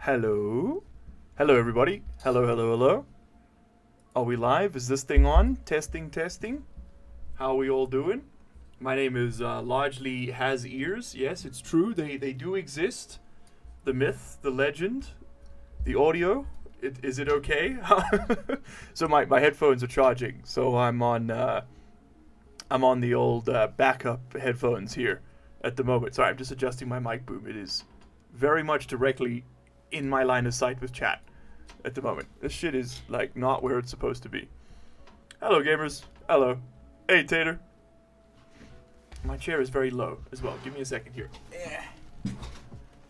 Hello? Hello, everybody. Hello, hello, hello. Are we live? Is this thing on? Testing, testing. How are we all doing? My name is largely Has Ears. Yes, it's true. They do exist. The myth, the legend, the audio. Is it okay? So my headphones are charging. So I'm on the old backup headphones here at the moment. Sorry, I'm just adjusting my mic boom. It is very much directly in my line of sight with chat at the moment. This shit is like not where it's supposed to be. Hello, gamers. Hello. Hey, Tater. My chair is very low as well. Give me a second here.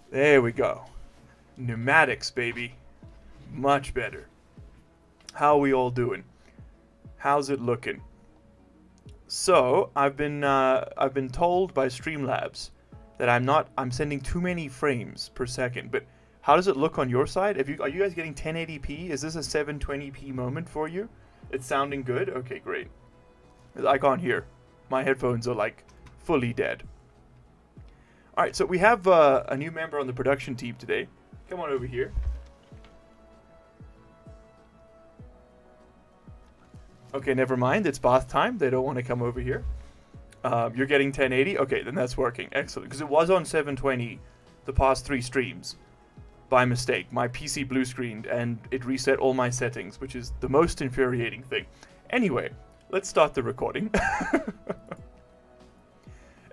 There we go. Pneumatics, baby. Much better. How are we all doing? How's it looking? So I've been told by Streamlabs that I'm sending too many frames per second. But how does it look on your side? Are you guys getting 1080p? Is this a 720p moment for you? It's sounding good? Okay, great. I can't hear. My headphones are like fully dead. Alright, so we have a new member on the production team today. Come on over here. Okay, never mind. It's bath time. They don't want to come over here. You're getting 1080? Okay, then that's working. Excellent. Because it was on 720 the past 3 streams. By mistake. My PC blue screened and it reset all my settings, which is the most infuriating thing. Anyway, let's start the recording.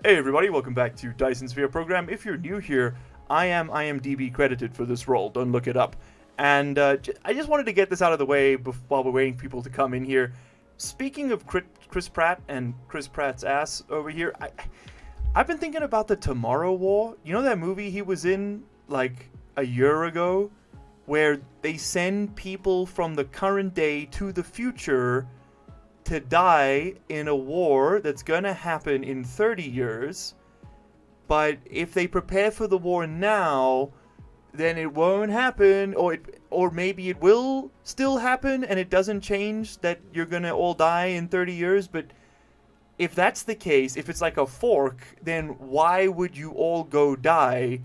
Hey everybody, welcome back to Dyson Sphere Program. If you're new here, I am IMDb credited for this role. Don't look it up. And I just wanted to get this out of the way while we're waiting for people to come in here. Speaking of Chris Pratt and Chris Pratt's ass over here, I've been thinking about the Tomorrow War. You know that movie he was in, like, a year ago? Where they send people from the current day to the future to die in a war that's gonna happen in 30 years. But if they prepare for the war now, then it won't happen, or maybe it will still happen and it doesn't change that you're gonna all die in 30 years. But if that's the case, if it's like a fork, then why would you all go die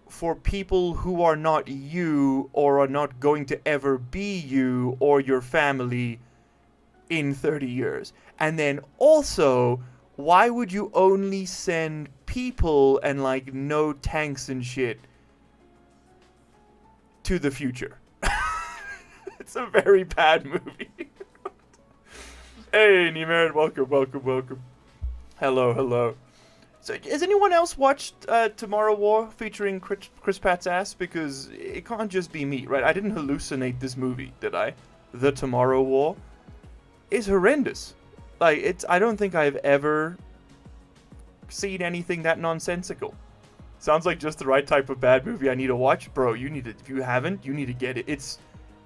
for people who are not you or are not going to ever be you or your family in 30 years? And then also, why would you only send people and like no tanks and shit to the future? It's a very bad movie. Hey, Nimer, welcome, welcome, welcome. Hello, hello. So, has anyone else watched Tomorrow War featuring Chris Pratt's ass? Because it can't just be me, right? I didn't hallucinate this movie, did I? The Tomorrow War is horrendous. Like, I don't think I've ever seen anything that nonsensical. Sounds like just the right type of bad movie I need to watch. Bro, you need to, if you haven't, you need to get it. It's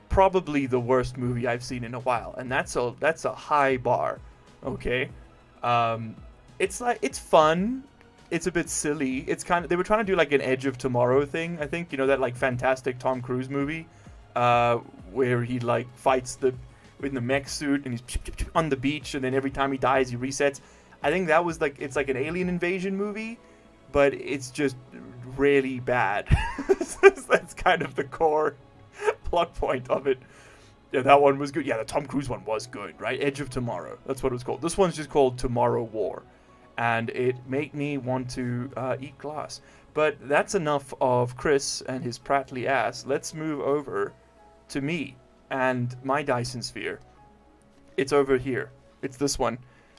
probably the worst movie I've seen in a while, and that's a high bar. Okay? It's fun. It's a bit silly. It's kind of, they were trying to do like an Edge of Tomorrow thing, I think, you know, that like fantastic Tom Cruise movie where he like fights in the mech suit and he's on the beach, and then every time he dies he resets. I think that was like, it's like an alien invasion movie, but it's just really bad. That's kind of the core plot point of it. Yeah, that one was good. Yeah, the Tom Cruise one was good, right? Edge of Tomorrow. That's what it was called. This one's just called Tomorrow War. And it made me want to eat glass. But that's enough of Chris and his prattly ass. Let's move over to me and my Dyson Sphere. It's over here. It's this one.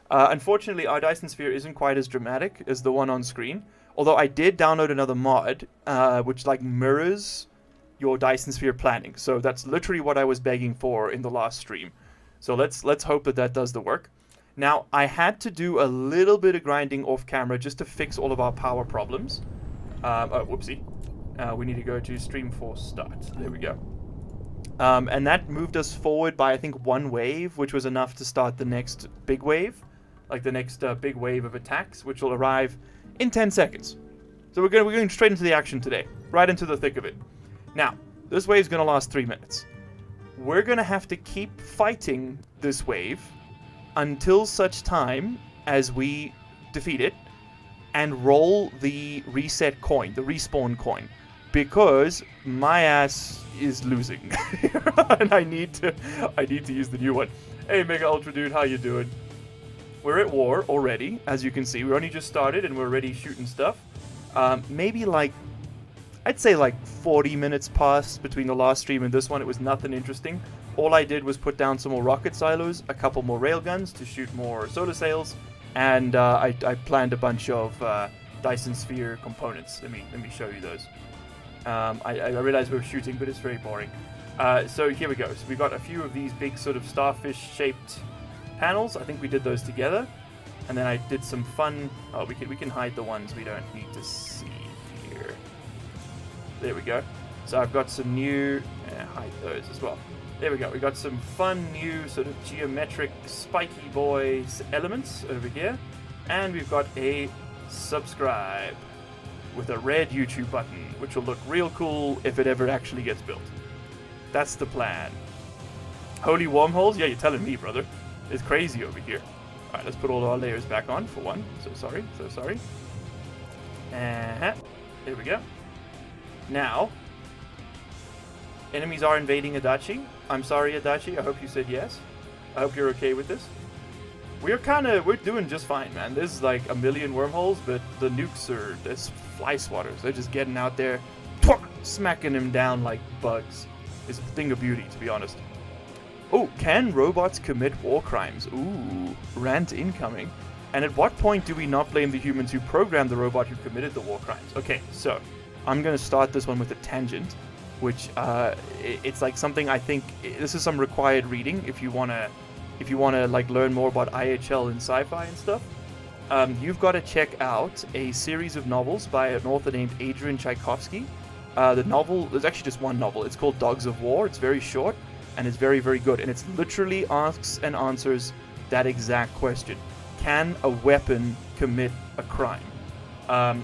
Unfortunately, our Dyson Sphere isn't quite as dramatic as the one on screen. Although I did download another mod, which like mirrors your Dyson Sphere planning. So that's literally what I was begging for in the last stream. So let's hope that does the work. Now, I had to do a little bit of grinding off camera just to fix all of our power problems. Oh, whoopsie. We need to go to Streamforce Start. There we go. And that moved us forward by, I think, 1 wave, which was enough to start the next big wave. Like the next big wave of attacks, which will arrive in 10 seconds. So we're going straight into the action today. Right into the thick of it. Now, this wave's going to last 3 minutes. We're going to have to keep fighting this wave until such time as we defeat it and roll the reset coin, the respawn coin. because my ass is losing, and I need to use the new one. Hey, Mega Ultra Dude, how you doing? We're at war already, as you can see. We only just started, and we're already shooting stuff. Maybe like, I'd say like 40 minutes passed between the last stream and this one. It was nothing interesting. All I did was put down some more rocket silos, a couple more railguns to shoot more solar sails, and I planned a bunch of Dyson Sphere components. Let me show you those. I realize we're shooting, but it's very boring. So here we go. So we got a few of these big sort of starfish-shaped panels. I think we did those together, and then I did some fun. Oh, we can hide the ones we don't need to see here. There we go. So I've got some new. Hide those as well. There we go. We got some fun new sort of geometric spiky boy elements over here, and we've got a subscribe with a red YouTube button, which will look real cool if it ever actually gets built. That's the plan. Holy wormholes? Yeah, you're telling me, brother. It's crazy over here. Alright, let's put all our layers back on for one. So sorry. There we go. Now, enemies are invading Adachi. I'm sorry, Adachi. I hope you said yes. I hope you're okay with this. We're doing just fine, man. There's like a million wormholes, but the nukes there's fly swatters. They're just getting out there, smacking them down like bugs. It's a thing of beauty, to be honest. Oh, can robots commit war crimes? Ooh, rant incoming. And at what point do we not blame the humans who programmed the robot who committed the war crimes? Okay, so I'm going to start this one with a tangent, which it's like something I think this is some required reading if you want to like learn more about IHL and sci-fi and stuff. You've got to check out a series of novels by an author named Adrian Tchaikovsky. The novel, there's actually just one novel. It's called Dogs of War. It's very short, and it's very, very good. And it's literally asks and answers that exact question. Can a weapon commit a crime?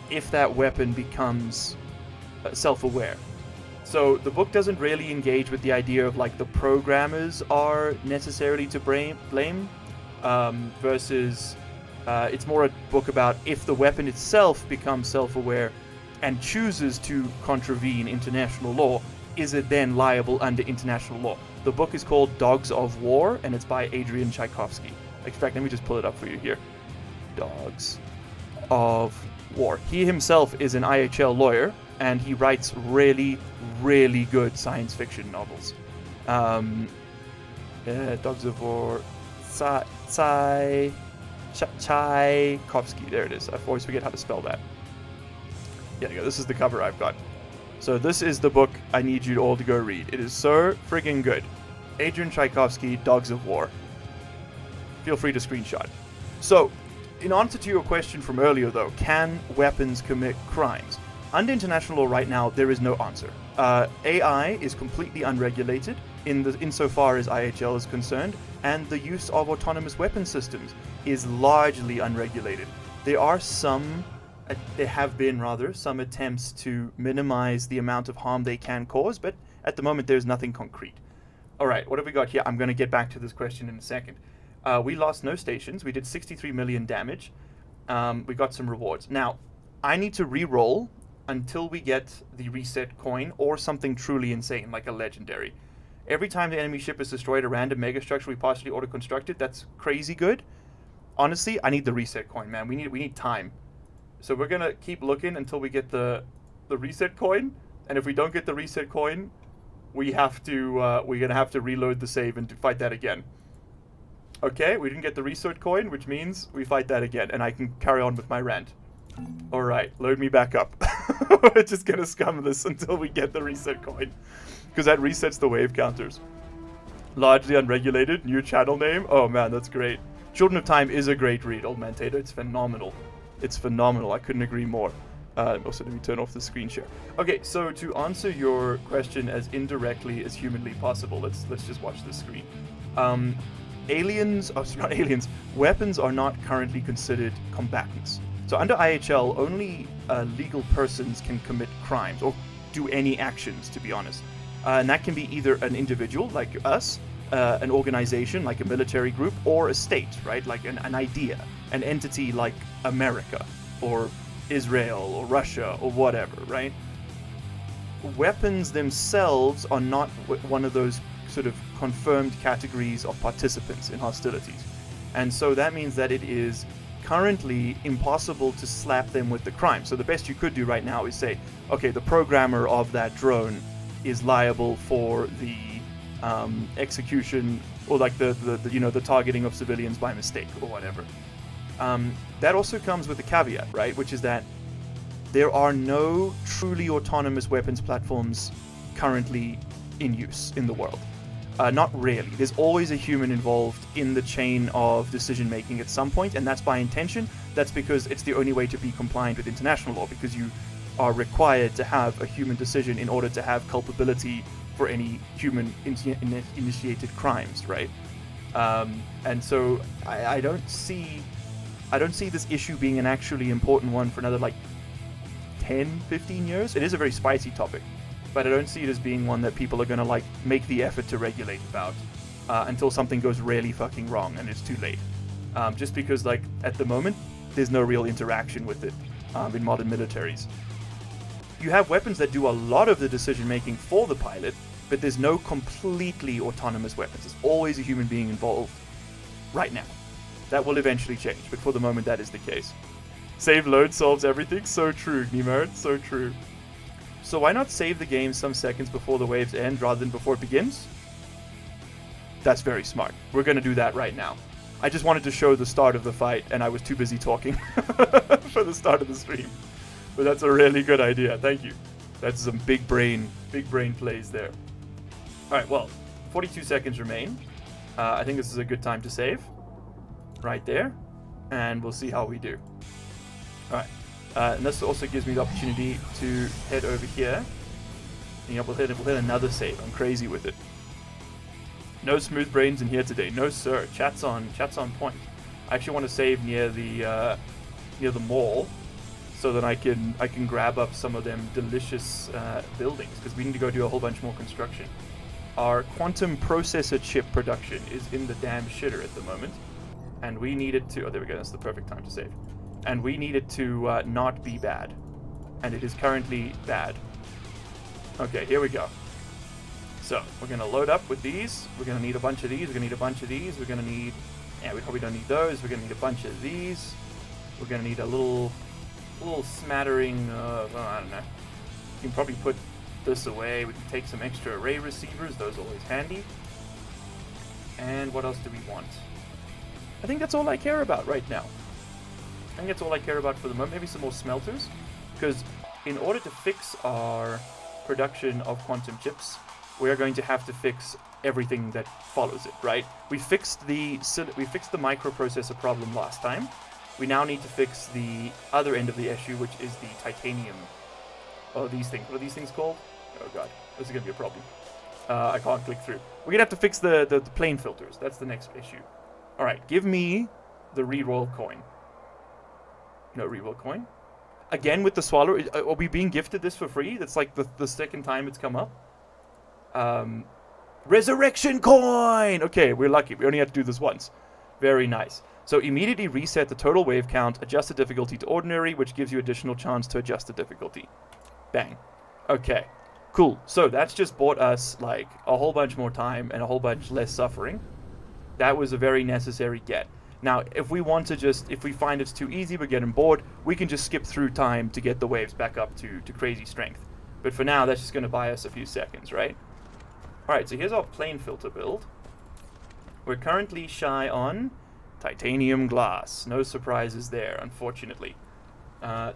If that weapon becomes self-aware. So the book doesn't really engage with the idea of like the programmers are necessarily to blame versus it's more a book about if the weapon itself becomes self-aware and chooses to contravene international law, is it then liable under international law? The book is called Dogs of War, and it's by Adrian Tchaikovsky. In fact, let me just pull it up for you here. Dogs of War. He himself is an IHL lawyer, and he writes really, really good science fiction novels. Dogs of War, Tchaikovsky. There it is. I always forget how to spell that. Yeah, this is the cover I've got. So this is the book I need you all to go read. It is so friggin' good. Adrian Tchaikovsky, Dogs of War. Feel free to screenshot. So, in answer to your question from earlier though, can weapons commit crimes? Under international law right now, there is no answer. AI is completely unregulated insofar as IHL is concerned, and the use of autonomous weapon systems is largely unregulated. There have been some attempts to minimize the amount of harm they can cause, but at the moment there's nothing concrete. Alright, what have we got here? I'm going to get back to this question in a second. We lost no stations. We did 63 million damage. We got some rewards. Now, I need to re-roll until we get the reset coin or something truly insane, like a legendary. Every time the enemy ship is destroyed, a random megastructure we partially auto-constructed, that's crazy good. Honestly, I need the reset coin, man. We need time. So we're going to keep looking until we get the reset coin, and if we don't get the reset coin, we're going to have to reload the save and fight that again. Okay, we didn't get the reset coin, which means we fight that again, and I can carry on with my rant. Alright, load me back up. We're just going to scum this until we get the reset coin, because that resets the wave counters. Largely unregulated, new channel name. Oh man, that's great. Children of Time is a great read, Old Man Tato. It's phenomenal. It's phenomenal. I couldn't agree more. Also, let me turn off the screen share. Okay, so to answer your question as indirectly as humanly possible, let's just watch the screen. Weapons are not currently considered combatants. So under IHL, only legal persons can commit crimes or do any actions, to be honest. And that can be either an individual, like us, an organization, like a military group, or a state, right? Like an idea, an entity like America, or Israel, or Russia, or whatever, right? weapons themselves are not one of those sort of confirmed categories of participants in hostilities. And so that means that it is currently impossible to slap them with the crime. So the best you could do right now is say, okay, the programmer of that drone is liable for the execution, or like the targeting of civilians by mistake or whatever. That also comes with a caveat, right? Which is that there are no truly autonomous weapons platforms currently in use in the world. Not really. There's always a human involved in the chain of decision making at some point, and that's by intention. That's because it's the only way to be compliant with international law, because you are required to have a human decision in order to have culpability for any human initiated crimes, right? And so I don't see this issue being an actually important one for another 10, 15 years. It is a very spicy topic, but I don't see it as being one that people are going to make the effort to regulate about until something goes really fucking wrong and it's too late. Just because at the moment there's no real interaction with it in modern militaries. You have weapons that do a lot of the decision making for the pilot, but there's no completely autonomous weapons. There's always a human being involved right now. That will eventually change, but for the moment that is the case. Save load solves everything. So true, Gnimard, so true. So why not save the game some seconds before the waves end rather than before it begins? That's very smart. We're going to do that right now. I just wanted to show the start of the fight, and I was too busy talking for the start of the stream. But that's a really good idea. Thank you. That's some big brain plays there. Alright, well, 42 seconds remain. I think this is a good time to save. Right there. And we'll see how we do. Alright. And this also gives me the opportunity to head over here. And we'll hit another save. I'm crazy with it. No smooth brains in here today. No sir. Chat's on point. I actually want to save near the mall, so that I can grab up some of them delicious buildings, because we need to go do a whole bunch more construction. Our quantum processor chip production is in the damn shitter at the moment, and we need it to... Oh, there we go. That's the perfect time to save. And we need it to not be bad, and it is currently bad. Okay, here we go. So we're gonna load up with these. We're gonna need a bunch of these. We're gonna need a bunch of these. We're gonna need... Yeah, we probably don't need those. We're gonna need a bunch of these. We're gonna need a little smattering of... I don't know. You can probably put this away. We can take some extra array receivers. Those are always handy. And what else do we want? I think that's all I care about right now. I think that's all I care about for the moment. Maybe some more smelters. Because in order to fix our production of quantum chips, we're going to have to fix everything that follows it, right? We fixed the microprocessor problem last time. We now need to fix the other end of the issue, which is the titanium. Oh, these things. What are these things called? Oh god, this is going to be a problem. I can't click through. We're going to have to fix the plane filters. That's the next issue. Alright, give me the reroll coin. No reroll coin. Again with the swallow. Are we being gifted this for free? That's like the second time it's come up. Resurrection coin! Okay, we're lucky. We only had to do this once. Very nice. So immediately reset the total wave count, adjust the difficulty to ordinary, which gives you additional chance to adjust the difficulty. Bang. Okay, cool. So that's just bought us like a whole bunch more time and a whole bunch less suffering. That was a very necessary get. Now, if we find it's too easy, we're getting bored, we can just skip through time to get the waves back up to crazy strength. But for now, that's just going to buy us a few seconds, right? Alright, so here's our plane filter build. We're currently shy on titanium glass. No surprises there, unfortunately.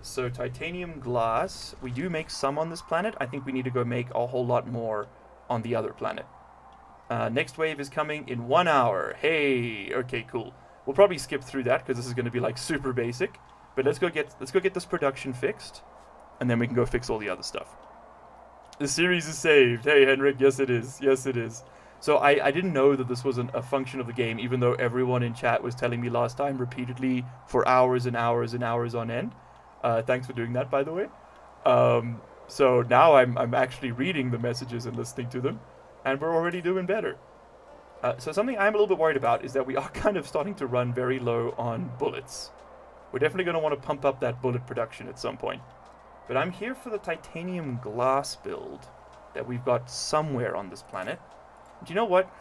So titanium glass, we do make some on this planet. I think we need to go make a whole lot more on the other planet. Next wave is coming in 1 hour. Hey, okay, cool. We'll probably skip through that because this is going to be like super basic. But let's go get this production fixed, and then we can go fix all the other stuff. The series is saved. Hey, Henrik. Yes, it is. Yes, it is. So I didn't know that this wasn't a function of the game, even though everyone in chat was telling me last time repeatedly for hours and hours and hours on end. Thanks for doing that, by the way. So now I'm actually reading the messages and listening to them, and we're already doing better. So something I'm a little bit worried about is that we are kind of starting to run very low on bullets. We're definitely going to want to pump up that bullet production at some point. But I'm here for the titanium glass build that we've got somewhere on this planet. Do you know what?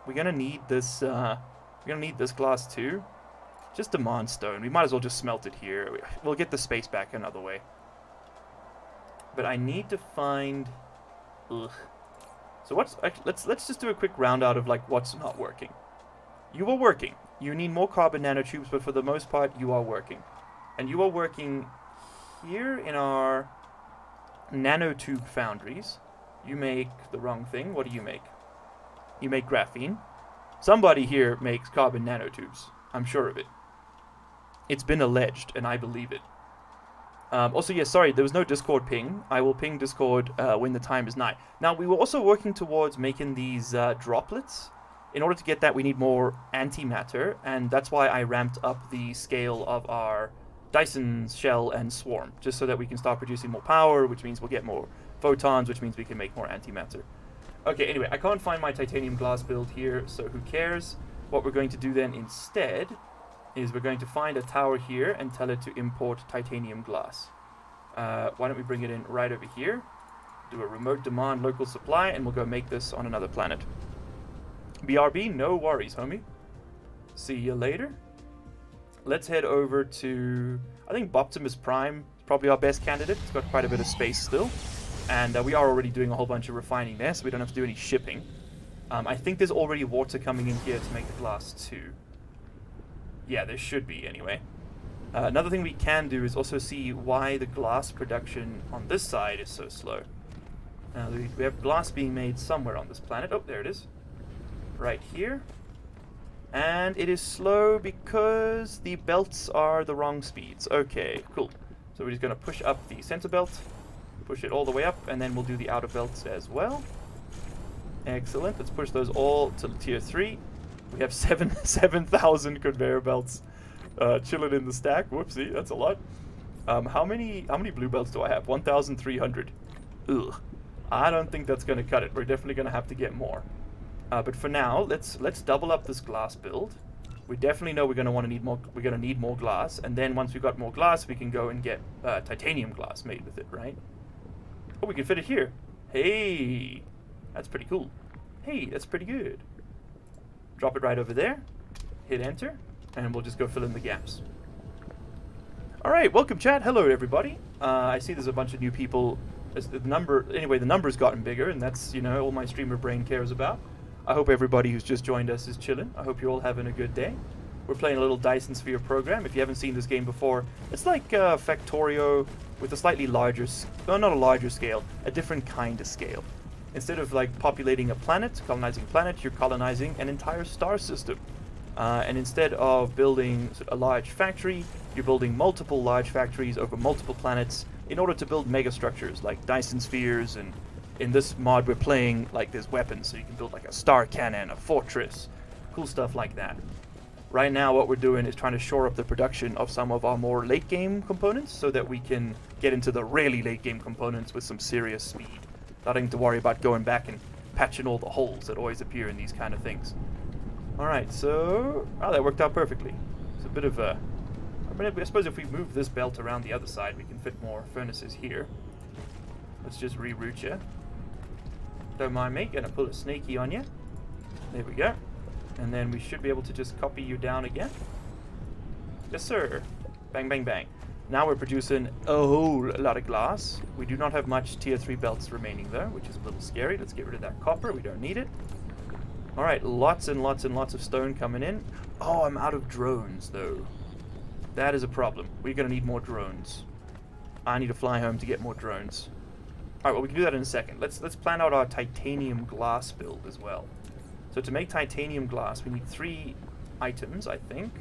We're gonna need this. We're gonna need this glass too. Just demand stone. We might as well just smelt it here. We'll get the space back another way. But I need to find. Ugh. So what's? Let's just do a quick round out of like what's not working. You are working. You need more carbon nanotubes, but for the most part, you are working, and you are working here in our nanotube foundries. You make the wrong thing. What do you make? You make graphene. Somebody here makes carbon nanotubes. I'm sure of it. It's been alleged, and I believe it. Also, yes, sorry, there was no Discord ping. I will ping Discord when the time is nigh. Now, we were also working towards making these droplets. In order to get that, we need more antimatter, and that's why I ramped up the scale of our Dyson shell and swarm, just so that we can start producing more power, which means we'll get more photons, which means we can make more antimatter. Okay, anyway, I can't find my titanium glass build here, so who cares? What we're going to do then instead is we're going to find a tower here and tell it to import titanium glass. Why don't we bring it in right over here, do a remote demand local supply, and we'll go make this on another planet. BRB, no worries, homie. See you later. Let's head over to, I think Boptimus Prime is probably our best candidate. It's got quite a bit of space still. And we are already doing a whole bunch of refining there, so we don't have to do any shipping. I think there's already water coming in here to make the glass too. Yeah, there should be anyway. Another thing we can do is also see why the glass production on this side is so slow. We have glass being made somewhere on this planet. Oh, there it is. Right here. And it is slow because the belts are the wrong speeds. Okay, cool. So we're just going to push up the center belt, push it all the way up, and then we'll do the outer belts as well. Excellent. Let's push those all to tier 3. We have 7,000 conveyor belts chilling in the stack. Whoopsie, that's a lot. How many blue belts do I have? 1,300. Ugh. I don't think that's going to cut it. We're definitely going to have to get more. But for now, let's double up this glass build. We definitely know we're going to need more. We're going to need more glass, and then once we've got more glass, we can go and get titanium glass made with it, right? Oh, we can fit it here. Hey, that's pretty cool. Hey, that's pretty good. Drop it right over there. Hit enter, and we'll just go fill in the gaps. All right, welcome, chat. Hello, everybody. I see there's a bunch of new people. The number's gotten bigger, and that's all my streamer brain cares about. I hope everybody who's just joined us is chilling. I hope you're all having a good day. We're playing a little Dyson Sphere Program. If you haven't seen this game before, it's like Factorio with a slightly larger, not a larger scale, a different kind of scale. Instead of like populating a planet, colonizing a planet, you're colonizing an entire star system. And instead of building a large factory, you're building multiple large factories over multiple planets in order to build megastructures like Dyson spheres, and in this mod we're playing like there's weapons, so you can build like a star cannon, a fortress, cool stuff like that. Right now what we're doing is trying to shore up the production of some of our more late game components so that we can get into the really late game components with some serious speed. Not having to worry about going back and patching all the holes that always appear in these kind of things. Alright, so that worked out perfectly. It's a bit of a I suppose if we move this belt around the other side, we can fit more furnaces here. Let's just reroute you. Don't mind me, gonna pull a snaky on you. There we go. And then we should be able to just copy you down again. Yes, sir. Bang, bang, bang. Now we're producing a whole lot of glass. We do not have much tier 3 belts remaining though, which is a little scary. Let's get rid of that copper. We don't need it. Alright, lots and lots and lots of stone coming in. Oh, I'm out of drones though. That is a problem. We're going to need more drones. I need to fly home to get more drones. Alright, well, we can do that in a second. Let's plan out our titanium glass build as well. So to make titanium glass, we need 3 items, I think.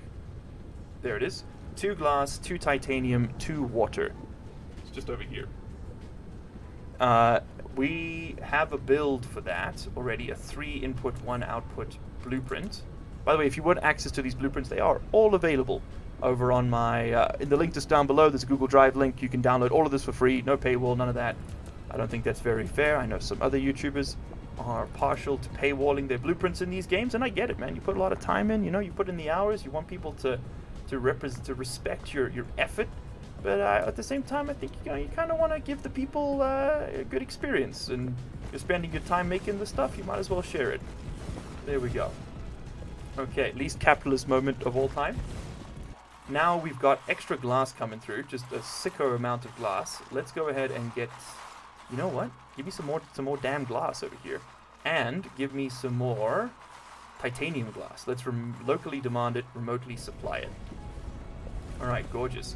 There it is. 2 glass, 2 titanium, 2 water. It's just over here. We have a build for that already, a 3 input, 1 output blueprint. By the way, if you want access to these blueprints, they are all available over on my, in the link just down below. There's a Google Drive link. You can download all of this for free, no paywall, none of that. I don't think that's very fair. I know some other YouTubers are partial to paywalling their blueprints in these games, and I get it, man. You put a lot of time in, you put in the hours. You want people to respect your effort. But at the same time, I think you kind of want to give the people a good experience, and you're spending your time making the stuff, you might as well share it. There we go. Okay, least capitalist moment of all time. Now we've got extra glass coming through, just a sicko amount of glass. Let's go ahead and get, you know what? Give me some more damn glass over here, and give me some more titanium glass. Let's locally demand it, remotely supply it. All right, gorgeous.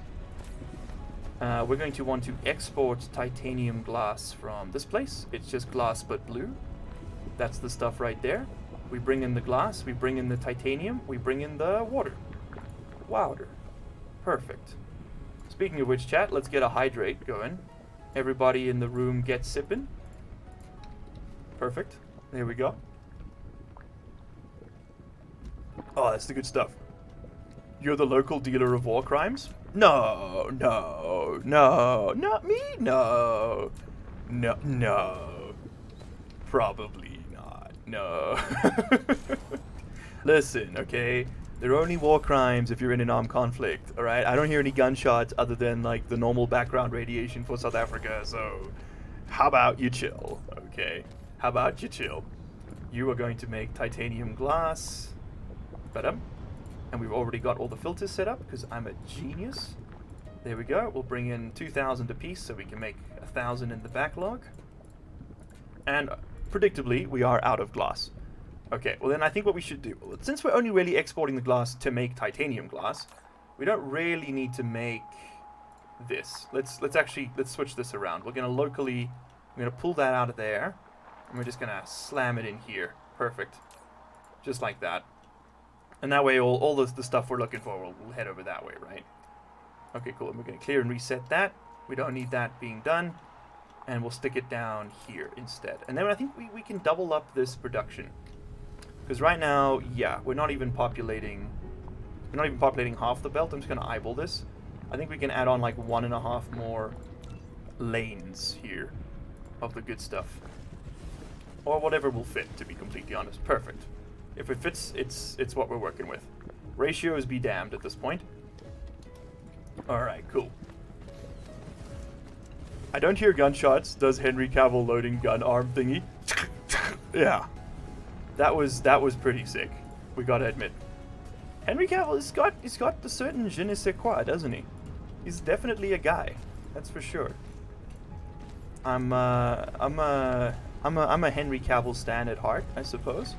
We're going to want to export titanium glass from this place. It's just glass but blue. That's the stuff right there. We bring in the glass, we bring in the titanium, we bring in the water. Water. Perfect. Speaking of which, chat, let's get a hydrate going. Everybody in the room get sipping. Perfect. There we go. Oh, that's the good stuff. You're the local dealer of war crimes? No, no, no, not me, no. No, no. Probably not, no. Listen, okay? They're only war crimes if you're in an armed conflict, alright? I don't hear any gunshots other than, like, the normal background radiation for South Africa, so how about you chill, okay? How about you chill? You are going to make titanium glass. Badum. And we've already got all the filters set up because I'm a genius. There we go. We'll bring in 2,000 apiece so we can make 1,000 in the backlog. And predictably, we are out of glass. Okay, well then I think what we should do, since we're only really exporting the glass to make titanium glass, we don't really need to make this. Let's switch this around. We're gonna pull that out of there, and we're just gonna slam it in here. Perfect. Just like that. And that way all the stuff we're looking for will head over that way, right? Okay, cool. And we're going to clear and reset that. We don't need that being done. And we'll stick it down here instead. And then I think we can double up this production. Because right now, yeah, we're not even populating half the belt. I'm just going to eyeball this. I think we can add on like 1.5 more lanes here of the good stuff. Or whatever will fit, to be completely honest. Perfect. If it fits, it's what we're working with. Ratios be damned at this point. Alright, cool. I don't hear gunshots. Does Henry Cavill loading gun arm thingy? Yeah. That was pretty sick. We gotta admit. Henry Cavill he's got a certain je ne sais quoi, doesn't he? He's definitely a guy. That's for sure. I'm a Henry Cavill stan at heart, I suppose.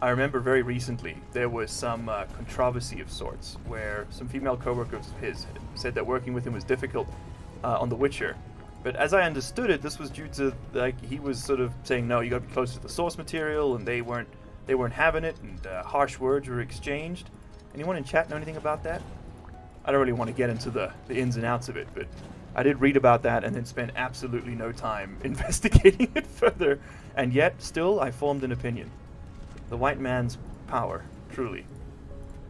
I remember very recently there was some controversy of sorts where some female coworkers of his said that working with him was difficult on The Witcher. But as I understood it, this was due to, like, he was sort of saying, no, you gotta be close to the source material, and they weren't having it, and harsh words were exchanged. Anyone in chat know anything about that? I don't really want to get into the ins and outs of it, but I did read about that and then spent absolutely no time investigating it further. And yet, still, I formed an opinion. The white man's power, truly.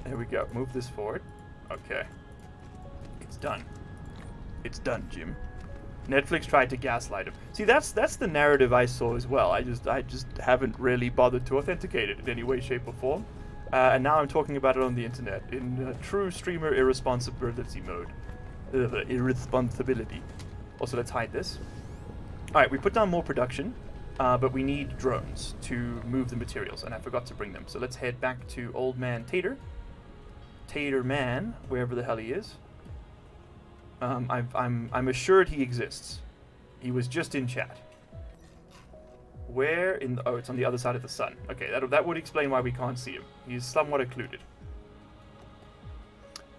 There we go. Move this forward. Okay. It's done. It's done, Jim. Netflix tried to gaslight him. See, that's the narrative I saw as well. I just haven't really bothered to authenticate it in any way, shape, or form. And now I'm talking about it on the internet in true streamer irresponsibility mode. Irresponsibility. Also, let's hide this. Alright, we put down more production, but we need drones to move the materials, and I forgot to bring them. So let's head back to Old Man Tater. Tater Man, wherever the hell he is. I'm assured he exists. He was just in chat. Where in the... Oh, it's on the other side of the sun. Okay, that would explain why we can't see him. He's somewhat occluded.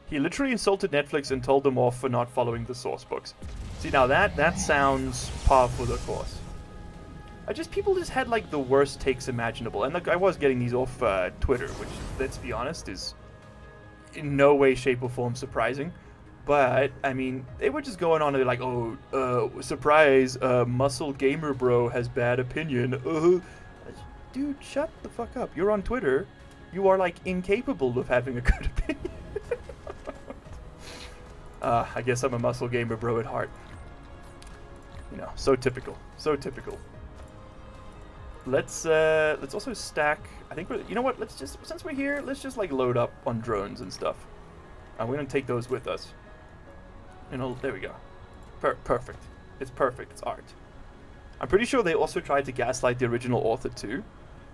He literally insulted Netflix and told them off for not following the source books. See, now that sounds par for the course. People just had, like, the worst takes imaginable. And, look, I was getting these off Twitter, which, let's be honest, is in no way, shape, or form surprising. But, I mean, they were just going on and they're like, oh, surprise, Muscle Gamer Bro has bad opinion. Dude, shut the fuck up. You're on Twitter. You are, like, incapable of having a good opinion. I guess I'm a Muscle Gamer Bro at heart. You know, so typical. So typical. Let's also stack. I think you know what? Since we're here, let's just like load up on drones and stuff. We're gonna take those with us. There we go. Perfect. It's perfect. It's art. I'm pretty sure they also tried to gaslight the original author too.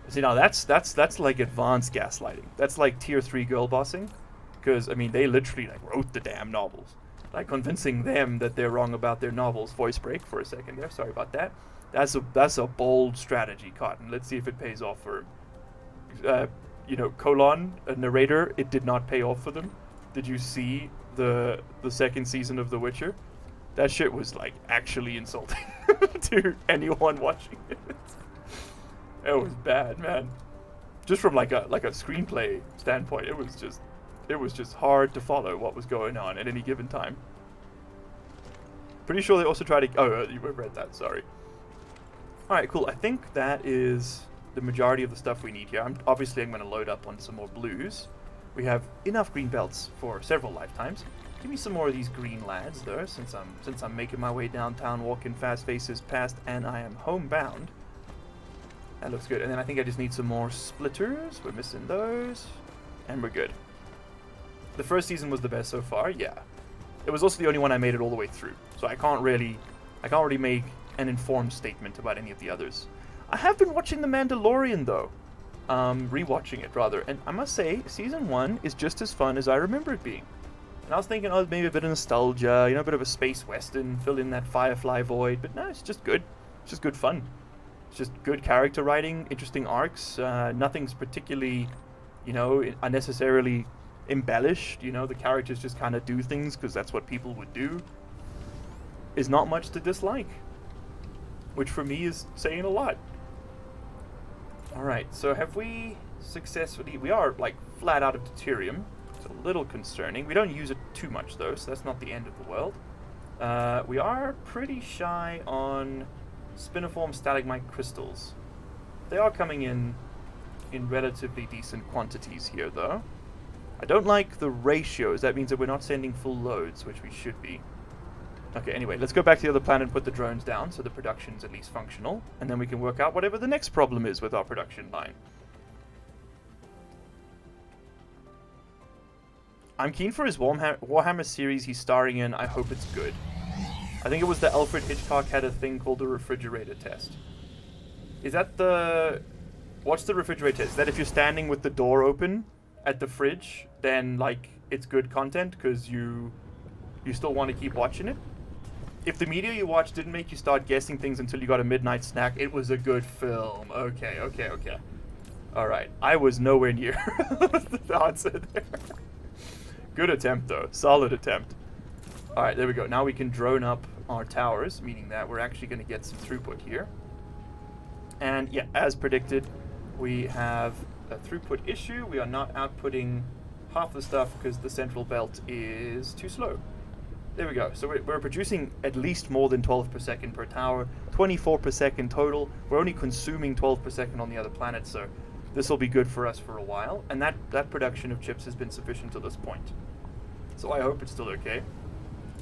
See, now that's like advanced gaslighting. That's like tier 3 girl bossing, because I mean they literally like wrote the damn novels, like convincing them that they're wrong about their novels. Voice break for a second there. Sorry about that. That's a bold strategy, Cotton. Let's see if it pays off for colon a narrator. It did not pay off for them. Did you see the second season of The Witcher? That shit was like actually insulting to anyone watching it. It was bad, man. Just from like a screenplay standpoint, it was just hard to follow what was going on at any given time. Pretty sure they also tried to. Oh, you read that. Sorry. All right, cool. I think that is the majority of the stuff we need here. I'm going to load up on some more blues. We have enough green belts for several lifetimes. Give me some more of these green lads, though, since I'm making my way downtown, walking fast faces past, and I am homebound. That looks good. And then I think I just need some more splitters. We're missing those, and we're good. The first season was the best so far. Yeah, it was also the only one I made it all the way through, so I can't really make an informed statement about any of the others. I have been watching The Mandalorian though, rewatching it rather, and I must say, season 1 is just as fun as I remember it being. And I was thinking, oh, maybe a bit of nostalgia, a bit of a space western, fill in that Firefly void. But no, it's just good. It's just good fun. It's just good character writing, interesting arcs. Nothing's particularly, unnecessarily embellished. The characters just kind of do things because that's what people would do. Is not much to dislike. Which for me is saying a lot. Alright, so have we successfully... We are, like, flat out of deuterium. It's a little concerning. We don't use it too much, though, so that's not the end of the world. We are pretty shy on spiniform stalagmite crystals. They are coming in relatively decent quantities here, though. I don't like the ratios. That means that we're not sending full loads, which we should be. Okay, anyway, let's go back to the other planet and put the drones down so the production's at least functional, and then we can work out whatever the next problem is with our production line. I'm keen for his Warhammer series he's starring in. I hope it's good. I think it was the Alfred Hitchcock had a thing called the refrigerator test. Is that the... What's the refrigerator test? Is that if you're standing with the door open at the fridge, then, like, it's good content because you still want to keep watching it? If the media you watched didn't make you start guessing things until you got a midnight snack, it was a good film. Okay. Alright, I was nowhere near the answer there. Good attempt, though. Solid attempt. Alright, there we go. Now we can drone up our towers, meaning that we're actually going to get some throughput here. And yeah, as predicted, we have a throughput issue. We are not outputting half the stuff because the central belt is too slow. There we go. So we're producing at least more than 12 per second per tower, 24 per second total. We're only consuming 12 per second on the other planets, so this will be good for us for a while. And that production of chips has been sufficient to this point. So I hope it's still okay.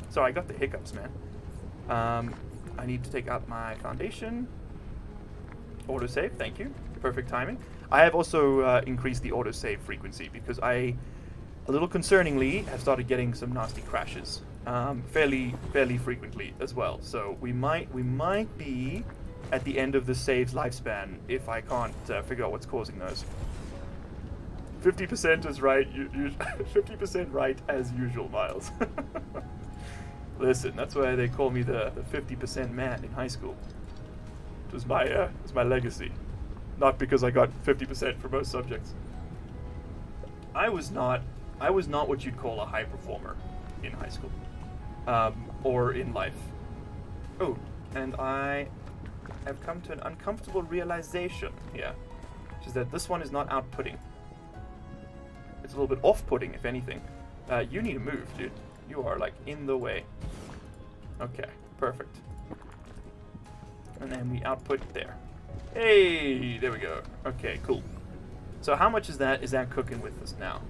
Sorry, I got the hiccups, man. I need to take out my foundation. Autosave, thank you. Perfect timing. I have also increased the autosave frequency because I, a little concerningly, have started getting some nasty crashes. Fairly frequently as well. So we might be at the end of the save's lifespan if I can't figure out what's causing those. 50% is right. 50% right as usual, Miles. Listen, that's why they call me the 50% man in high school. It was my legacy, not because I got 50% for most subjects. I was not what you'd call a high performer in high school, or in life. Oh, and I have come to an uncomfortable realization here, which is that this one is not outputting. It's a little bit off-putting, if anything. You need to move, dude. You are, like, in the way. Okay, perfect. And then we output there. Hey, there we go. Okay, cool. So how much is that cooking with us now?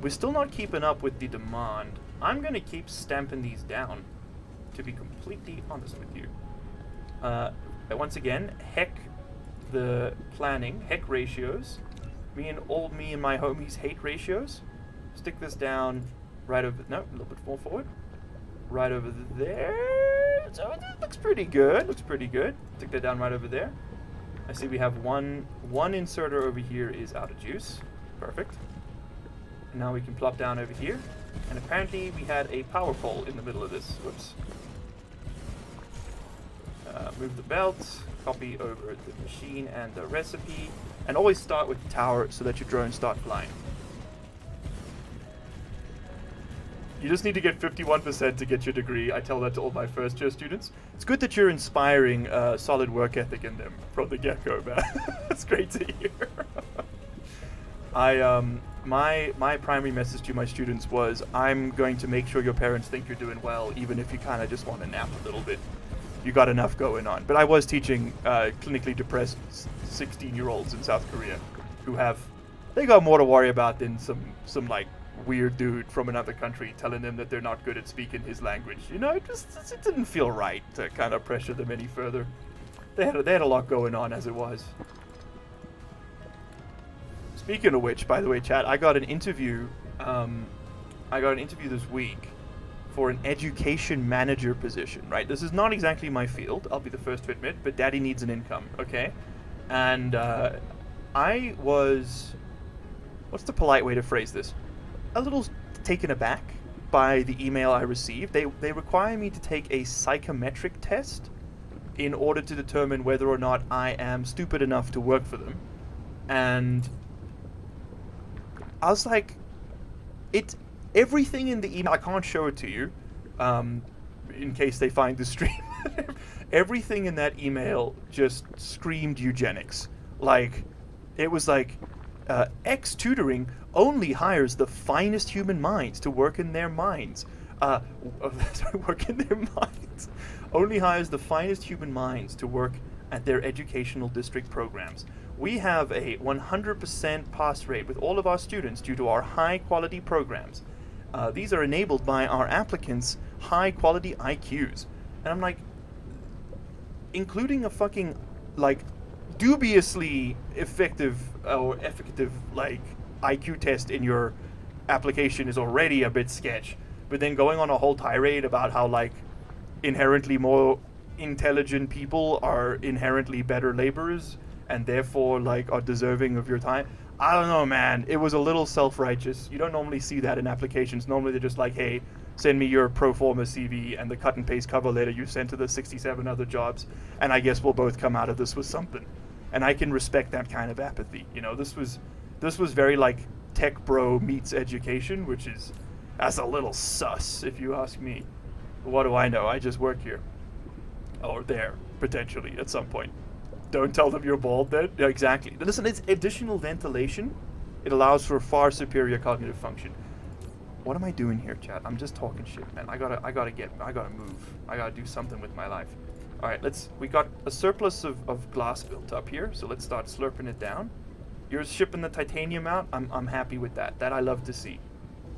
We're still not keeping up with the demand. I'm going to keep stamping these down, to be completely honest with you. Once again, heck the planning, heck ratios. Me and my homies hate ratios. Stick this down right over... No, a little bit more forward. right over there. So it looks pretty good. Looks pretty good. Stick that down right over there. I see we have one inserter over here is out of juice. Perfect. And now we can plop down over here. And apparently we had a power pole in the middle of this. Whoops. Move the belt, copy over the machine and the recipe, and always start with the tower so that your drones start flying. You just need to get 51% to get your degree. I tell that to all my first year students. It's good that you're inspiring solid work ethic in them from the get-go, man. That's great to hear. My primary message to my students was, I'm going to make sure your parents think you're doing well, even if you kind of just want to nap a little bit. You got enough going on. But I was teaching clinically depressed 16-year-olds in South Korea who they got more to worry about than some like weird dude from another country telling them that they're not good at speaking his language. You know, it didn't feel right to kind of pressure them any further. They had a lot going on as it was. Speaking of which, by the way, chat, I got an interview this week for an education manager position, right? This is not exactly my field, I'll be the first to admit, but daddy needs an income, okay? And I was, what's the polite way to phrase this? A little taken aback by the email I received. They require me to take a psychometric test in order to determine whether or not I am stupid enough to work for them. And I was like, everything in the email, I can't show it to you, in case they find the stream. Everything in that email just screamed eugenics. Like, it was like, X tutoring only hires the finest human minds to work in their minds. Work in their minds. Only hires the finest human minds to work at their educational district programs. We have a 100% pass rate with all of our students due to our high quality programs. These are enabled by our applicants' high quality IQs. And I'm like, including a fucking, like, dubiously effective like IQ test in your application is already a bit sketch. But then going on a whole tirade about how, like, inherently more intelligent people are inherently better laborers and therefore, like, are deserving of your time. I don't know, man. It was a little self-righteous. You don't normally see that in applications. Normally they're just like, hey, send me your pro forma CV and the cut and paste cover letter you sent to the 67 other jobs, and I guess we'll both come out of this with something. And I can respect that kind of apathy. You know, this was very like tech bro meets education, that's a little sus if you ask me. What do I know? I just work here. Or there, potentially, at some point. Don't tell them you're bald then. Yeah, exactly. Listen, it's additional ventilation. It allows for far superior cognitive function. What am I doing here, chat? I'm just talking shit, man. I gotta move. I gotta do something with my life. Alright, we got a surplus of glass built up here, so let's start slurping it down. You're shipping the titanium out. I'm happy with that. That I love to see.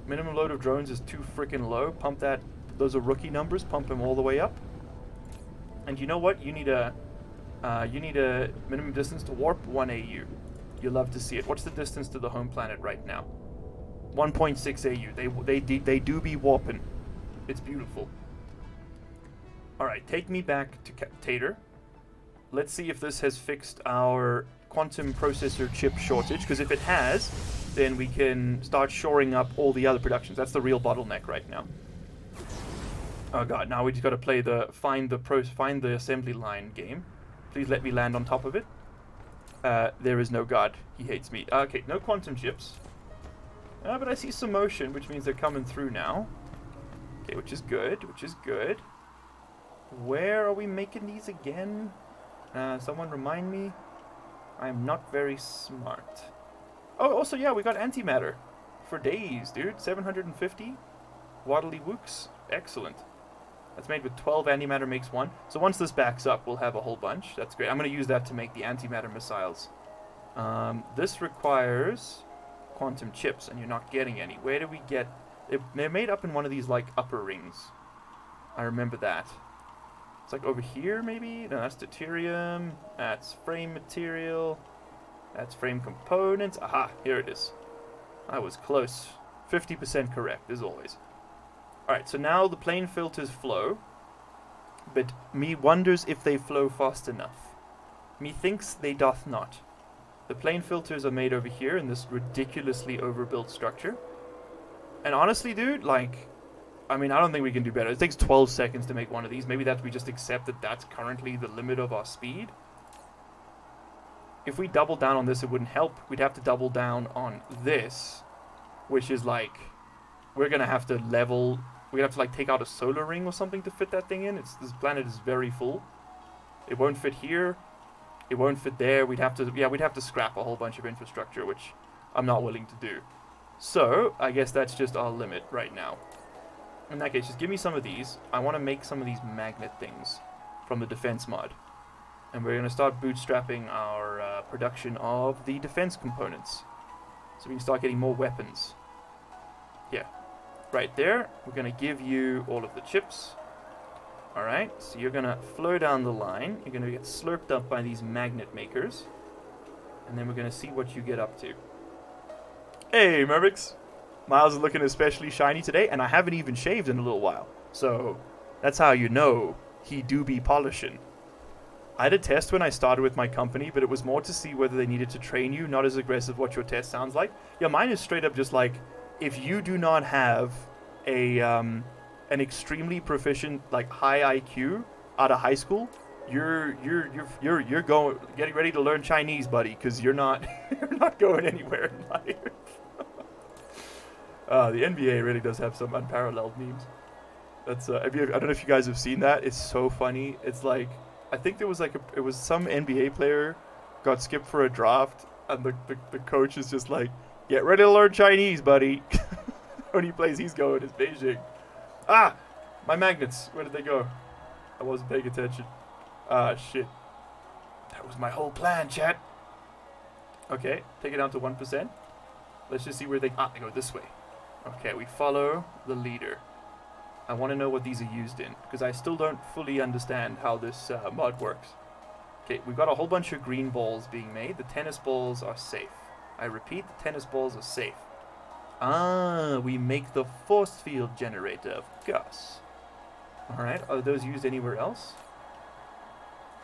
Minimum load of drones is too freaking low. Pump that. Those are rookie numbers. Pump them all the way up. And you know what? You need a minimum distance to warp 1 AU. You love to see it. What's the distance to the home planet right now? 1.6 AU. They do be warping. It's beautiful. All right, take me back to Tater. Let's see if this has fixed our quantum processor chip shortage, because if it has, then we can start shoring up all the other productions. That's the real bottleneck right now. Oh god, now we just got to play the find the assembly line game. Please let me land on top of it. There is no god. He hates me. Okay, no quantum chips. But I see some motion, which means they're coming through now. Okay, which is good, Where are we making these again? Someone remind me. I'm not very smart. Oh, also, yeah, we got antimatter. For days, dude. 750. Waddly wooks. Excellent. That's made with 12 antimatter makes 1. So once this backs up, we'll have a whole bunch. That's great. I'm going to use that to make the antimatter missiles. This requires quantum chips, and you're not getting any. Where do we get... They're made up in one of these, like, upper rings. I remember that. It's like over here, maybe? No, that's deuterium. That's frame material. That's frame components. Aha, here it is. I was close. 50% correct, as always. Alright, so now the plane filters flow, but me wonders if they flow fast enough. Methinks they doth not. The plane filters are made over here in this ridiculously overbuilt structure. And honestly, dude, like, I mean, I don't think we can do better. It takes 12 seconds to make one of these. Maybe we just accept that that's currently the limit of our speed. If we double down on this, it wouldn't help. We'd have to double down on this, which is like, we're going to have to level, we're going to have to like take out a solar ring or something to fit that thing in. This planet is very full. It won't fit here. It won't fit there. We'd have to scrap a whole bunch of infrastructure, which I'm not willing to do. So, I guess that's just our limit right now. In that case, just give me some of these. I want to make some of these magnet things from the defense mod. And we're going to start bootstrapping our production of the defense components. So we can start getting more weapons. Yeah. Right there, we're going to give you all of the chips. Alright, so you're going to flow down the line. You're going to get slurped up by these magnet makers. And then we're going to see what you get up to. Hey, Mavericks! Miles is looking especially shiny today, and I haven't even shaved in a little while. So, that's how you know he do be polishing. I had a test when I started with my company, but it was more to see whether they needed to train you, not as aggressive what your test sounds like. Yeah, mine is straight up just like, if you do not have a an extremely proficient, like, high IQ out of high school, you're getting ready to learn Chinese, buddy, because you're not you're not going anywhere in life. The NBA really does have some unparalleled memes. That's I don't know if you guys have seen that. It's so funny. It's like, I think there was like it was some NBA player got skipped for a draft, and the coach is just like, get ready to learn Chinese, buddy. Only place he's going is Beijing. Ah, my magnets. Where did they go? I wasn't paying attention. Ah, shit. That was my whole plan, chat. Okay, take it down to 1%. Let's just see where they go this way. Okay, we follow the leader. I want to know what these are used in, because I still don't fully understand how this mod works. Okay, we've got a whole bunch of green balls being made. The tennis balls are safe. I repeat, the tennis balls are safe. Ah, we make the force field generator, of course. Alright, are those used anywhere else?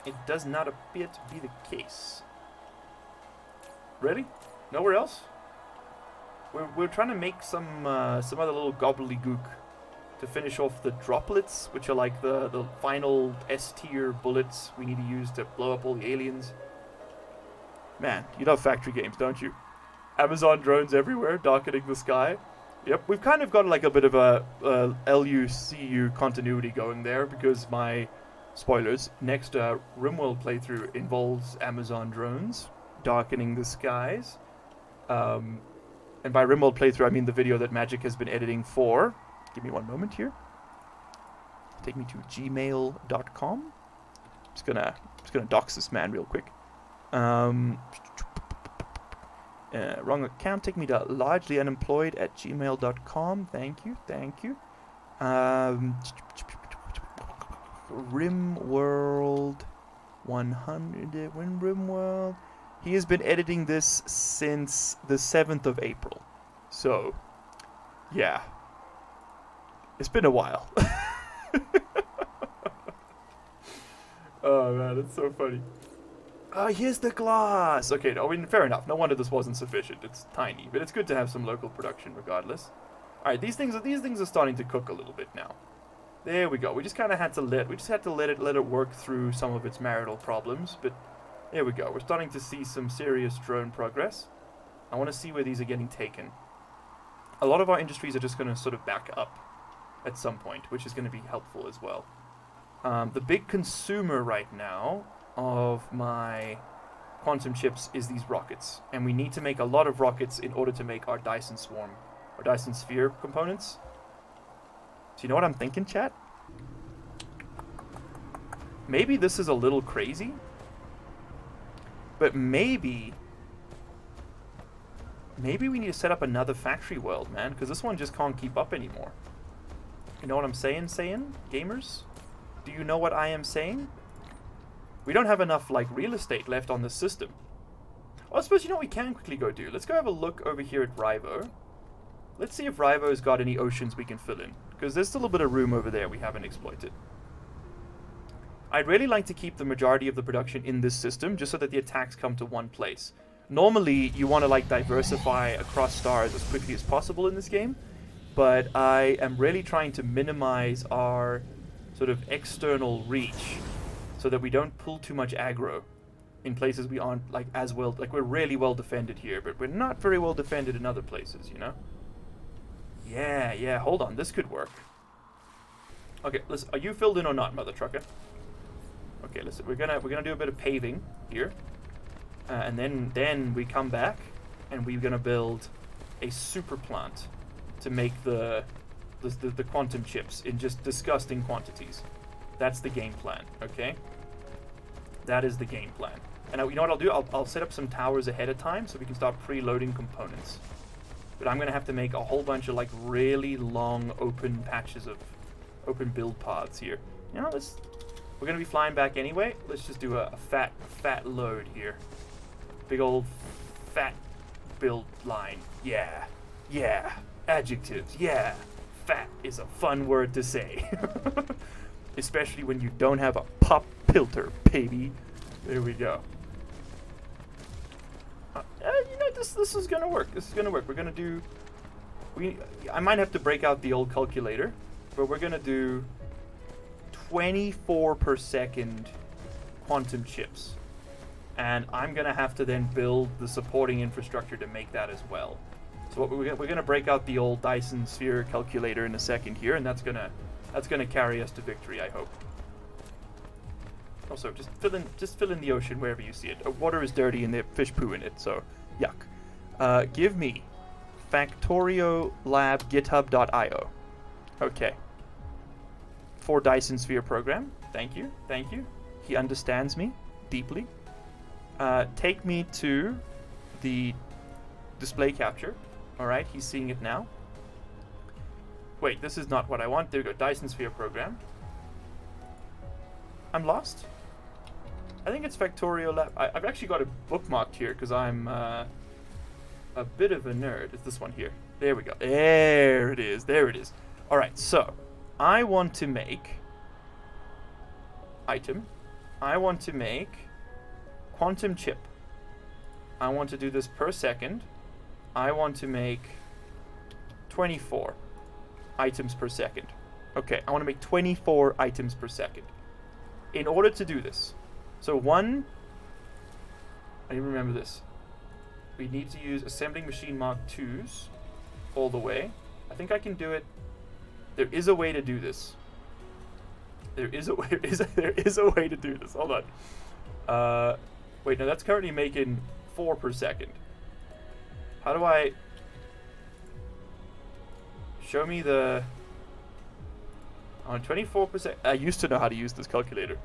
It does not appear to be the case. Really? Nowhere else? We're trying to make some other little gobbledygook to finish off the droplets, which are like the final S-tier bullets we need to use to blow up all the aliens. Man, you love factory games, don't you? Amazon drones everywhere, darkening the sky. Yep, we've kind of got like a bit of a LU-CU continuity going there, because my, spoilers, next RimWorld playthrough involves Amazon drones darkening the skies. And by RimWorld playthrough, I mean the video that Magic has been editing for. Give me one moment here. Take me to gmail.com. Just gonna dox this man real quick. Wrong account. Take me to largelyunemployed@gmail.com. Thank you. RimWorld 100. When RimWorld. He has been editing this since the 7th of April. So, yeah. It's been a while. Oh, man, it's so funny. Here's the glass! Okay, no, I mean, fair enough. No wonder this wasn't sufficient. It's tiny, but it's good to have some local production regardless. Alright, these things are starting to cook a little bit now. There we go. We just kind of had to let it work through some of its marital problems, but there we go. We're starting to see some serious drone progress. I want to see where these are getting taken. A lot of our industries are just going to sort of back up at some point, which is going to be helpful as well. The big consumer right now of my quantum chips is these rockets, and we need to make a lot of rockets in order to make our Dyson Sphere components. So you know what I'm thinking, chat? Maybe this is a little crazy, but maybe we need to set up another factory world, man, because this one just can't keep up anymore. You know what I'm saying, gamers? Do you know what I am saying? We don't have enough, like, real estate left on this system. Oh, I suppose you know what we can quickly go do? Let's go have a look over here at Rivo. Let's see if Rivo's got any oceans we can fill in. because there's still a bit of room over there we haven't exploited. I'd really like to keep the majority of the production in this system, just so that the attacks come to one place. Normally, you want to like diversify across stars as quickly as possible in this game, but I am really trying to minimize our sort of external reach so that we don't pull too much aggro in places we aren't like as well. Like, we're really well defended here, but we're not very well defended in other places, you know? Yeah, hold on, this could work. Okay, listen, are you filled in or not, mother trucker? Okay, listen, we're gonna do a bit of paving here, and then we come back and we're gonna build a super plant to make the quantum chips in just disgusting quantities. That's the game plan, okay? That is the game plan. And you know what I'll do? I'll set up some towers ahead of time so we can start preloading components. But I'm gonna have to make a whole bunch of like really long open patches of open build paths here. You know, we're gonna be flying back anyway. Let's just do a fat load here. Big old fat build line. Yeah. Adjectives. Yeah. Fat is a fun word to say. Especially when you don't have a pop filter, baby. There we go. You know, this is gonna work. This is gonna work. We're gonna do. I might have to break out the old calculator, but we're gonna do 24 per second quantum chips, and I'm gonna have to then build the supporting infrastructure to make that as well. So what we're gonna break out the old Dyson Sphere calculator in a second here, and that's gonna carry us to victory, I hope. Also, just fill in the ocean wherever you see it. Water is dirty and there's fish poo in it, so yuck. Give me Factorio Lab GitHub.io. Okay. For Dyson Sphere Program. Thank you. He understands me deeply. Take me to the display capture. Alright, he's seeing it now. Wait, this is not what I want. There we go. Dyson Sphere Program. I'm lost. I think it's Factorio Lab. I've actually got it bookmarked here because I'm a bit of a nerd. It's this one here. There we go. There it is. Alright, so I want to make item. I want to make quantum chip. I want to do this per second. I want to make 24 items per second. Okay, I want to make 24 items per second. In order to do this, so one, I need to remember this. We need to use assembling machine mark 2s all the way. I think I can do it. There is a way to do this. There is a way to do this. Hold on. Wait, no, that's currently making 4 per second. How do I show me the on 24%? I used to know how to use this calculator.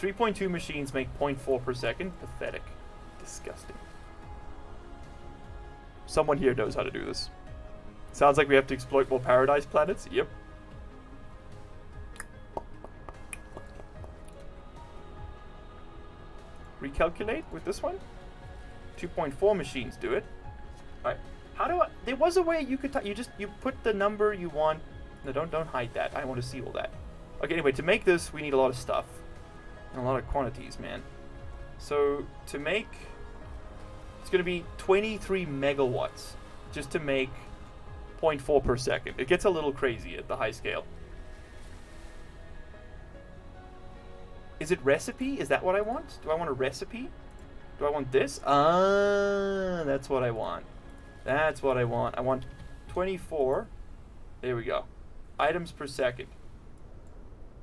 3.2 machines make 0.4 per second. Pathetic. Disgusting. Someone here knows how to do this. Sounds like we have to exploit more paradise planets. Yep. Recalculate with this one. 2.4 machines do it. Alright. How do I... There was a way you could... You put the number you want... No, don't hide that. I want to see all that. Okay, anyway, to make this, we need a lot of stuff. And a lot of quantities, man. So, to make... It's going to be 23 megawatts. Just to make 0.4 per second. It gets a little crazy at the high scale. Is it recipe? Is that what I want? Do I want a recipe? Do I want this? That's what I want. That's what I want. I want 24. There we go. Items per second.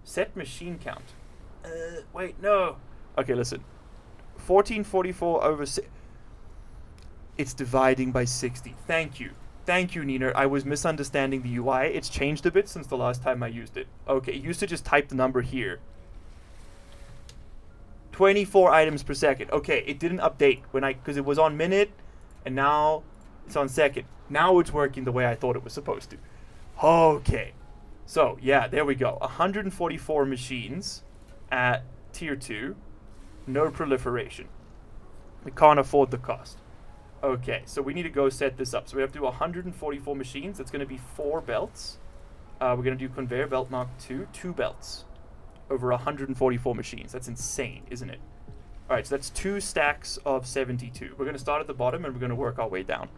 Set machine count. Wait, no. Okay, listen. 1444 over 6. It's dividing by 60. Thank you. Thank you, Nina. I was misunderstanding the UI. It's changed a bit since the last time I used it. Okay, it used to just type the number here. 24 items per second. Okay, it didn't update because it was on minute, and now it's on second. Now it's working the way I thought it was supposed to. Okay. So, yeah, there we go. 144 machines at tier 2. No proliferation. We can't afford the cost. Okay, so we need to go set this up. So we have to do 144 machines. It's going to be 4 belts. We're going to do conveyor belt Mark 2, 2 belts over 144 machines. That's insane, isn't it? All right, so that's 2 stacks of 72. We're going to start at the bottom and we're going to work our way down.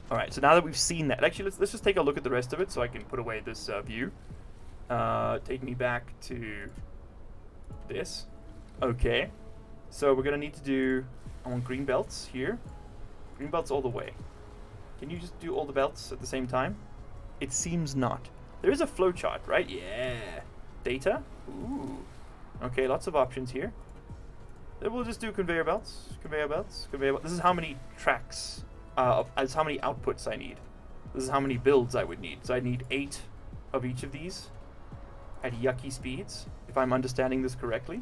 All right, so now that we've seen that, actually, let's just take a look at the rest of it so I can put away this view. Take me back to this. Okay, so we're going to need to do, I want green belts here. Green belts all the way. Can you just do all the belts at the same time? It seems not. There is a flowchart, right? Yeah. Data? Ooh. Okay, lots of options here. Then we'll just do conveyor belts, conveyor belts, conveyor belts. This is how many tracks, as how many outputs I need. This is how many builds I would need. So I need 8 of each of these at yucky speeds, if I'm understanding this correctly.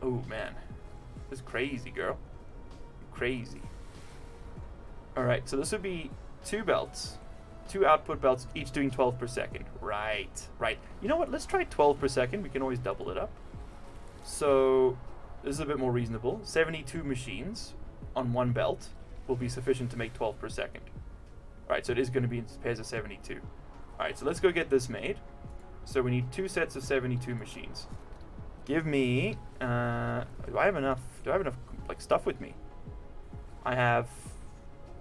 Oh man, this is crazy, girl. Crazy. All right, so this would be 2 belts, 2 output belts, each doing 12 per second. Right, right. You know what? Let's try 12 per second. We can always double it up. So this is a bit more reasonable. 72 machines on 1 belt will be sufficient to make 12 per second. All right, so it is going to be in pairs of 72. All right, so let's go get this made. So we need 2 sets of 72 machines. Give me, do I have enough like stuff with me? I have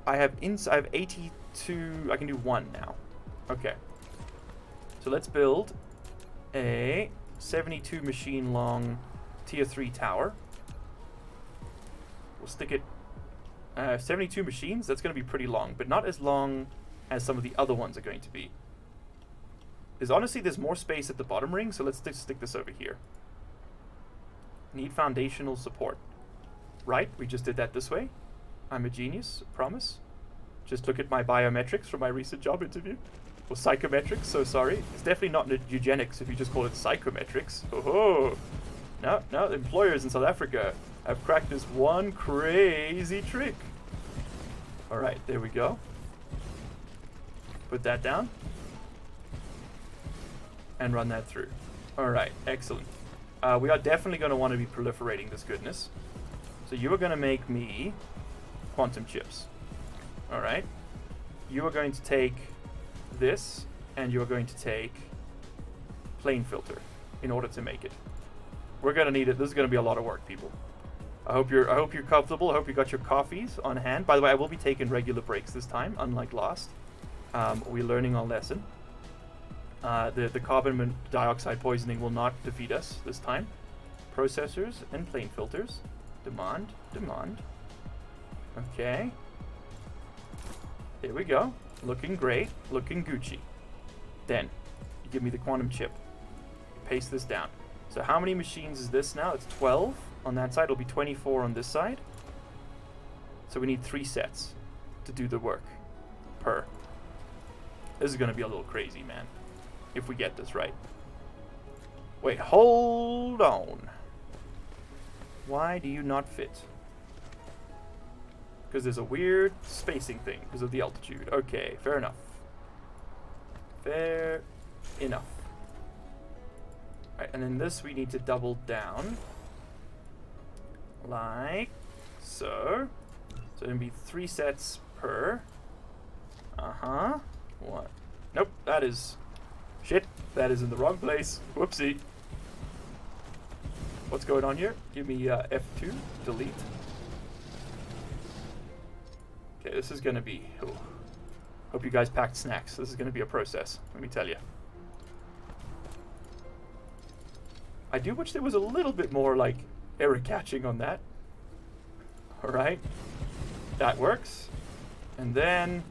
82, I can do 1 now. Okay. So let's build a 72 machine long tier 3 tower. We'll stick it, 72 machines, that's going to be pretty long, but not as long as some of the other ones are going to be. There's more space at the bottom ring, so let's stick this over here. Need foundational support. Right, we just did that this way. I'm a genius, promise. Just look at my biometrics from my recent job interview. Or psychometrics, so sorry. It's definitely not eugenics if you just call it psychometrics. Oh, no, employers in South Africa have cracked this one crazy trick. All right, there we go. Put that down. And run that through. All right, excellent. We are definitely going to want to be proliferating this goodness. So you are going to make me quantum chips. All right. You are going to take this, and you are going to take plane filter in order to make it. We're going to need it. This is going to be a lot of work, people. I hope you're comfortable. I hope you got your coffees on hand. By the way, I will be taking regular breaks this time, unlike last. We're learning our lesson. The carbon dioxide poisoning will not defeat us this time. Processors and plane filters. Demand. Okay. Here we go. Looking great. Looking Gucci. Then, you give me the quantum chip. Paste this down. So how many machines is this now? It's 12 on that side. It'll be 24 on this side. So we need 3 sets to do the work per. This is going to be a little crazy, man. If we get this right. Wait, hold on. Why do you not fit? Because there's a weird spacing thing because of the altitude. Okay, fair enough. Fair enough. Alright, and then this we need to double down. Like so. So it'll be 3 sets per. What? Nope, that is... Shit, that is in the wrong place. Whoopsie. What's going on here? Give me F2, delete. Okay, this is going to be... Oh, hope you guys packed snacks. This is going to be a process, let me tell you. I do wish there was a little bit more, like, error catching on that. Alright. That works. And then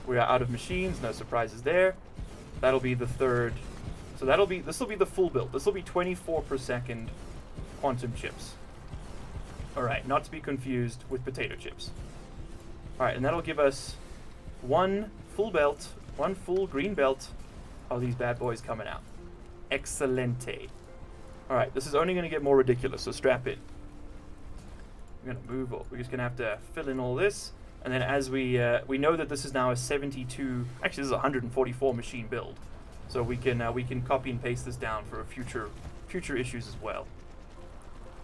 we are out of machines. No surprises there. That'll be the third. So this will be the full build. This will be 24 per second quantum chips. Alright, not to be confused with potato chips. Alright, and that'll give us 1 full belt, 1 full green belt of these bad boys coming out. Excelente. Alright, this is only going to get more ridiculous, so strap in. We're going to move up. We're just going to have to fill in all this. And then as we know that this is now a 72, actually this is a 144 machine build. So we can copy and paste this down for future issues as well.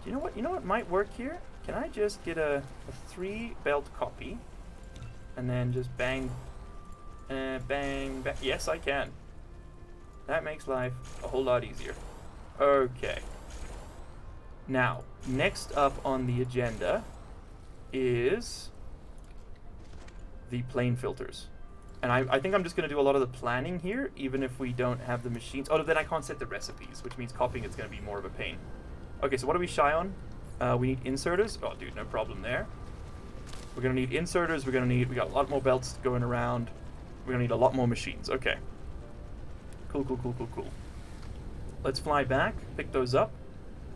Do you know what? You know what might work here? Can I just get a 3 belt copy, and then just bang, bang, bang? Yes, I can. That makes life a whole lot easier. Okay. Now, next up on the agenda is the plane filters. And I think I'm just going to do a lot of the planning here, even if we don't have the machines. Oh, then I can't set the recipes, which means copying it's going to be more of a pain. Okay, so what are we shy on? We need inserters. Oh, dude, no problem there. We're going to need inserters. We got a lot more belts going around. We're going to need a lot more machines. Okay. Cool, cool, cool, cool, cool. Let's fly back, pick those up.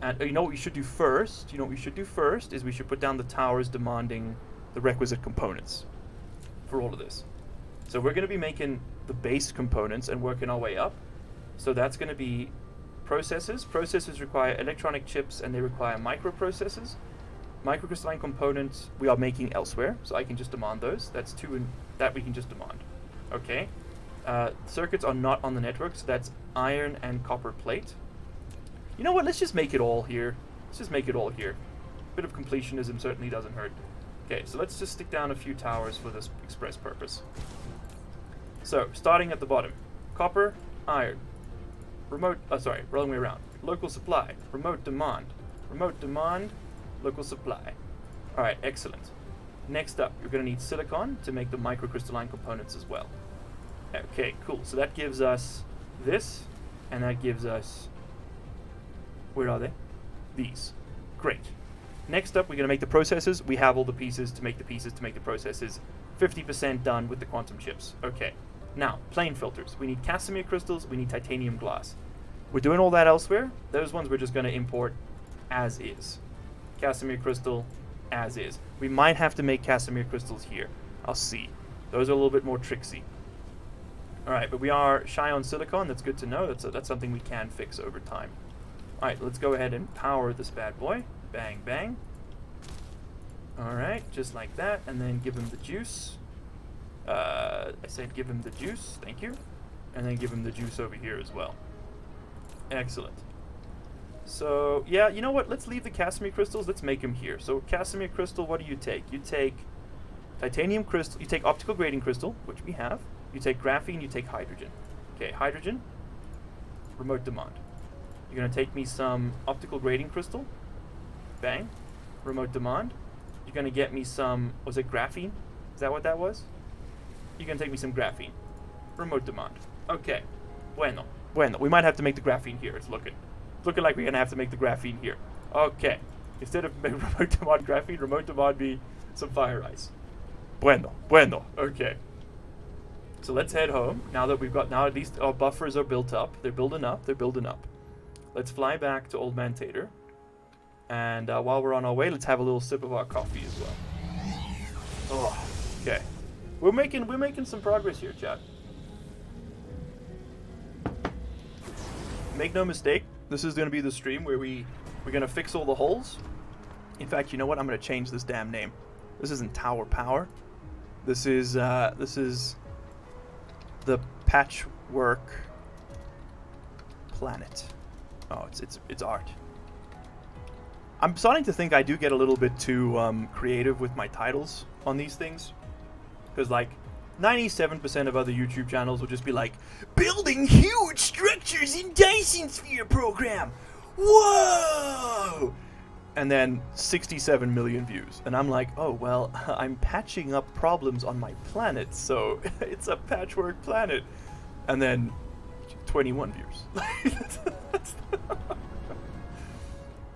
And you know what we should do first? You know what we should do first is we should put down the towers demanding the requisite components for all of this. So we're going to be making the base components and working our way up. So that's going to be processors. Processors require electronic chips and they require microprocessors. Microcrystalline components we are making elsewhere, so I can just demand those. That's two that we can just demand. Okay. Circuits are not on the network, so that's iron and copper plate. You know what? Let's just make it all here. Let's just make it all here. A bit of completionism certainly doesn't hurt. Okay, so let's just stick down a few towers for this express purpose. So, starting at the bottom. Copper, iron. Remote, wrong way around. Local supply, remote demand. Remote demand, local supply. Alright, excellent. Next up, you're going to need silicon to make the microcrystalline components as well. Okay, cool. So that gives us this, and that gives us... Where are they? These. Great. Next up, we're going to make the processors. We have all the pieces to make the processors. 50% done with the quantum chips. Okay. Now, plane filters. We need Casimir crystals. We need titanium glass. We're doing all that elsewhere. Those ones we're just going to import as is. Casimir crystal as is. We might have to make Casimir crystals here. I'll see. Those are a little bit more tricksy. Alright, but we are shy on silicon. That's good to know. That's something we can fix over time. Alright, let's go ahead and power this bad boy. Bang, bang. Alright, just like that. And then give him the juice. I said give him the juice. Thank you. And then give him the juice over here as well. Excellent. So, yeah, you know what? Let's leave the Casimir crystals. Let's make them here. So, Casimir crystal, what do you take? You take titanium crystal. You take optical grading crystal, which we have. You take graphene. You take hydrogen. Okay, hydrogen. Remote demand. You're going to take me some optical grading crystal. Bang. Remote demand. You're going to get me some... Was it graphene? Is that what that was? You're going to take me some graphene. Remote demand. Okay. Bueno. We might have to make the graphene here. It's looking like we're going to have to make the graphene here. Okay. Instead of remote demand graphene, remote demand be some fire ice. Bueno. Okay. So let's head home. Now at least our buffers are built up. They're building up. Let's fly back to Old Man Tater. And while we're on our way, let's have a little sip of our coffee as well. Oh, okay. We're making some progress here, chat. Make no mistake, this is going to be the stream where we're going to fix all the holes. In fact, you know what? I'm going to change this damn name. This isn't Tower Power. This is the Patchwork Planet. Oh, it's art. I'm starting to think I do get a little bit too creative with my titles on these things. Because, like, 97% of other YouTube channels will just be like, building huge structures in Dyson Sphere Program! Whoa! And then 67 million views. And I'm like, oh, well, I'm patching up problems on my planet, so it's a Patchwork Planet. And then 21 views.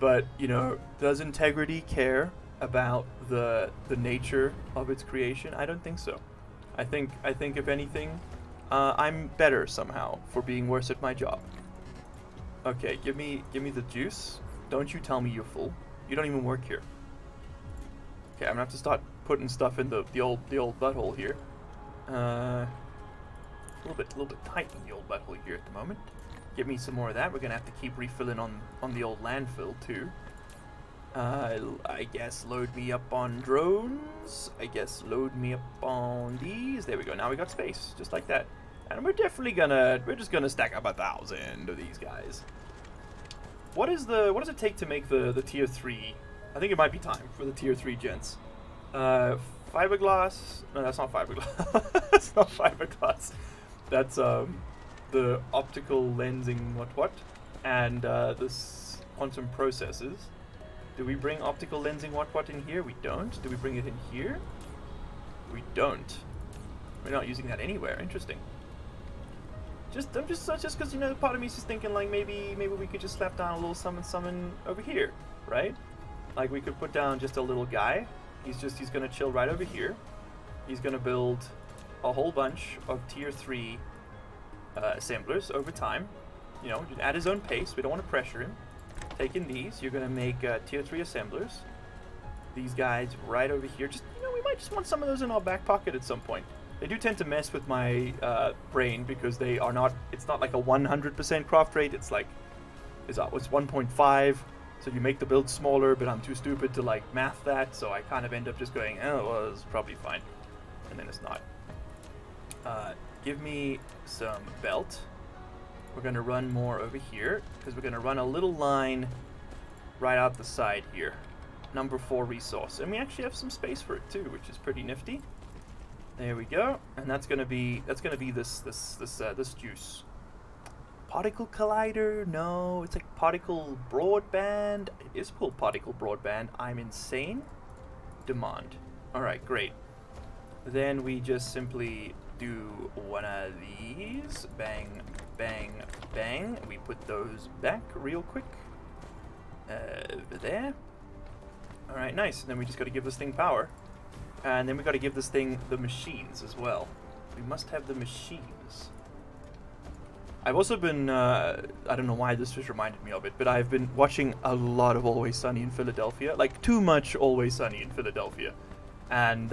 But, you know, does integrity care about the nature of its creation? I don't think so. I think if anything, I'm better somehow for being worse at my job. Okay, give me the juice. Don't you tell me you're full. You don't even work here. Okay, I'm gonna have to start putting stuff in the old butthole here. A little bit tight in the old butthole here at the moment. Give me some more of that. We're gonna have to keep refilling on the old landfill too. I guess load me up on drones. I guess load me up on these. There we go. Now we got space, just like that. And we're just gonna stack up 1,000 of these guys. what does it take to make the tier 3? I think it might be time for the tier 3 gents. Fiberglass. No, that's not fiberglass. That's not fiberglass. That's the optical lensing what and this quantum processes. Do we bring optical lensing what in here? We don't. Do we bring it in here? We don't. We're not using that anywhere. Interesting. Just because you know, part of me is just thinking like maybe we could just slap down a little summon over here, right? Like we could put down just a little guy. He's gonna chill right over here. He's gonna build a whole bunch of tier 3 assemblers over time. You know, at his own pace. We don't want to pressure him. Taking these, you're gonna make tier 3 assemblers. These guys right over here. Just, you know, we might just want some of those in our back pocket at some point. They do tend to mess with my brain because they are not. It's not like a 100% craft rate. It's like it's 1.5. So you make the build smaller, but I'm too stupid to like math that. So I kind of end up just going, oh, well, it's probably fine, and then it's not. Give me some belt. We're gonna run more over here because we're gonna run a little line right out the side here. Number 4 resource, and we actually have some space for it too, which is pretty nifty. There we go, and that's gonna be this juice. Particle collider? No, it's like particle broadband. It is called particle broadband. I'm insane. Demand. All right, great. Then we just simply do one of these. Bang, bang, bang. We put those back real quick. Over there. All right, nice. And then we just got to give this thing power. And then we got to give this thing the machines as well. We must have the machines. I've also been, I don't know why this just reminded me of it, but I've been watching a lot of Always Sunny in Philadelphia. Like, too much Always Sunny in Philadelphia. And,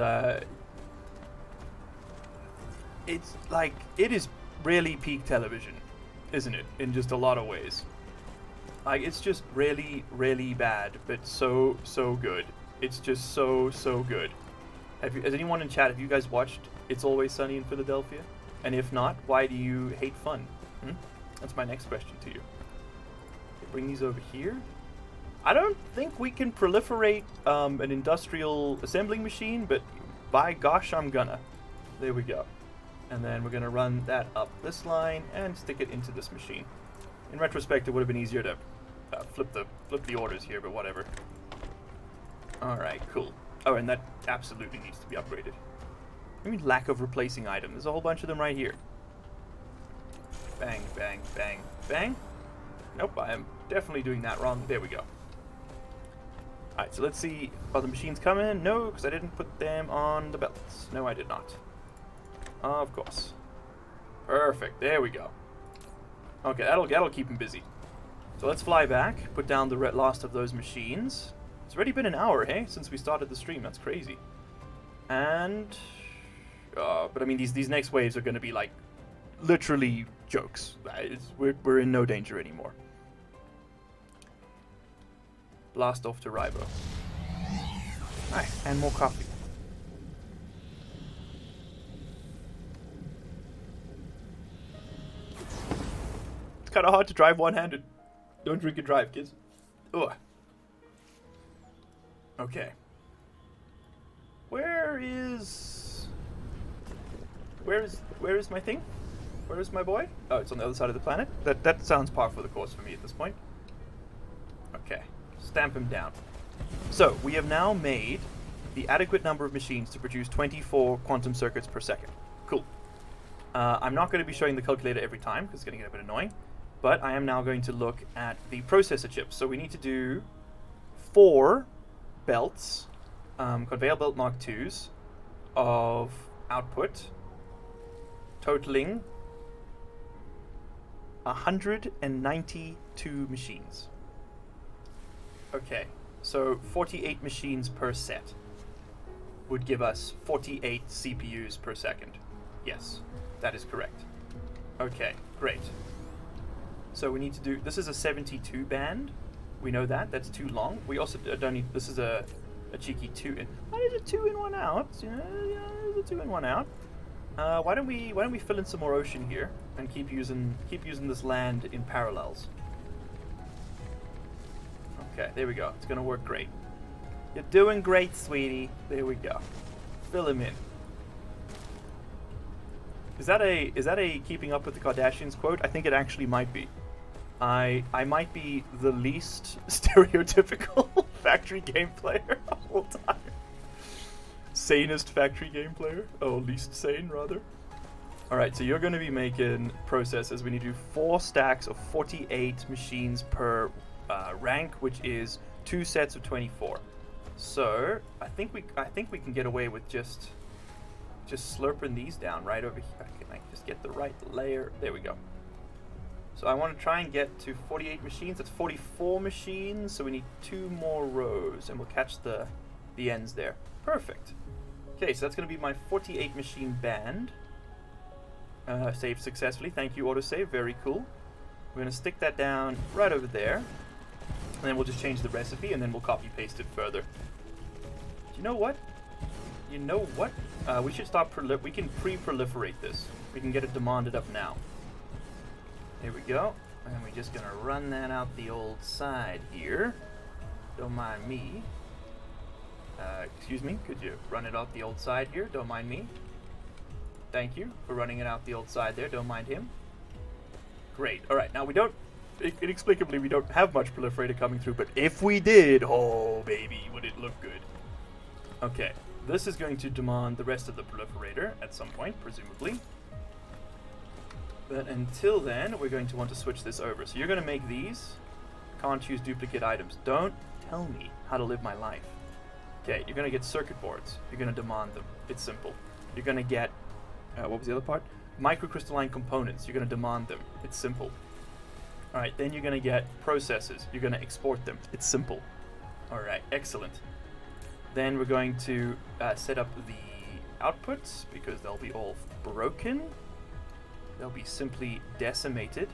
it's like, it is really peak television, isn't it? In just a lot of ways. Like, it's just really, really bad, but so, so good. It's just so, so good. Has anyone in chat, have you guys watched It's Always Sunny in Philadelphia? And if not, why do you hate fun? That's my next question to you. Okay, bring these over here. I don't think we can proliferate an industrial assembling machine, but by gosh, I'm gonna. There we go. And then we're gonna run that up this line and stick it into this machine. In retrospect, it would have been easier to flip the orders here, but whatever. All right, cool. Oh, and that absolutely needs to be upgraded. I mean, lack of replacing item. There's a whole bunch of them right here. Bang, bang, bang, bang. Nope, I am definitely doing that wrong. There we go. Alright, so let's see. Are the machines coming? No, because I didn't put them on the belts. No, I did not. Of course. Perfect. There we go. Okay, that'll keep him busy. So let's fly back, put down the last of those machines. It's already been an hour, hey, since we started the stream. That's crazy. And... but I mean, these next waves are going to be like literally jokes. We're in no danger anymore. Blast off to Ribo. Nice, and more coffee. It's kind of hard to drive one-handed. Don't drink and drive, kids. Ugh. Okay. Where is my thing? Where is my boy? Oh, it's on the other side of the planet? That sounds par for the course for me at this point. Okay. Stamp him down. So, we have now made the adequate number of machines to produce 24 quantum circuits per second. Cool. I'm not going to be showing the calculator every time, because it's going to get a bit annoying. But I am now going to look at the processor chips. So we need to do 4 belts, conveyor belt Mark IIs, of output, totaling 192 machines. Okay, so 48 machines per set would give us 48 CPUs per second. Yes, that is correct. Okay, great. So we need to do, this is a 72 band. We know that, that's too long. We also don't need, this is a cheeky 2 in. Why is it 2 in 1 out? Yeah, there's a 2 in 1 out. Why don't we fill in some more ocean here and keep using this land in parallels? Okay, there we go. It's gonna work great. You're doing great, sweetie. There we go. Fill him in. Is that a Keeping Up with the Kardashians quote? I think it actually might be. I might be the least stereotypical factory game player of all time. Sanest factory game player? Oh, least sane, rather. Alright, so you're going to be making processors. We need to do 4 stacks of 48 machines per rank, which is 2 sets of 24. So, I think we can get away with just slurping these down right over here. Can I just get the right layer? There we go. So I want to try and get to 48 machines. That's 44 machines, so we need 2 more rows, and we'll catch the ends there. Perfect. Okay, so that's going to be my 48 machine band. Saved successfully. Thank you, autosave. Very cool. We're going to stick that down right over there, and then we'll just change the recipe, and then we'll copy paste it further. You know what? You know what? We should stop. We can pre-proliferate this. We can get it demanded up now. Here we go. And we're just gonna run that out the old side here. Don't mind me. Excuse me, could you run it out the old side here? Don't mind me. Thank you for running it out the old side there. Don't mind him. Great. Alright, now we don't, inexplicably we don't have much proliferator coming through, but if we did, oh baby, would it look good. Okay, this is going to demand the rest of the proliferator at some point, presumably. But until then, we're going to want to switch this over. So you're going to make these. Can't choose duplicate items. Don't tell me how to live my life. Okay, you're going to get circuit boards. You're going to demand them. It's simple. You're going to get, what was the other part? Microcrystalline components. You're going to demand them. It's simple. Alright, then you're going to get processors. You're going to export them. It's simple. Alright, excellent. Then we're going to set up the outputs, because they'll be all broken. They'll be simply decimated.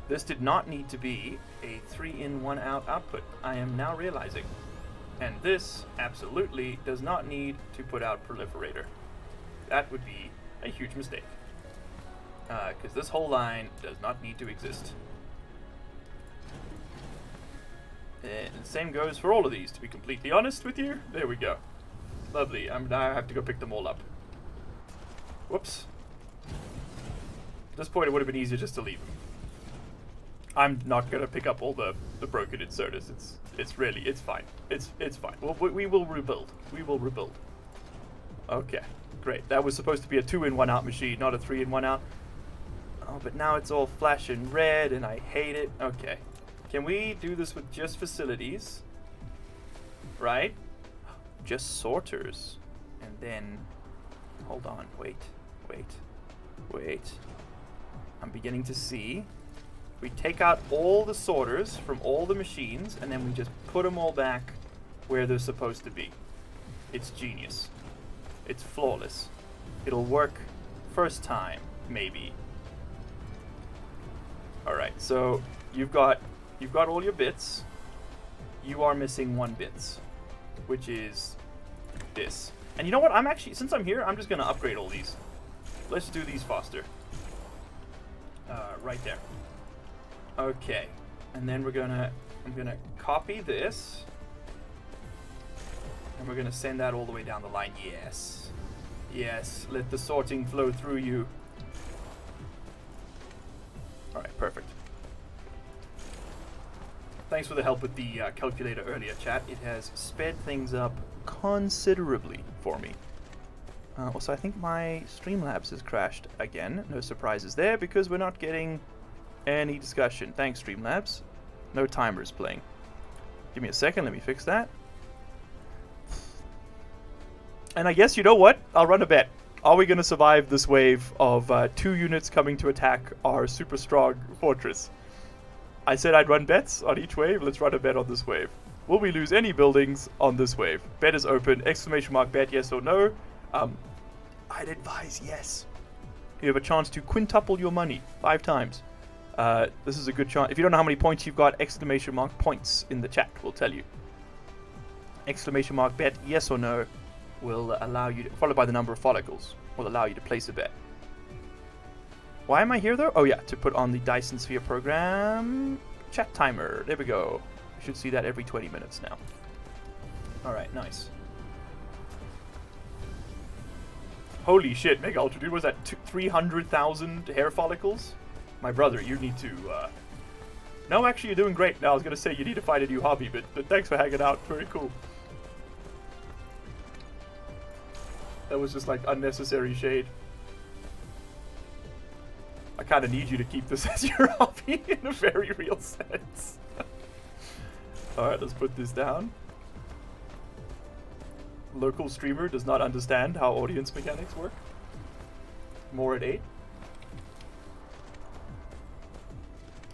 This did not need to be a 3-in 1-out output, I am now realizing. And this absolutely does not need to put out proliferator. That would be a huge mistake. Because this whole line does not need to exist. And the same goes for all of these, to be completely honest with you. There we go. Lovely. Now I have to go pick them all up. Whoops. At this point, it would have been easier just to leave them. I'm not going to pick up all the broken inserters. It's fine. It's fine. We will rebuild. We will rebuild. Okay, great. That was supposed to be a 2-in 1-out machine, not a 3-in 1-out. Oh, but now it's all flashing red, and I hate it. Okay. Can we do this with just facilities? Right? Just sorters. And then... Hold on. Wait. I'm beginning to see. We take out all the sorters from all the machines, and then we just put them all back where they're supposed to be. It's genius. It's flawless. It'll work first time, maybe. Alright, so you've got all your bits. You are missing 1 bit, which is this. And you know what? Since I'm here, I'm just gonna upgrade all these. Let's do these faster. Right there. Okay, and then I'm gonna copy this, and we're gonna send that all the way down the line. Yes, let the sorting flow through you. Alright, perfect. Thanks for the help with the calculator earlier, chat. It has sped things up considerably for me. Also, I think my Streamlabs has crashed again. No surprises there, because we're not getting any discussion. Thanks, Streamlabs. No timers playing. Give me a second, let me fix that. And I guess, you know what? I'll run a bet. Are we going to survive this wave of 2 units coming to attack our super strong fortress? I said I'd run bets on each wave. Let's run a bet on this wave. Will we lose any buildings on this wave? Bet is open. Exclamation mark bet, yes or no. I'd advise yes. You have a chance to quintuple your money 5 times. This is a good chance. If you don't know how many points you've got, exclamation mark points in the chat will tell you. Exclamation mark bet, yes or no, will allow you to, followed by the number of follicles, will allow you to place a bet. Why am I here though? Oh yeah, to put on the Dyson Sphere Program chat timer. There we go. You should see that every 20 minutes now. Alright, nice. Holy shit, Mega Ultra Dude, was that 300,000 hair follicles? My brother, you need to, No, actually, you're doing great. Now, I was gonna say you need to find a new hobby, but thanks for hanging out. Very cool. That was just, like, unnecessary shade. I kind of need you to keep this as your hobby in a very real sense. Alright, let's put this down. Local streamer does not understand how audience mechanics work. More at 8.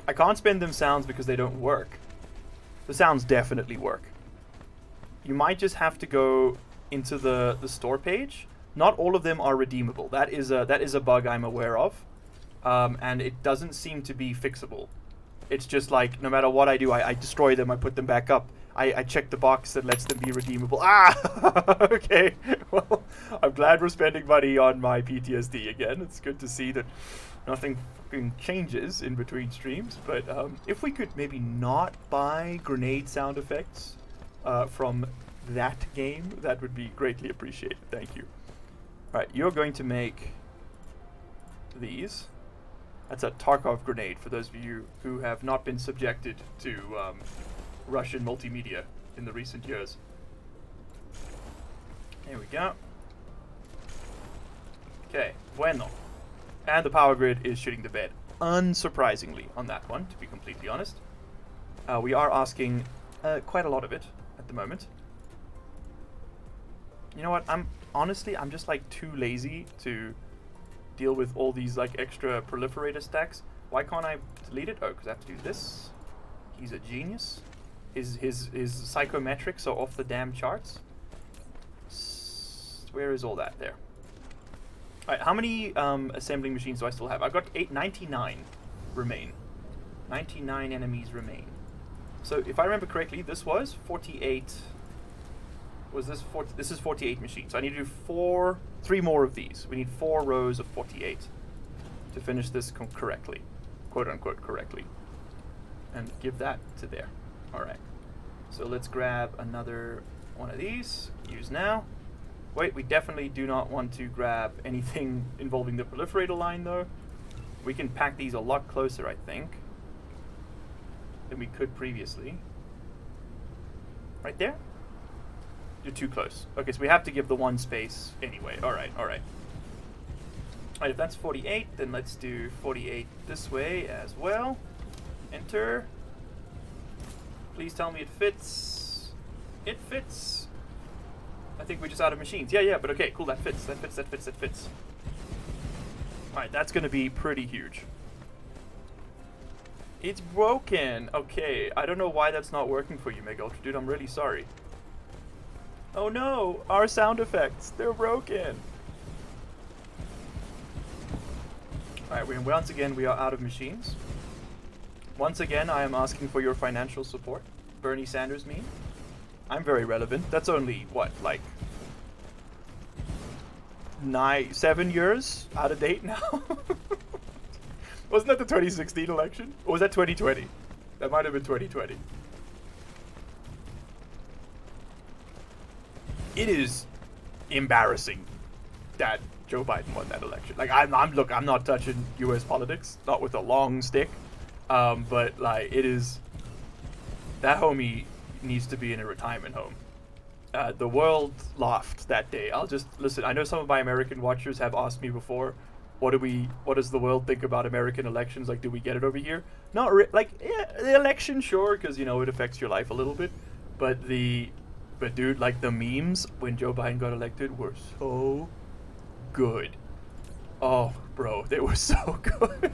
I can't spend them sounds because they don't work. The sounds definitely work. You might just have to go into the store page. Not all of them are redeemable. That is a bug I'm aware of. And it doesn't seem to be fixable. It's just like, no matter what I do, I destroy them, I put them back up. I check the box that lets them be redeemable. Ah! Okay. Well, I'm glad we're spending money on my PTSD again. It's good to see that nothing fucking changes in between streams. But if we could maybe not buy grenade sound effects from that game, that would be greatly appreciated. Thank you. Alright, you're going to make these. That's a Tarkov grenade, for those of you who have not been subjected to Russian multimedia in the recent years. There we go. Okay, bueno. And the power grid is shitting the bed. Unsurprisingly on that one, to be completely honest. We are asking quite a lot of it at the moment. You know what, I'm just like too lazy to deal with all these like extra proliferator stacks. Why can't I delete it? Oh, because I have to do this. He's a genius. His psychometrics are off the damn charts. Where is all that? There. Alright, how many assembling machines do I still have? I've got 99 remain. 99 enemies remain. So if I remember correctly, this was 48. Was this 40? This is 48 machines. So I need to do 3 more of these. We need 4 rows of 48 to finish this correctly, quote unquote correctly, and give that to there. All right. So let's grab another one of these. Use now. Wait, we definitely do not want to grab anything involving the proliferator line though. We can pack these a lot closer, I think, than we could previously. Right there. You're too close. Okay, so we have to give the one space anyway. Alright, alright. Alright, if that's 48, then let's do 48 this way as well. Enter. Please tell me it fits. It fits. I think we're just out of machines. Yeah, but okay, cool, that fits. That fits. Alright, that's gonna be pretty huge. It's broken. Okay, I don't know why that's not working for you, Mega Ultra Dude. I'm really sorry. Oh no, our sound effects, they're broken. Alright, once again, we are out of machines. Once again, I am asking for your financial support. Bernie Sanders meme. I'm very relevant. That's only, what, like 7 years out of date now? Wasn't that the 2016 election? Or was that 2020? That might have been 2020. It is embarrassing that Joe Biden won that election. Like, look, I'm not touching U.S. politics, not with a long stick, but like, it is. That homie needs to be in a retirement home. The world laughed that day. I'll just listen. I know some of my American watchers have asked me before, what does the world think about American elections? Like, do we get it over here? Not yeah, the election, sure, because you know it affects your life a little bit, but dude, like the memes when Joe Biden got elected were so good. Oh, bro, they were so good.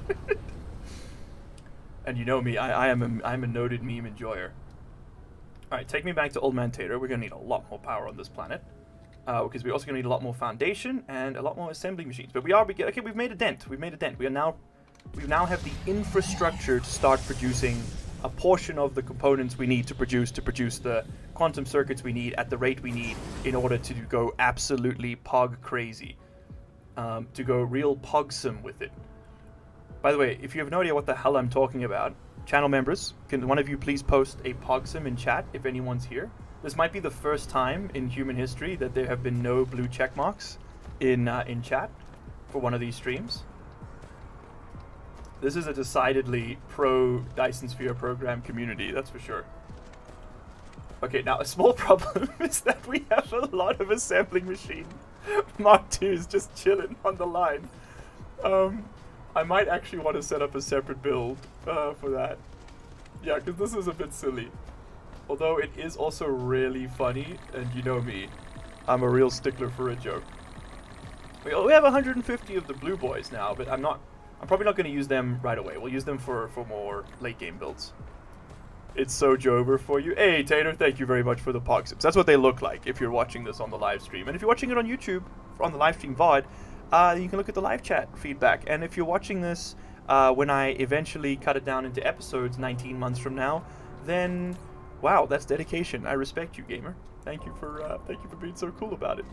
And you know me, I'm a noted meme enjoyer. All right, take me back to Old Man Tater. We're gonna need a lot more power on this planet, because we're also gonna need a lot more foundation and a lot more assembly machines. But okay. We've made a dent. We now have the infrastructure to start producing a portion of the components we need to produce the quantum circuits we need at the rate we need in order to go absolutely pog crazy, to go real pogsome with it. By the way, if you have no idea what the hell I'm talking about, channel members, can one of you please post a Pogsim in chat if anyone's here? This might be the first time in human history that there have been no blue check marks in chat for one of these streams. This is a decidedly pro Dyson Sphere Program community, that's for sure. Okay, now a small problem is that we have a lot of assembling machine Mark IIs just chilling on the line. I might actually want to set up a separate build for that. Yeah, because this is a bit silly. Although it is also really funny, and you know me, I'm a real stickler for a joke. We have 150 of the blue boys now, but I'm probably not going to use them right away. We'll use them for more late game builds. It's so Jover for you. Hey, Tater, thank you very much for the Pogsips. That's what they look like if you're watching this on the live stream. And if you're watching it on YouTube, on the live stream VOD, you can look at the live chat feedback. And if you're watching this when I eventually cut it down into episodes 19 months from now, then wow, that's dedication. I respect you, gamer. Thank you for being so cool about it.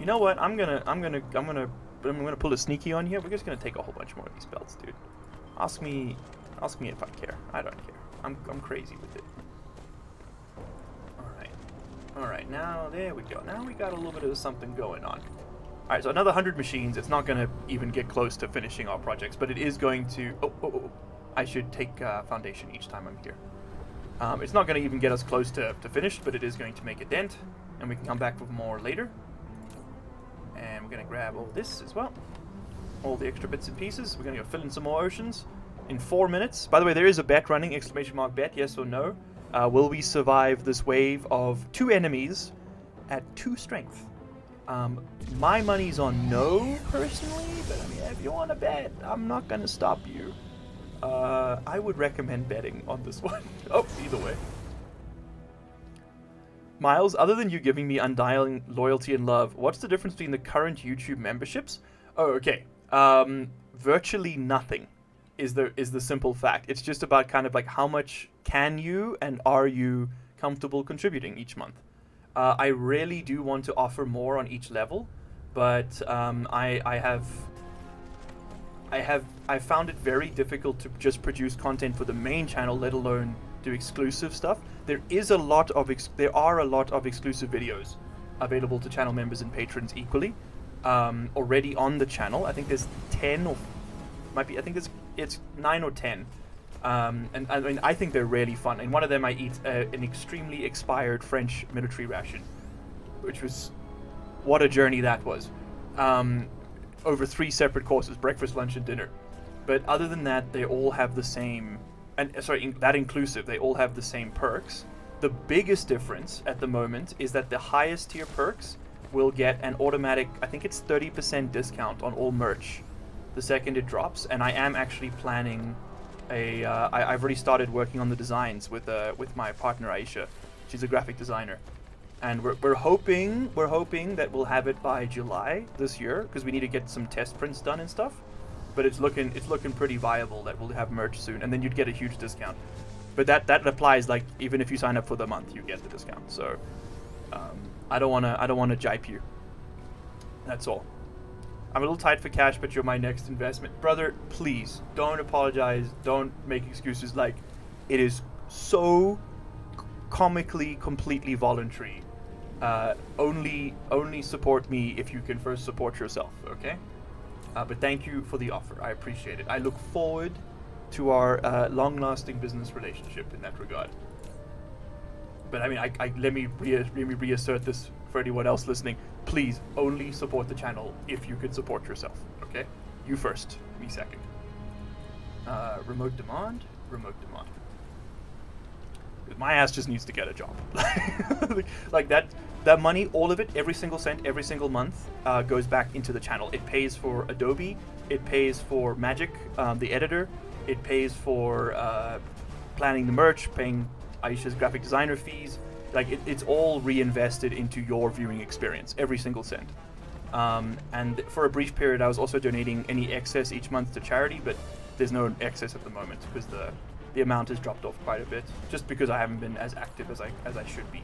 You know what? I'm gonna pull a sneaky on here. We're just gonna take a whole bunch more of these belts, dude. Ask me if I care. I don't care. I'm crazy with it. All right. Now there we go. Now we got a little bit of something going on. All right. So another 100 machines. It's not gonna even get close to finishing our projects, but it is going to. Oh. I should take foundation each time I'm here. It's not going to even get us close to finished, but it is going to make a dent, and we can come back for more later. And we're going to grab all this as well. All the extra bits and pieces. We're going to go fill in some more oceans in 4 minutes. By the way, there is a bet running, exclamation mark bet, yes or no. Will we survive this wave of 2 enemies at 2 strength? My money's on no, personally, but I mean, if you want to bet, I'm not going to stop you. I would recommend betting on this one. Oh, either way. Miles, other than you giving me undying loyalty and love, what's the difference between the current YouTube memberships? Oh, okay. Virtually nothing is the simple fact. It's just about kind of like how much can you and are you comfortable contributing each month. I really do want to offer more on each level, but I found it very difficult to just produce content for the main channel, let alone do exclusive stuff. There are a lot of exclusive videos available to channel members and patrons equally already on the channel. I think there's 10 or it's 9 or 10. And I mean, I think they're really fun. And one of them I eat an extremely expired French military ration, which was what a journey that was. Over 3 separate courses, breakfast, lunch, and dinner. But other than that, they all have the same, that inclusive, they all have the same perks. The biggest difference at the moment is that the highest tier perks will get an automatic, I think it's 30% discount on all merch the second it drops. And I am actually planning I've already started working on the designs with my partner Aisha. She's a graphic designer. And we're hoping that we'll have it by July this year, because we need to get some test prints done and stuff. But it's looking pretty viable that we'll have merch soon, and then you'd get a huge discount. But that applies, like, even if you sign up for the month, you get the discount. So I don't wanna jipe you. That's all. I'm a little tight for cash, but you're my next investment, brother. Please don't apologize. Don't make excuses. Like, it is so comically completely voluntary. Only support me if you can first support yourself, okay? But thank you for the offer. I appreciate it. I look forward to our long-lasting business relationship in that regard. But I mean, let me reassert this for anyone else listening. Please only support the channel if you can support yourself, okay? You first, me second. Remote demand. My ass just needs to get a job. Like that money, all of it, every single cent, every single month, goes back into the channel. It pays for Adobe, it pays for Magic, the editor, it pays for planning the merch, paying Aisha's graphic designer fees. Like, it's all reinvested into your viewing experience, every single cent. And for a brief period, I was also donating any excess each month to charity, but there's no excess at the moment because the amount has dropped off quite a bit, just because I haven't been as active as I should be.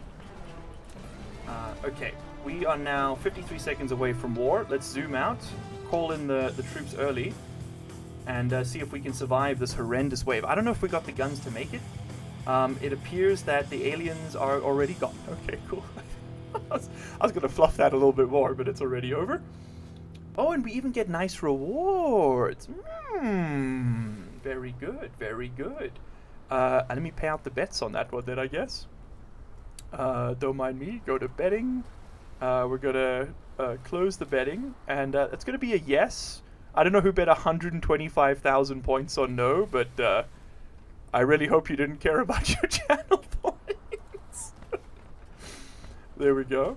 Okay, we are now 53 seconds away from war. Let's zoom out, call in the troops early, and see if we can survive this horrendous wave. I don't know if we got the guns to make it. It appears that the aliens are already gone. Okay, cool. I was going to fluff that a little bit more, but it's already over. Oh, and we even get nice rewards. Very good, very good. And let me pay out the bets on that one then, I guess. Don't mind me. Go to betting. We're going to close the betting, and it's going to be a yes. I don't know who bet 125,000 points on no, but I really hope you didn't care about your channel points. There we go.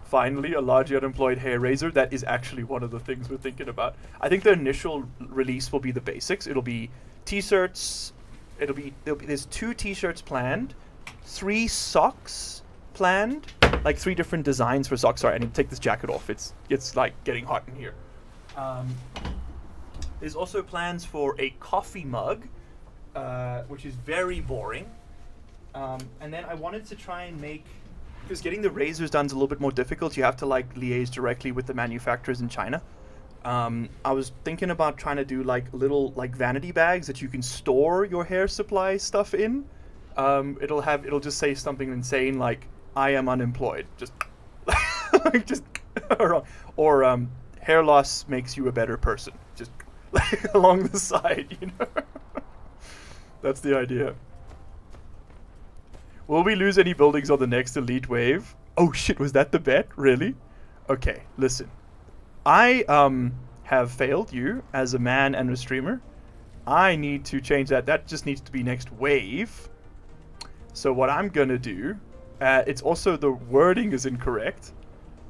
Finally, a largely unemployed hair raiser. That is actually one of the things we're thinking about. I think the initial release will be the basics. It'll be t-shirts. There's 2 t-shirts planned, 3 socks planned, like 3 different designs for socks. Sorry, I need to take this jacket off. It's like getting hot in here. There's also plans for a coffee mug, which is very boring. And then I wanted to try and make, because getting the razors done is a little bit more difficult. You have to like liaise directly with the manufacturers in China. I was thinking about trying to do like little like vanity bags that you can store your hair supply stuff in. It'll just say something insane like "I am unemployed," just like just or hair loss makes you a better person, just like along the side, you know. That's the idea. Will we lose any buildings on the next elite wave? Oh shit, was that the bet? Really? Okay, listen. I have failed you as a man and a streamer. I need to change that. That just needs to be next wave. So what I'm gonna do, it's also the wording is incorrect.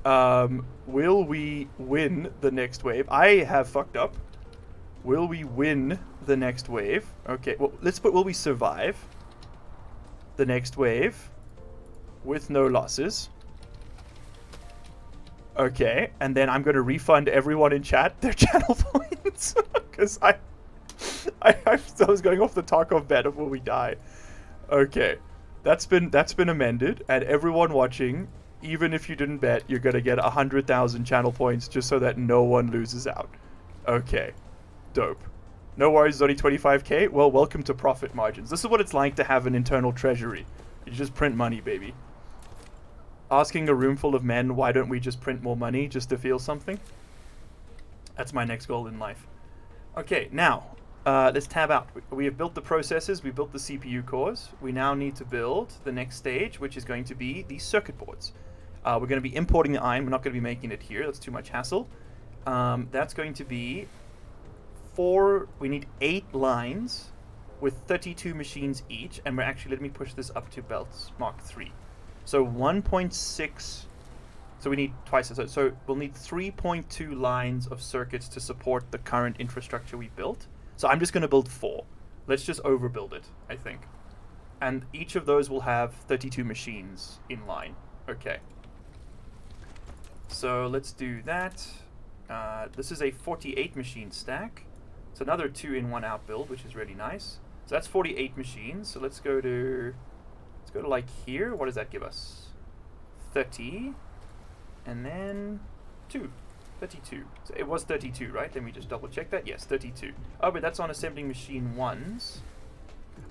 Will we win the next wave? I have fucked up. Will we win the next wave? Okay, well, let's put will we survive the next wave with no losses? Okay, and then I'm going to refund everyone in chat their channel points because I was going off the Tarkov bet of will we die. Okay, that's been amended, and everyone watching, even if you didn't bet, you're going to get 100,000 channel points just so that no one loses out. Okay, dope. No worries, it's only 25k. Well, welcome to profit margins. This is what it's like to have an internal treasury. You just print money, baby. Asking a room full of men, why don't we just print more money just to feel something? That's my next goal in life. Okay, now, let's tab out. We have built the processors, we built the CPU cores. We now need to build the next stage, which is going to be the circuit boards. We're going to be importing the iron. We're not going to be making it here. That's too much hassle. That's going to be we need 8 lines with 32 machines each, and we're actually, let me push this up to belts Mark 3. So 1.6, so we need twice as, so we'll need 3.2 lines of circuits to support the current infrastructure we built. So I'm just going to build 4. Let's just overbuild it, I think. And each of those will have 32 machines in line. Okay. So let's do that. This is a 48 machine stack. It's another 2 in 1 out build, which is really nice. So that's 48 machines. So let's go to like here. What does that give us? 30, and then 2, 32. So it was 32, right? Let me just double check that. Yes, 32. Oh, but that's on assembling machine 1s.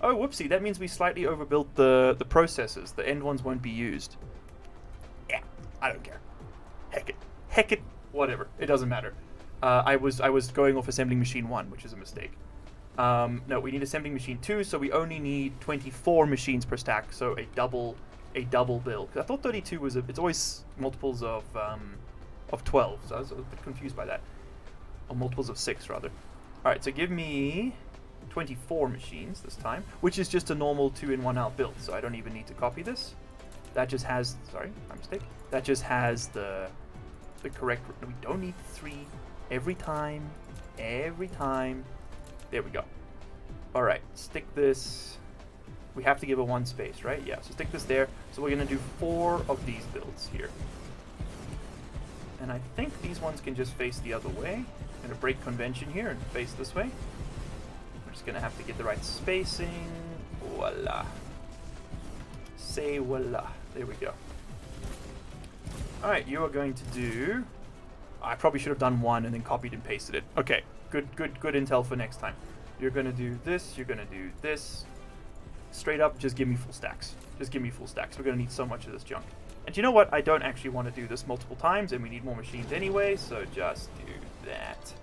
Oh, whoopsie. That means we slightly overbuilt the processors. The end ones won't be used. Yeah, I don't care. Heck it. Whatever. It doesn't matter. I was going off assembling machine 1, which is a mistake. No, we need assembling machine 2, so we only need 24 machines per stack, so a double build. 'Cause I thought 32 was it's always multiples of 12, so I was a bit confused by that. Or multiples of 6 rather. All right, so give me 24 machines this time, which is just a normal 2 in 1 out build, so I don't even need to copy this. That just has, sorry, my mistake. That just has the correct. We don't need 3 every time. There we go. All right, stick this. We have to give it 1 space, right? Yeah, so stick this there. So we're gonna do 4 of these builds here. And I think these ones can just face the other way. I'm gonna break convention here and face this way. We're just gonna have to get the right spacing. Voila. Say voila. There we go. All right, you are going to do... I probably should have done 1 and then copied and pasted it. Okay, Good intel for next time. You're gonna do this, you're gonna do this. Straight up, just give me full stacks. Just give me full stacks. We're gonna need so much of this junk. And you know what? I don't actually want to do this multiple times, and we need more machines anyway, so just do that.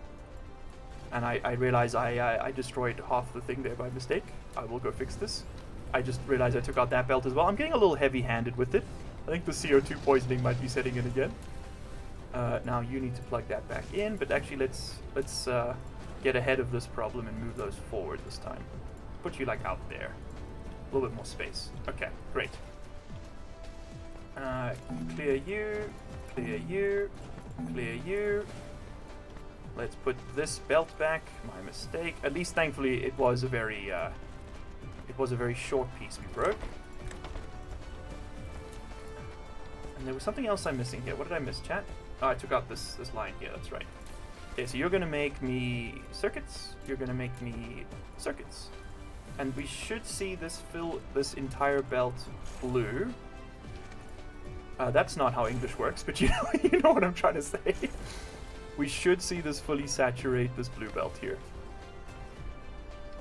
And I realize I destroyed half the thing there by mistake. I will go fix this. I just realized I took out that belt as well. I'm getting a little heavy-handed with it. I think the CO2 poisoning might be setting in again. Now you need to plug that back in, but actually let's get ahead of this problem and move those forward this time. Put you like out there. A little bit more space. Okay, great. Clear you, clear you, clear you. Let's put this belt back. My mistake. At least, thankfully, it was a very short piece we broke. And there was something else I'm missing here. What did I miss, chat? Oh, I took out this line here. That's right. Okay, so you're gonna make me circuits. You're gonna make me circuits, and we should see this fill this entire belt blue. That's not how English works, but you know what I'm trying to say. We should see this fully saturate this blue belt here.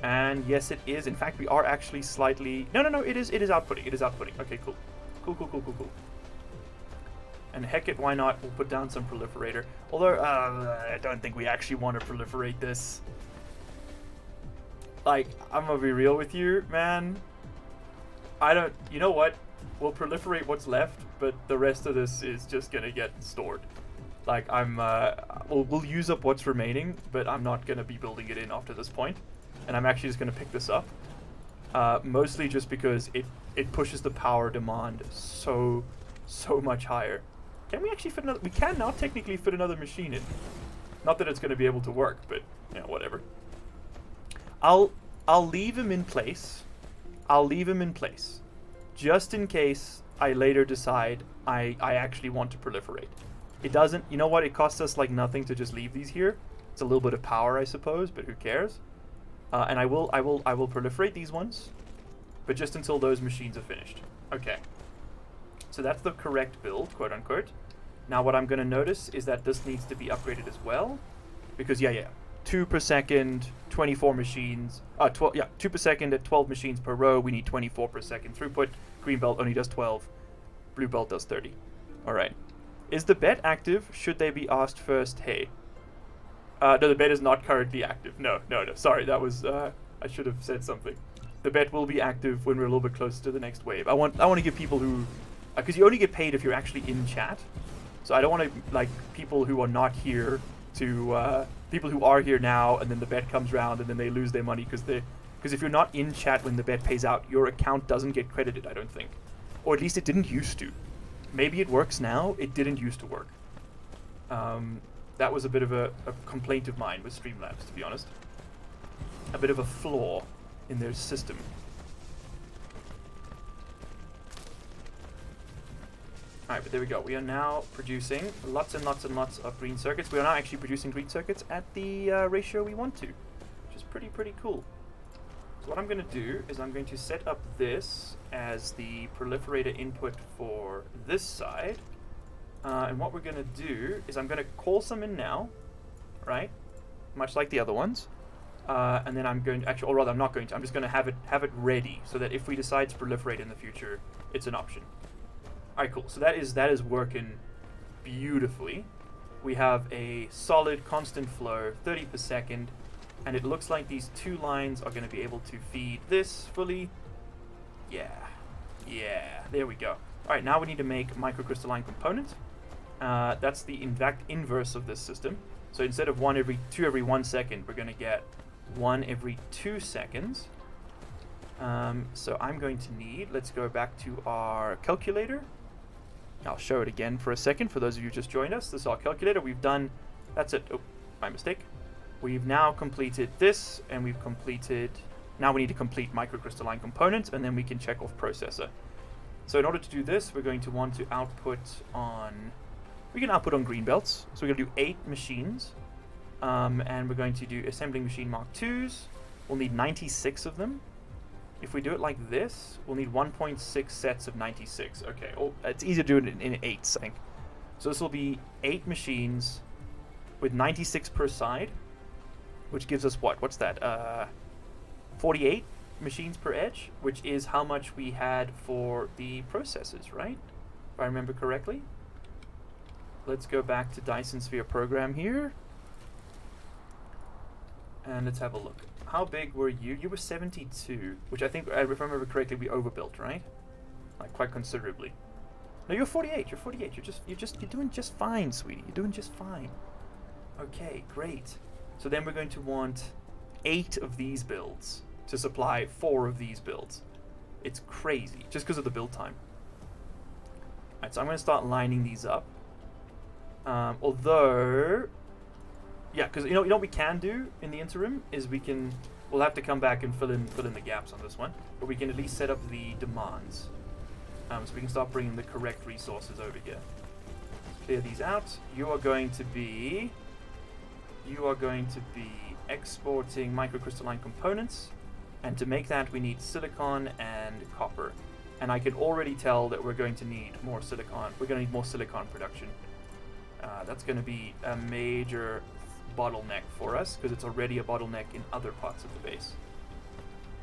And yes, it is. In fact, we are actually slightly... No, it is outputting. It is outputting. Okay, cool. Cool. And heck it, why not? We'll put down some proliferator. Although, I don't think we actually want to proliferate this. Like, I'm gonna be real with you, man. You know what? We'll proliferate what's left, but the rest of this is just gonna get stored. Like, we'll use up what's remaining, but I'm not gonna be building it in after this point. And I'm actually just gonna pick this up. Mostly just because it pushes the power demand so much higher. Can we actually fit another? We can now technically fit another machine in. Not that it's gonna be able to work, but, you know, whatever. I'll leave him in place. Just in case I later decide I actually want to proliferate. It doesn't, you know what, it costs us like nothing to just leave these here. It's a little bit of power, I suppose, but who cares? And I will proliferate these ones, but just until those machines are finished. Okay. So that's the correct build, quote unquote. Now what I'm gonna notice is that this needs to be upgraded as well. Because 2 per second, 24 machines. 2 per second at 12 machines per row. We need 24 per second throughput. Green belt only does 12. Blue belt does 30. Alright. Is the bet active? Should they be asked first? Hey. No, the bet is not currently active. No. Sorry, that was... I should have said something. The bet will be active when we're a little bit closer to the next wave. I want to give people who... Because you only get paid if you're actually in chat. So I don't want to, like, people who are not here to... people who are here now, and then the bet comes around, and then they lose their money because if you're not in chat when the bet pays out, your account doesn't get credited, I don't think. Or at least it didn't used to. Maybe it works now. It didn't used to work. That was a bit of a complaint of mine with Streamlabs, to be honest. A bit of a flaw in their system. Alright, but there we go. We are now producing lots and lots and lots of green circuits. We are now actually producing green circuits at the ratio we want to, which is pretty cool. So what I'm going to do is I'm going to set up this as the proliferator input for this side. And what we're going to do is I'm going to call some in now, right? Much like the other ones. And then I'm going to, actually, or rather I'm not going to, I'm just going to have it ready so that if we decide to proliferate in the future, it's an option. Alright, cool. So that is working beautifully. We have a solid constant flow, 30 per second, and it looks like these two lines are going to be able to feed this fully. Yeah, there we go. Alright, now we need to make microcrystalline component. That's the inverse of this system. So instead of two every 1 second, we're going to get 1 every 2 seconds. So I'm going to need, let's go back to our calculator. I'll show it again for a second for those of you who just joined us. This is our calculator. We've done, that's it. Oh, my mistake. We've now completed this, and we've completed, now we need to complete microcrystalline components, and then we can check off processor. So in order to do this, we're going to want to output on, we can output on green belts. So we're going to do 8 machines, and we're going to do assembling machine Mark IIs. We'll need 96 of them. If we do it like this, we'll need 1.6 sets of 96. Okay, it's easier to do it in 8s, I think. So this will be 8 machines with 96 per side. which gives us what? What's that? 48 machines per edge, which is how much we had for the processors, right? If I remember correctly. Let's go back to Dyson Sphere Program here. And let's have a look. How big were you? You were 72, which I think, if I remember correctly, we overbuilt, right? Like quite considerably. No, you're 48. You're 48. You're doing just fine, sweetie. You're doing just fine. Okay, great. So then we're going to want 8 of these builds to supply 4 of these builds. It's crazy, just because of the build time. Alright, so I'm going to start lining these up. Although, yeah, because you know what we can do in the interim is we'll have to come back and fill in the gaps on this one, but we can at least set up the demands, so we can start bringing the correct resources over here. Clear these out. You are going to be exporting microcrystalline components, and to make that we need silicon and copper. And I can already tell that we're going to need more silicon. We're going to need more silicon production. That's going to be a major bottleneck for us because it's already a bottleneck in other parts of the base.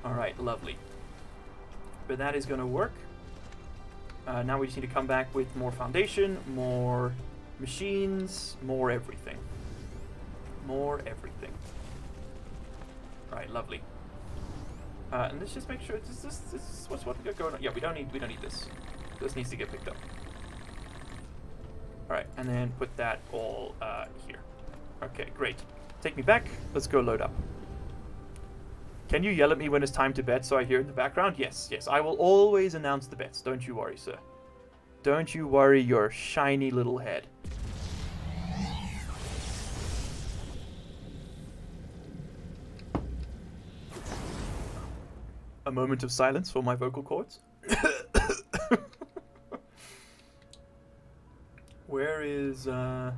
Alright, lovely. But that is going to work. Now we just need to come back with more foundation, more machines, more everything. More everything. Alright, lovely. And let's just make sure what's what we got going on. Yeah, we don't need this. This needs to get picked up. Alright, and then put that all here. Okay, great. Take me back. Let's go load up. Can you yell at me when it's time to bet so I hear in the background? Yes, yes. I will always announce the bets. Don't you worry, sir. Don't you worry your shiny little head. A moment of silence for my vocal cords. Where is, oh.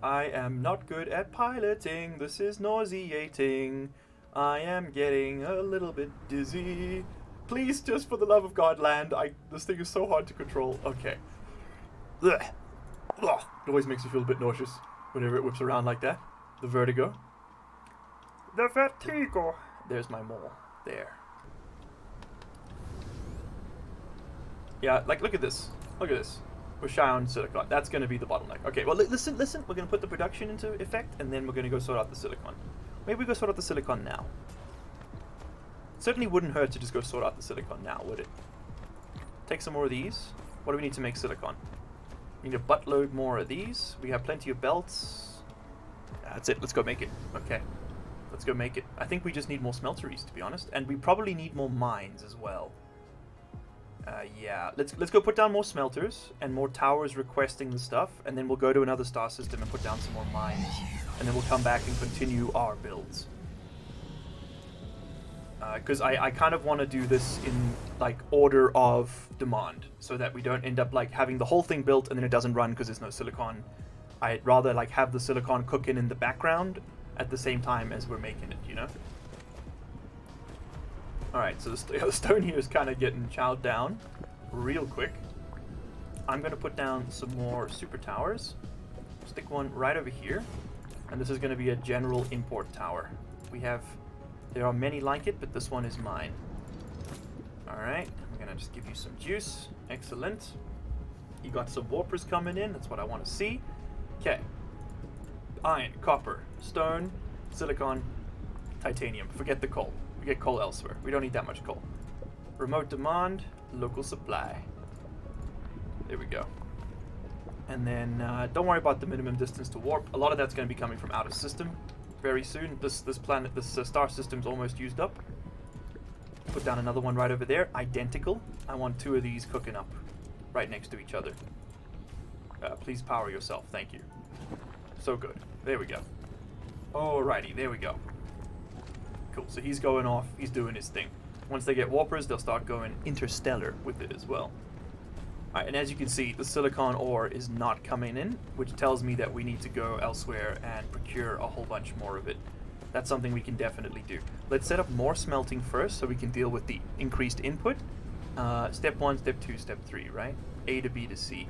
I am not good at piloting. This is nauseating. I am getting a little bit dizzy. Please, just for the love of God, land. This thing is so hard to control. Okay. Ugh. Ugh. It always makes me feel a bit nauseous whenever it whips around like that. The vertigo. The vertigo. There's my mole. There. Yeah, like, look at this. Look at this. We're shy on silicon. That's going to be the bottleneck. Okay, well, listen. We're going to put the production into effect, and then we're going to go sort out the silicon. Maybe we go sort out the silicon now. It certainly wouldn't hurt to just go sort out the silicon now, would it? Take some more of these. What do we need to make silicon? We need a buttload more of these. We have plenty of belts. That's it. Let's go make it. Okay. Let's go make it. I think we just need more smelteries, to be honest. And we probably need more mines as well. Yeah, let's go put down more smelters and more towers requesting the stuff, and then we'll go to another star system and put down some more mines, and then we'll come back and continue our builds. Because I kind of want to do this in like order of demand, so that we don't end up like having the whole thing built and then it doesn't run because there's no silicon. I'd rather like have the silicon cooking in the background at the same time as we're making it, you know? Alright, so the stone here is kind of getting chowed down real quick. I'm going to put down some more super towers. Stick one right over here. And this is going to be a general import tower. There are many like it, but this one is mine. Alright, I'm going to just give you some juice. Excellent. You got some warpers coming in. That's what I want to see. Okay. Iron, copper, stone, silicon, titanium. Forget the coal. We get coal elsewhere. We don't need that much coal. Remote demand, local supply. There we go. And then don't worry about the minimum distance to warp. A lot of that's going to be coming from out of system very soon. This star system's almost used up. Put down another one right over there. Identical. I want 2 of these cooking up right next to each other. Please power yourself. Thank you. So good. There we go. Alrighty, there we go. Cool, so he's going off, he's doing his thing. Once they get warpers, they'll start going interstellar with it as well. Alright, and as you can see, the silicon ore is not coming in, which tells me that we need to go elsewhere and procure a whole bunch more of it. That's something we can definitely do. Let's set up more smelting first so we can deal with the increased input. Step 1, step 2, step 3, right? A to B to C.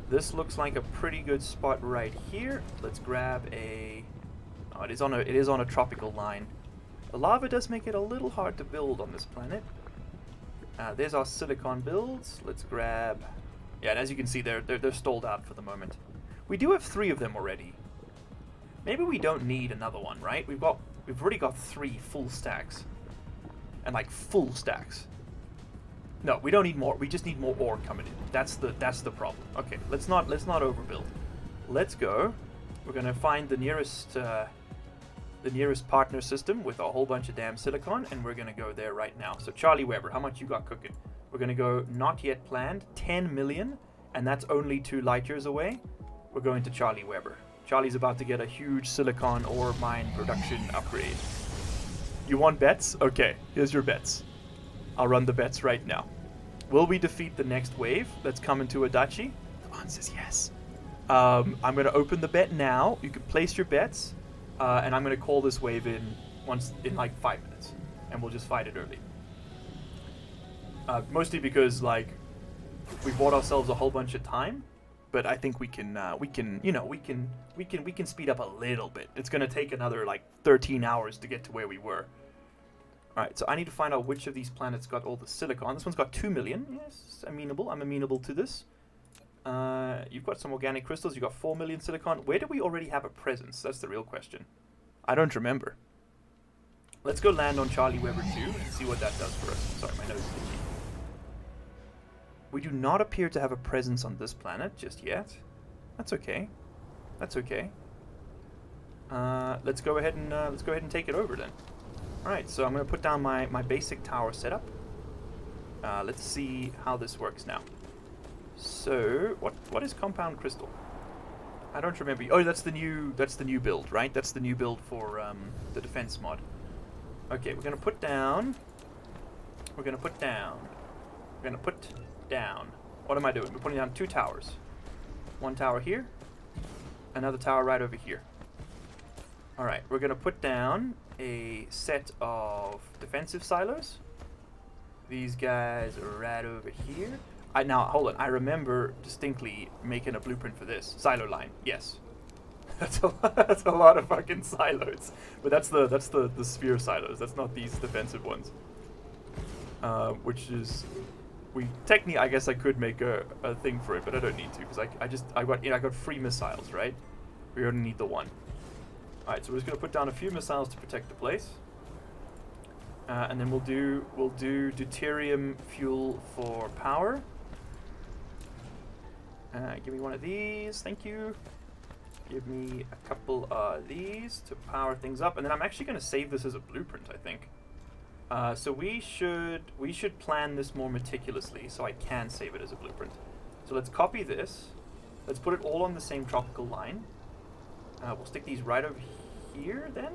This looks like a pretty good spot right here. Let's grab a... Oh, it is on a tropical line. The lava does make it a little hard to build on this planet. There's our silicon builds. Let's grab... Yeah, and as you can see, they're stalled out for the moment. We do have 3 of them already. Maybe we don't need another one, right? We've already got 3 full stacks. And like full stacks. No, we don't need more. We just need more ore coming in. That's the problem. Okay, let's not overbuild. Let's go. We're gonna find the nearest partner system with a whole bunch of damn silicon, and we're gonna go there right now. So Charlie Weber, how much you got cooking? We're gonna go not yet planned, 10 million, and that's only 2 light years away. We're going to Charlie Weber. Charlie's about to get a huge silicon ore mine production upgrade. You want bets? Okay, here's your bets. I'll run the bets right now. Will we defeat the next wave that's coming to Adachi? The answer's yes. I'm going to open the bet now. You can place your bets, and I'm going to call this wave in like 5 minutes, and we'll just fight it early. Mostly because like we bought ourselves a whole bunch of time, but I think we can speed up a little bit. It's going to take another like 13 hours to get to where we were. Alright, so I need to find out which of these planets got all the silicon. This one's got 2 million. Yes, amenable. I'm amenable to this. You've got some organic crystals. You've got 4 million silicon. Where do we already have a presence? That's the real question. I don't remember. Let's go land on Charlie Weber 2 and see what that does for us. Sorry, my nose is itchy. We do not appear to have a presence on this planet just yet. That's okay. That's okay. Let's go ahead and take it over then. Alright, so I'm going to put down my basic tower setup. Let's see how this works now. So, what is compound crystal? I don't remember. Oh, that's the new build, right? That's the new build for the defense mod. Okay, we're going to put down. We're going to put down. We're going to put down. What am I doing? We're putting down 2 towers. 1 tower here. Another tower right over here. Alright, we're going to put down a set of defensive silos. These guys are right over here. Now, hold on. I remember distinctly making a blueprint for this. Silo line. Yes. That's a lot of fucking silos. But that's the sphere silos. That's not these defensive ones. Which is... Technically, I guess I could make a thing for it, but I don't need to. Because I got free missiles, right? We only need the 1. Alright, so we're just going to put down a few missiles to protect the place. And then we'll do deuterium fuel for power. Give me one of these, thank you. Give me a couple of these to power things up. And then I'm actually going to save this as a blueprint, I think. So we should plan this more meticulously so I can save it as a blueprint. So let's copy this. Let's put it all on the same tropical line. We'll stick these right over here then.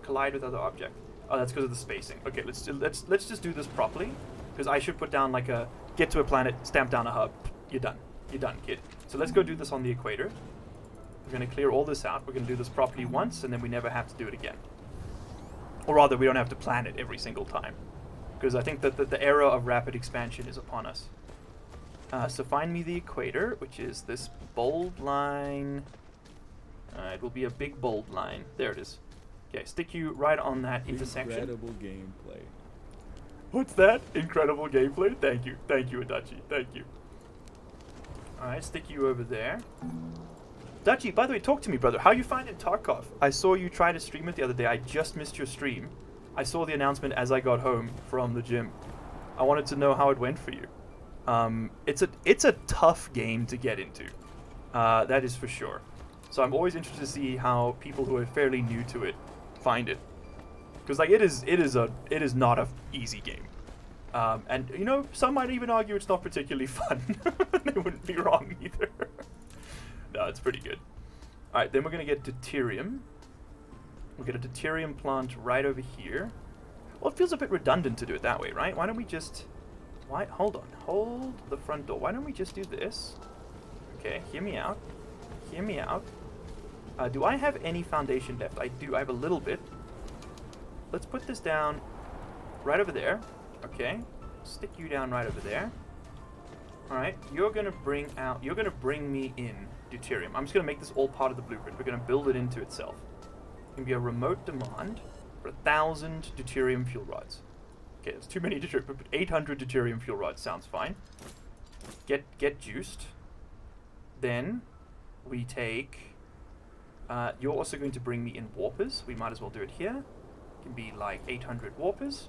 Collide with other object. Oh, that's because of the spacing. Okay, let's just do this properly. Because I should put down like a get to a planet, stamp down a hub. You're done. You're done, kid. So let's go do this on the equator. We're going to clear all this out. We're going to do this properly once, and then we never have to do it again. Or rather, we don't have to plan it every single time. Because I think that the era of rapid expansion is upon us. So find me the equator, which is this bold line. It will be a big bold line. There it is. Okay, stick you right on that intersection. Incredible gameplay. What's that? Incredible gameplay? Thank you. Thank you, Adachi. Thank you. Alright, stick you over there. Adachi, by the way, talk to me, brother. How you finding Tarkov? I saw you try to stream it the other day. I just missed your stream. I saw the announcement as I got home from the gym. I wanted to know how it went for you. It's a tough game to get into. That is for sure. So I'm always interested to see how people who are fairly new to it find it, because like it is not a easy game, and you know, some might even argue it's not particularly fun. They wouldn't be wrong either. No, it's pretty good. All right, then we're gonna get deuterium. We'll get a deuterium plant right over here. Well, it feels a bit redundant to do it that way, right? Why don't we just hold on, hold the front door. Why don't we just do this? Okay, hear me out. Hear me out. Do I have any foundation left? I do. I have a little bit. Let's put this down right over there. Okay. Stick you down right over there. Alright, you're gonna bring me in deuterium. I'm just gonna make this all part of the blueprint. We're gonna build it into itself. It's gonna be a remote demand for 1,000 deuterium fuel rods. Okay, it's too many deuterium, but 800 deuterium fuel rods sounds fine. Get juiced. Then we take. You're also going to bring me in warpers. We might as well do it here. It can be like 800 warpers.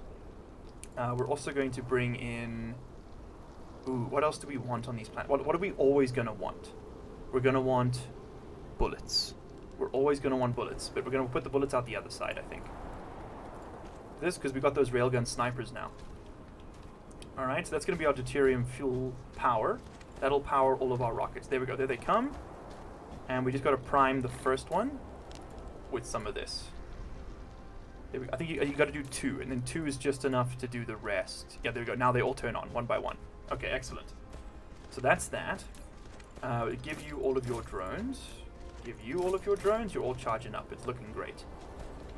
We're also going to bring in. Ooh, what else do we want on these planets? What are we always going to want? We're going to want bullets. We're always going to want bullets, but we're going to put the bullets out the other side, I think. This, because we got those railgun snipers now. Alright, so that's going to be our deuterium fuel power. That'll power all of our rockets. There we go, there they come. And we just got to prime the first one with some of this. There we go. I think you got to do 2, and then 2 is just enough to do the rest. Yeah, there we go. Now they all turn on, one by one. Okay, excellent. So that's that. Give you all of your drones. Give you all of your drones. You're all charging up. It's looking great.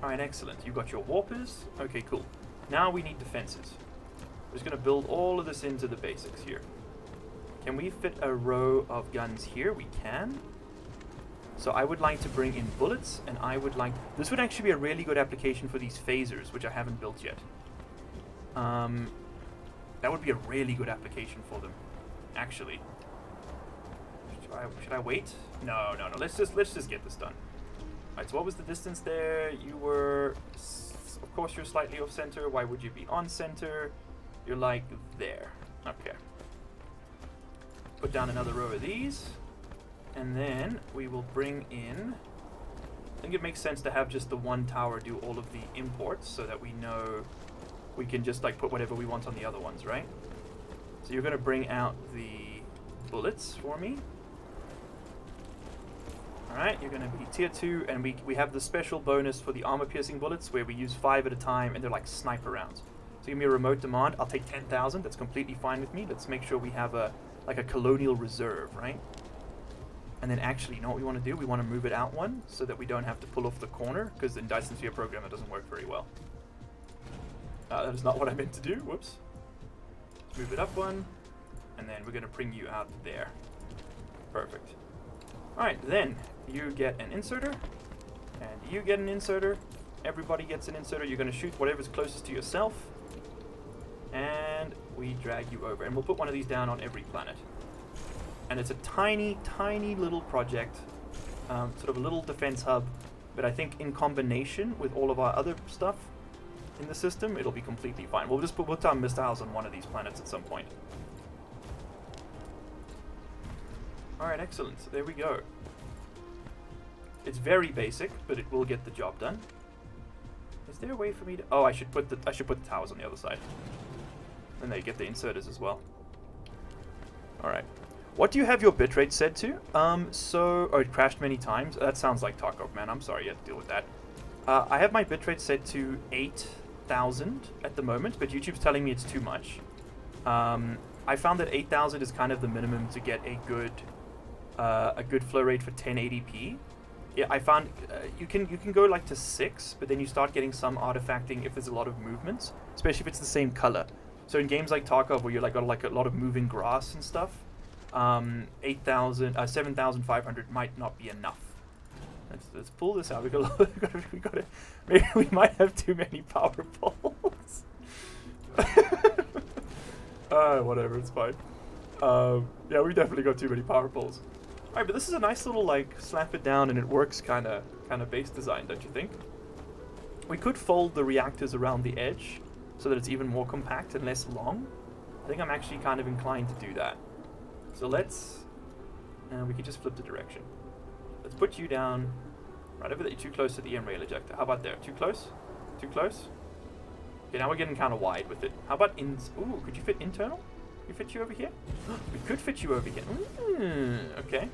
Alright, excellent. You've got your warpers. Okay, cool. Now we need defenses. We're just going to build all of this into the basics here. Can we fit a row of guns here? We can. So I would like to bring in bullets, and I would like... This would actually be a really good application for these phasers, which I haven't built yet. That would be a really good application for them, actually. Should I wait? No. Let's just get this done. Alright, so what was the distance there? You were... Of course you're slightly off center. Why would you be on center? You're like there. Okay. Put down another row of these. And then we will bring in... I think it makes sense to have just the one tower do all of the imports so that we know we can just like put whatever we want on the other ones, right? So you're going to bring out the bullets for me. Alright, you're going to be tier 2, and we have the special bonus for the armor-piercing bullets where we use 5 at a time, and they're like sniper rounds. So give me a remote demand. I'll take 10,000. That's completely fine with me. Let's make sure we have a colonial reserve, right? And then actually, you know what we want to do? We want to move it out one so that we don't have to pull off the corner, because in Dyson Sphere Program it doesn't work very well. That is not what I meant to do. Whoops. Move it up one, and then we're going to bring you out there. Perfect. Alright, then you get an inserter, and you get an inserter. Everybody gets an inserter. You're going to shoot whatever's closest to yourself, and we drag you over. And we'll put one of these down on every planet. And it's a tiny, tiny little project, sort of a little defense hub, but I think in combination with all of our other stuff in the system, it'll be completely fine. We'll just put our missiles on one of these planets at some point. Alright, excellent. So there we go. It's very basic, but it will get the job done. Is there a way for me to... Oh, I should put the towers on the other side. And they get the inserters as well. Alright. What do you have your bitrate set to? Oh, it crashed many times. That sounds like Tarkov, man. I'm sorry you had to deal with that. I have my bitrate set to 8,000 at the moment, but YouTube's telling me it's too much. I found that 8,000 is kind of the minimum to get a good flow rate for 1080p. Yeah, I found you can go like to 6, but then you start getting some artifacting if there's a lot of movements, especially if it's the same color. So in games like Tarkov, where you're got a lot of moving grass and stuff, 7,500 might not be enough. Let's pull this out. We got to. Maybe we might have too many power poles. Whatever, it's fine. Yeah, we definitely got too many power poles. Alright, but this is a nice little, like, slap it down and it works kind of base design, don't you think? We could fold the reactors around the edge so that it's even more compact and less long. I think I'm actually kind of inclined to do that. So let's... we can just flip the direction. Let's put you down right over there. You're too close to the EM rail ejector. How about there? Too close? Too close? Okay, now we're getting kind of wide with it. How about in... Ooh, could you fit internal? Could we fit you over here? We could fit you over here. Okay.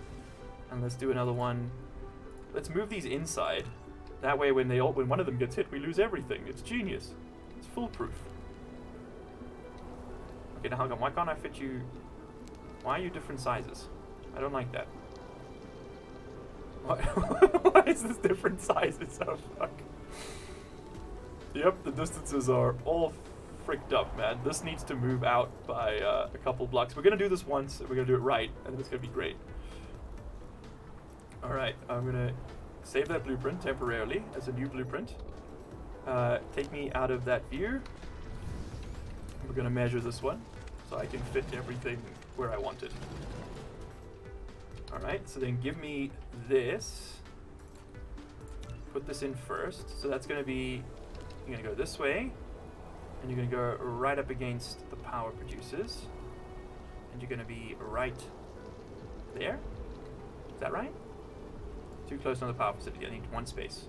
And let's do another one. Let's move these inside. That way when one of them gets hit, we lose everything. It's genius. It's foolproof. Okay, now hang on. Why can't I fit you... Why are you different sizes? I don't like that. Why is this different sizes? Oh, fuck. Yep, the distances are all fricked up, man. This needs to move out by a couple blocks. We're gonna do this once, and we're gonna do it right, and it's gonna be great. Alright, I'm gonna save that blueprint temporarily as a new blueprint. Take me out of that view. We're gonna measure this one, so I can fit everything where I want it. Alright, so then give me this. Put this in first. So that's gonna be, you're gonna go this way, and you're gonna go right up against the power producers. And you're gonna be right there. Is that right? Too close on the power facility. I need one space.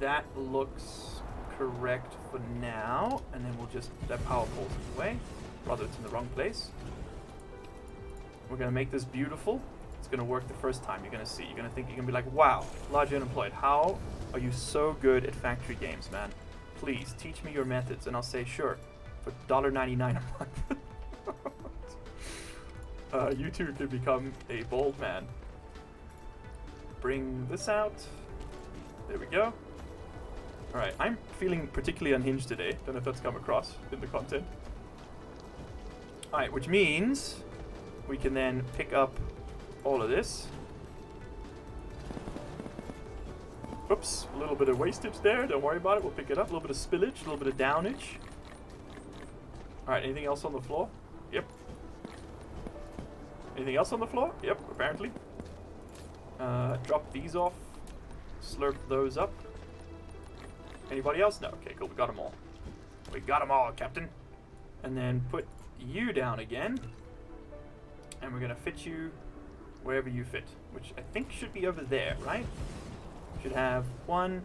That looks correct for now, and then we'll just, that power pole's in the way. Rather, it's in the wrong place. We're gonna make this beautiful. It's gonna work the first time. You're gonna see. You're gonna think. You're gonna be like, "Wow, largely unemployed. How are you so good at factory games, man? Please teach me your methods." And I'll say, "Sure, for $1.99 a month." You too can become a bold man. Bring this out. There we go. All right, I'm feeling particularly unhinged today. Don't know if that's come across in the content. All right, which means we can then pick up all of this. Oops, a little bit of wastage there. Don't worry about it. We'll pick it up. A little bit of spillage, a little bit of downage. All right, anything else on the floor? Yep. Anything else on the floor? Yep, apparently. Drop these off. Slurp those up. Anybody else? No. Okay, cool. We got them all. We got them all, Captain. And then put you down again. And we're going to fit you wherever you fit, which I think should be over there, right? Should have 1,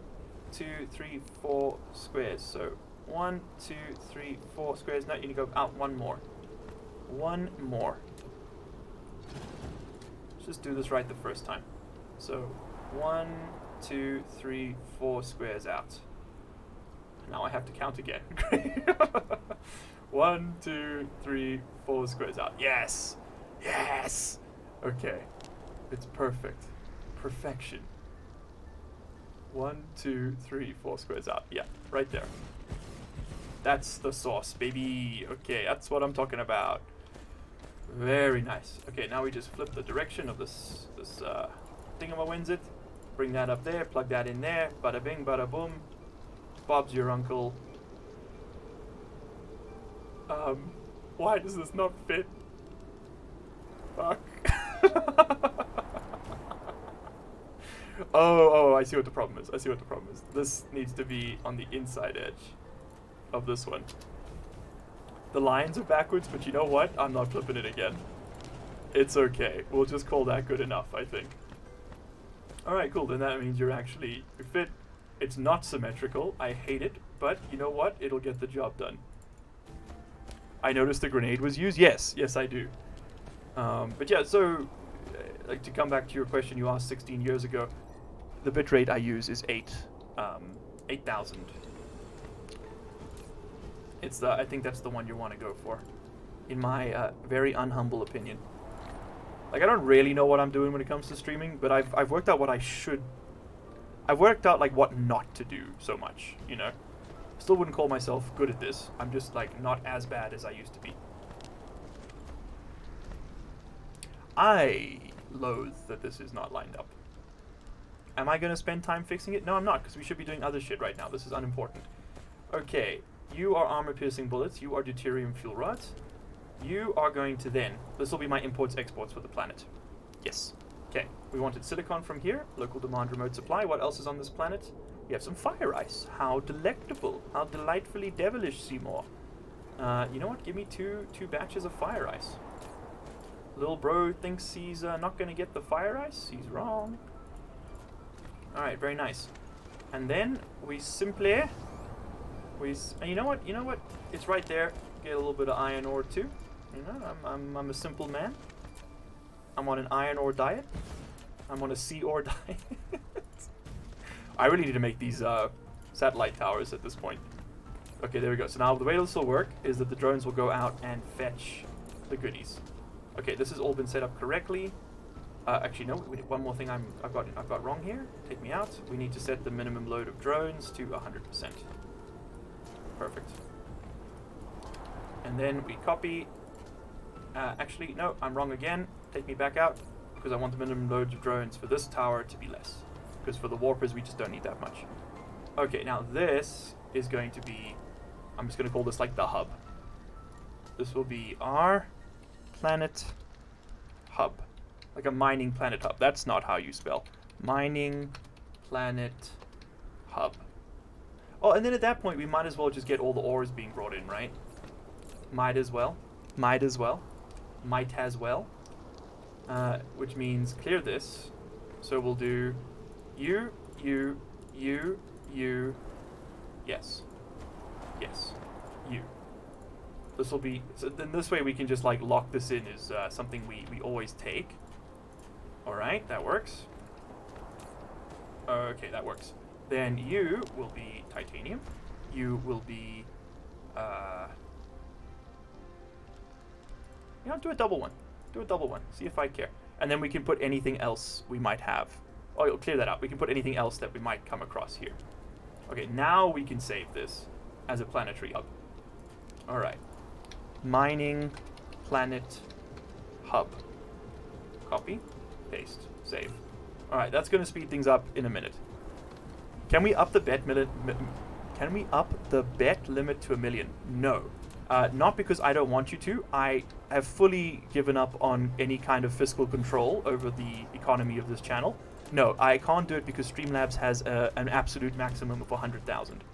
2, 3, 4 squares. So 1, 2, 3, 4 squares. No, you need to go out one more. One more. Let's just do this right the first time. So 1, 2, 3, 4 squares out. Now I have to count again. 1, 2, 3, 4 squares out. Yes! Yes! Okay. It's perfect. Perfection. 1, 2, 3, 4 squares out. Yeah, right there. That's the sauce, baby. Okay, that's what I'm talking about. Very nice. Okay, now we just flip the direction of this thingamawinsit. Bring that up there, plug that in there. Bada bing, bada boom. Bob's your uncle. Why does this not fit? Fuck. Oh, I see what the problem is. I see what the problem is. This needs to be on the inside edge of this one. The lines are backwards, but you know what? I'm not flipping it again. It's okay. We'll just call that good enough, I think. Alright, cool. Then that means you fit. It's not symmetrical. I hate it, but you know what? It'll get the job done. I noticed the grenade was used. Yes, I do. But yeah, so like to come back to your question you asked 16 years ago, the bitrate I use is 8,000. I think that's the one you want to go for, in my very unhumble opinion. Like, I don't really know what I'm doing when it comes to streaming, but I've worked out what I should. I've worked out like what not to do so much, you know. Still wouldn't call myself good at this. I'm just like not as bad as I used to be. I loathe that this is not lined up. Am I going to spend time fixing it? No, I'm not, because we should be doing other shit right now. This is unimportant. Okay, you are armor-piercing bullets. You are deuterium fuel rods. You are going to then... This will be my imports-exports for the planet. Yes. Okay, we wanted silicon from here. Local demand, remote supply. What else is on this planet? We have some fire ice. How delectable. How delightfully devilish, Seymour. You know what? Give me two batches of fire ice. Little bro thinks he's not going to get the fire ice. He's wrong. Alright, very nice. And then we simply... and you know what? It's right there. Get a little bit of iron ore too. You know, I'm a simple man. I'm on an iron ore diet. I'm on a sea ore diet. I really need to make these satellite towers at this point. Okay, there we go. So now the way this will work is that the drones will go out and fetch the goodies. Okay, this has all been set up correctly. Actually, no. One more thing I've got wrong here. Take me out. We need to set the minimum load of drones to 100%. Perfect. And then we copy. Actually, no, I'm wrong again. Take me back out, because I want the minimum loads of drones for this tower to be less. Because for the warpers, we just don't need that much. Okay, now this is going to be... I'm just going to call this like the hub. This will be our planet hub. Like a mining planet hub. That's not how you spell. Mining planet hub. Oh, and then at that point, we might as well just get all the ores being brought in, right? Might as well. Might as well. Might as well. Which means clear this. So we'll do you, yes. Yes. You. This will be... So then this way we can just like lock this in as something we always take. Alright, that works. Okay, that works. Then you will be titanium. You will be... You know, do a double one. Do a double one. See if I care. And then we can put anything else we might have. Oh, you'll clear that out. We can put anything else that we might come across here. Okay, now we can save this as a planetary hub. Alright. Mining planet hub. Copy. Paste. Save. Alright, that's going to speed things up in a minute. Can we up the bet limit to 1 million? No. Not because I don't want you to. I have fully given up on any kind of fiscal control over the economy of this channel. No, I can't do it because Streamlabs has an absolute maximum of 100,000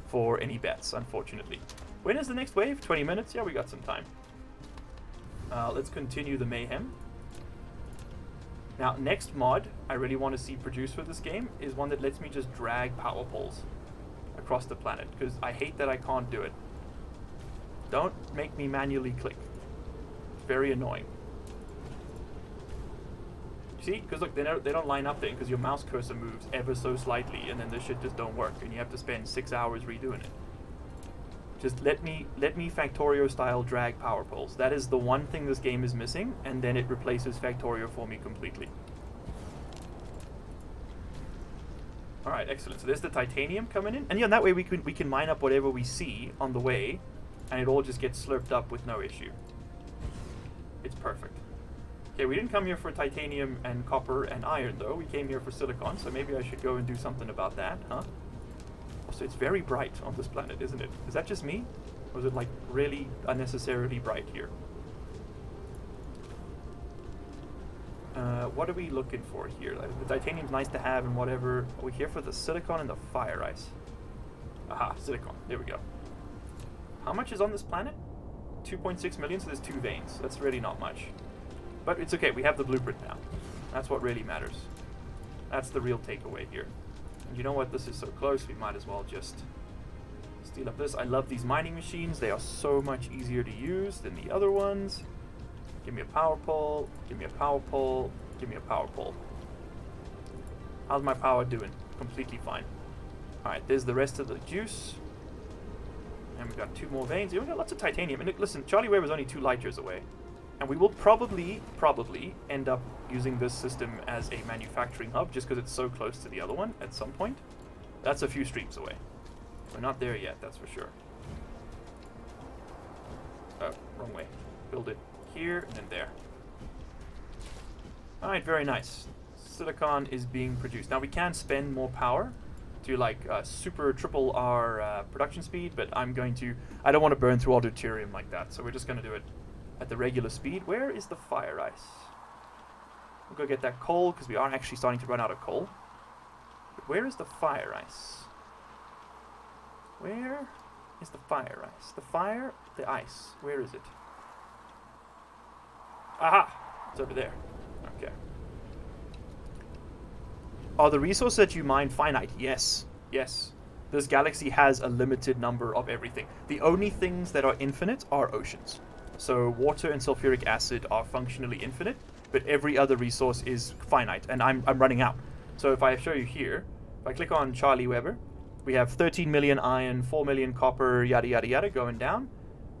for any bets, unfortunately. When is the next wave? 20 minutes? Yeah, we got some time. Let's continue the mayhem. Now, next mod I really want to see produced for this game is one that lets me just drag power poles across the planet, because I hate that I can't do it. Don't make me manually click. It's very annoying. You see? Because look, they don't line up then, because your mouse cursor moves ever so slightly, and then this shit just don't work, and you have to spend 6 hours redoing it. Just let me Factorio style drag power poles. That is the one thing this game is missing, and then it replaces Factorio for me completely. Alright, excellent. So there's the titanium coming in, and yeah, that way we can mine up whatever we see on the way, and it all just gets slurped up with no issue. It's perfect. Okay, we didn't come here for titanium and copper and iron, though. We came here for silicon, so maybe I should go and do something about that, huh? Also, it's very bright on this planet, isn't it? Is that just me? Or is it, like, really unnecessarily bright here? What are we looking for here? Like, the titanium's nice to have and whatever. Are we here for the silicon and the fire ice? Aha, silicon. There we go. How much is on this planet? 2.6 million, so there's 2 veins. That's really not much. But it's okay, we have the blueprint now. That's what really matters. That's the real takeaway here. And you know what? This is so close, we might as well just steal up this. I love these mining machines. They are so much easier to use than the other ones. Give me a power pole. Give me a power pole. Give me a power pole. How's my power doing? Completely fine. Alright, there's the rest of the juice. And we've got 2 more veins. We've got lots of titanium. And listen, Charlie Ware was only 2 light years away. And we will probably end up using this system as a manufacturing hub just because it's so close to the other one at some point. That's a few streams away. We're not there yet, that's for sure. Oh, wrong way. Build it here and then there. Alright, very nice. Silicon is being produced. Now we can spend more power to like super triple our production speed, but I don't want to burn through all the deuterium like that, so we're just going to do it at the regular speed. Where is the fire ice? We'll go get that coal, because we are actually starting to run out of coal. But where is the fire ice? Where is the fire ice? The ice. Where is it? Aha! It's over there. Okay. Are the resources that you mine finite? Yes. Yes. This galaxy has a limited number of everything. The only things that are infinite are oceans. So water and sulfuric acid are functionally infinite, but every other resource is finite, and I'm running out. So if I show you here, if I click on Charlie Weber, we have 13 million iron, 4 million copper, yada yada yada, going down.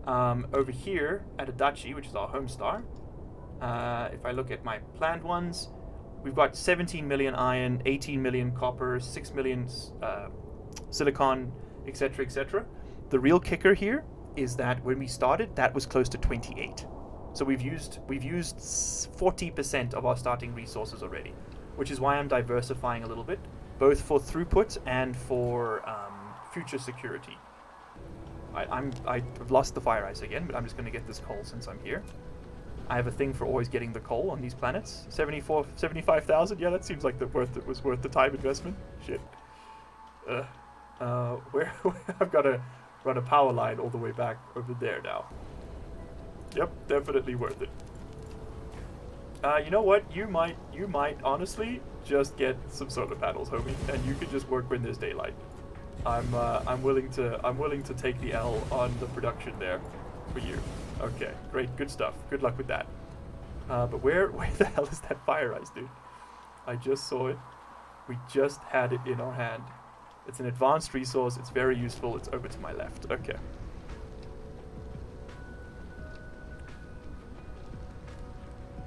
Over here at Adachi, which is our home star, if I look at my planned ones, we've got 17 million iron, 18 million copper, 6 million silicon, etc., etc. The real kicker here is that when we started, that was close to 28. So we've used 40% of our starting resources already, which is why I'm diversifying a little bit, both for throughput and for future security. I've lost the fire ice again, but I'm just going to get this coal since I'm here. I have a thing for always getting the coal on these planets. 75,000. Yeah, that seems like it was worth the time investment. Shit. Where I've got to run a power line all the way back over there now. Yep, definitely worth it. You know what? You might honestly just get some solar panels, homie, and you can just work when there's daylight. I'm willing to take the L on the production there for you. Okay, great, good stuff. Good luck with that. But where the hell is that fire ice, dude? I just saw it. We just had it in our hand. It's an advanced resource. It's very useful. It's over to my left. Okay.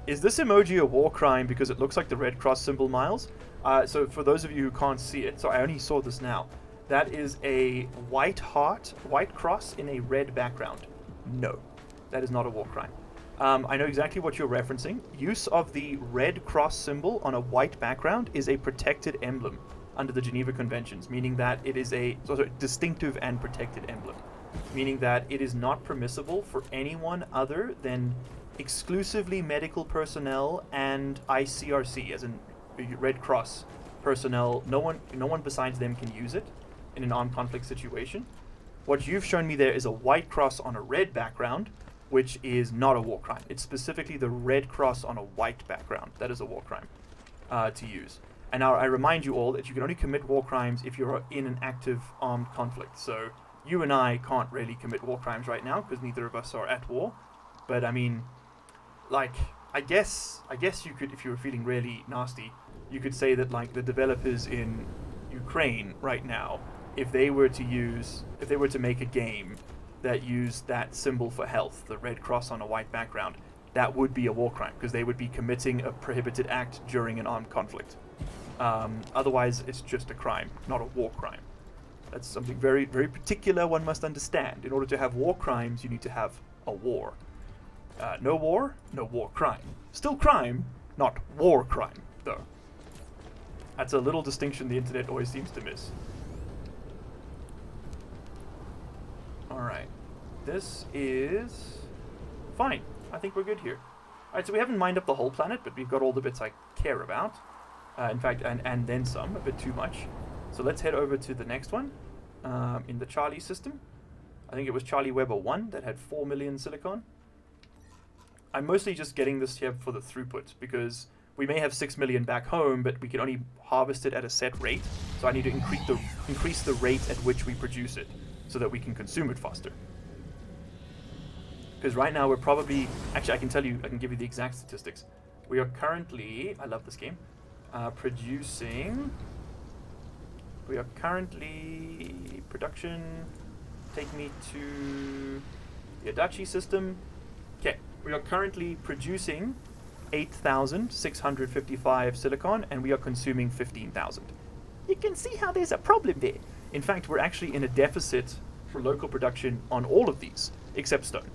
Is this emoji a war crime because it looks like the Red Cross symbol, Miles? So for those of you who can't see it, so I only saw this now. That is a white heart, white cross in a red background. No, that is not a war crime. I know exactly what you're referencing. Use of the red cross symbol on a white background is a protected emblem under the Geneva Conventions, meaning that it is a distinctive and protected emblem, meaning that it is not permissible for anyone other than exclusively medical personnel and ICRC, as in Red Cross personnel. No one besides them can use it in an armed conflict situation. What you've shown me there is a white cross on a red background, which is not a war crime. It's specifically the red cross on a white background that is a war crime to use. And now I remind you all that you can only commit war crimes if you're in an active armed conflict. So you and I can't really commit war crimes right now because neither of us are at war. But I mean, like, I guess you could, if you were feeling really nasty, you could say that like the developers in Ukraine right now, if they were to make a game that used that symbol for health, the red cross on a white background, that would be a war crime because they would be committing a prohibited act during an armed conflict. Otherwise, it's just a crime, not a war crime. That's something very, very particular one must understand. In order to have war crimes, you need to have a war. No war, no war crime. Still crime, not war crime, though. That's a little distinction the internet always seems to miss. Alright. This is fine. I think we're good here. Alright, so we haven't mined up the whole planet, but we've got all the bits I care about. In fact, and then some, a bit too much. So let's head over to the next one. In the Charlie system. I think it was Charlie Weber 1 that had 4 million silicon. I'm mostly just getting this here for the throughput, because we may have 6 million back home, but we can only harvest it at a set rate. So I need to increase the rate at which we produce it, so that we can consume it faster. Because right now we're probably... Actually, I can give you the exact statistics. We are currently... I love this game. Producing... We are currently... Production... Take me to the Adachi system. Okay, we are currently producing 8,655 silicon, and we are consuming 15,000. You can see how there's a problem there. In fact, we're actually in a deficit for local production on all of these, except stone.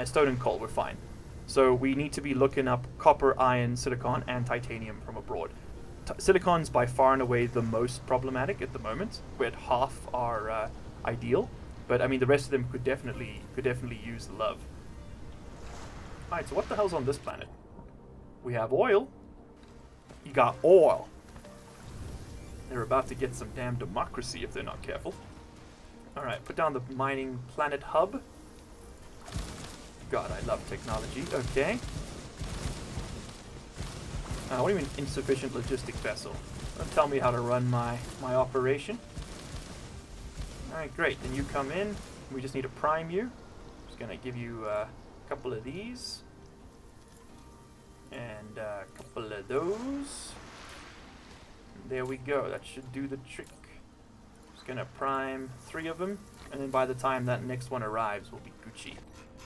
Stone and coal, we're fine. So we need to be looking up copper, iron, silicon, and titanium from abroad. Silicon's by far and away the most problematic at the moment. We're at half our ideal, but I mean the rest of them could definitely use the love. Alright, so what the hell's on this planet? We have oil. You got oil. They're about to get some damn democracy if they're not careful. Alright, put down the mining planet hub. God, I love technology. Okay. What do you mean insufficient logistic vessel? Don't tell me how to run my operation. Alright, great. Then you come in. We just need to prime you. Just gonna give you a couple of these. And a couple of those. There we go. That should do the trick. Just gonna prime 3 of them, and then by the time that next one arrives, we'll be Gucci.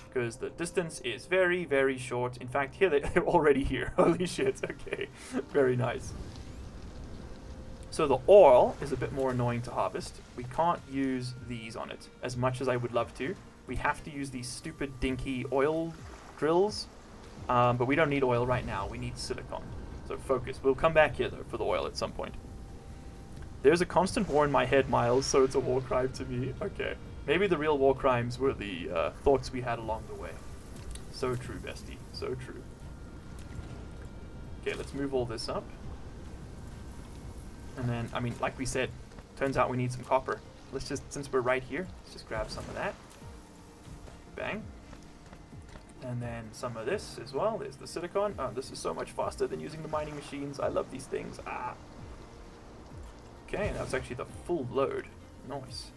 Because the distance is very, very short. In fact, here they're already here. Holy shit. Okay. Very nice. So the oil is a bit more annoying to harvest. We can't use these on it as much as I would love to. We have to use these stupid dinky oil drills. But we don't need oil right now. We need silicon. So focus. We'll come back here, though, for the oil at some point. There's a constant war in my head, Miles, so it's a war crime to me. Okay. Maybe the real war crimes were the thoughts we had along the way. So true, bestie. So true. Okay, let's move all this up. And then, I mean, like we said, turns out we need some copper. Let's just, since we're right here, let's just grab some of that. Bang. And then some of this as well. There's the silicon. Oh, this is so much faster than using the mining machines. I love these things. Ah. Okay, that's actually the full load. Nice.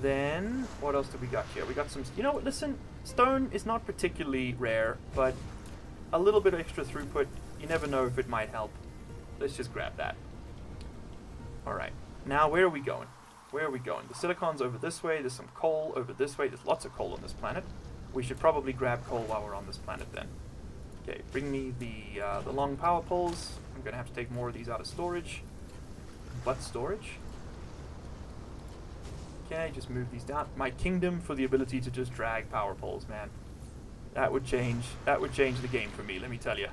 Then, what else do we got here? We got some, you know what, listen, stone is not particularly rare, but a little bit of extra throughput, you never know if it might help. Let's just grab that. Alright, now where are we going? Where are we going? The silicon's over this way, there's some coal over this way, there's lots of coal on this planet. We should probably grab coal while we're on this planet then. Okay, bring me the long power poles. I'm going to have to take more of these out of storage. But storage? Okay, just move these down. My kingdom for the ability to just drag power poles, man. That would change the game for me, let me tell you.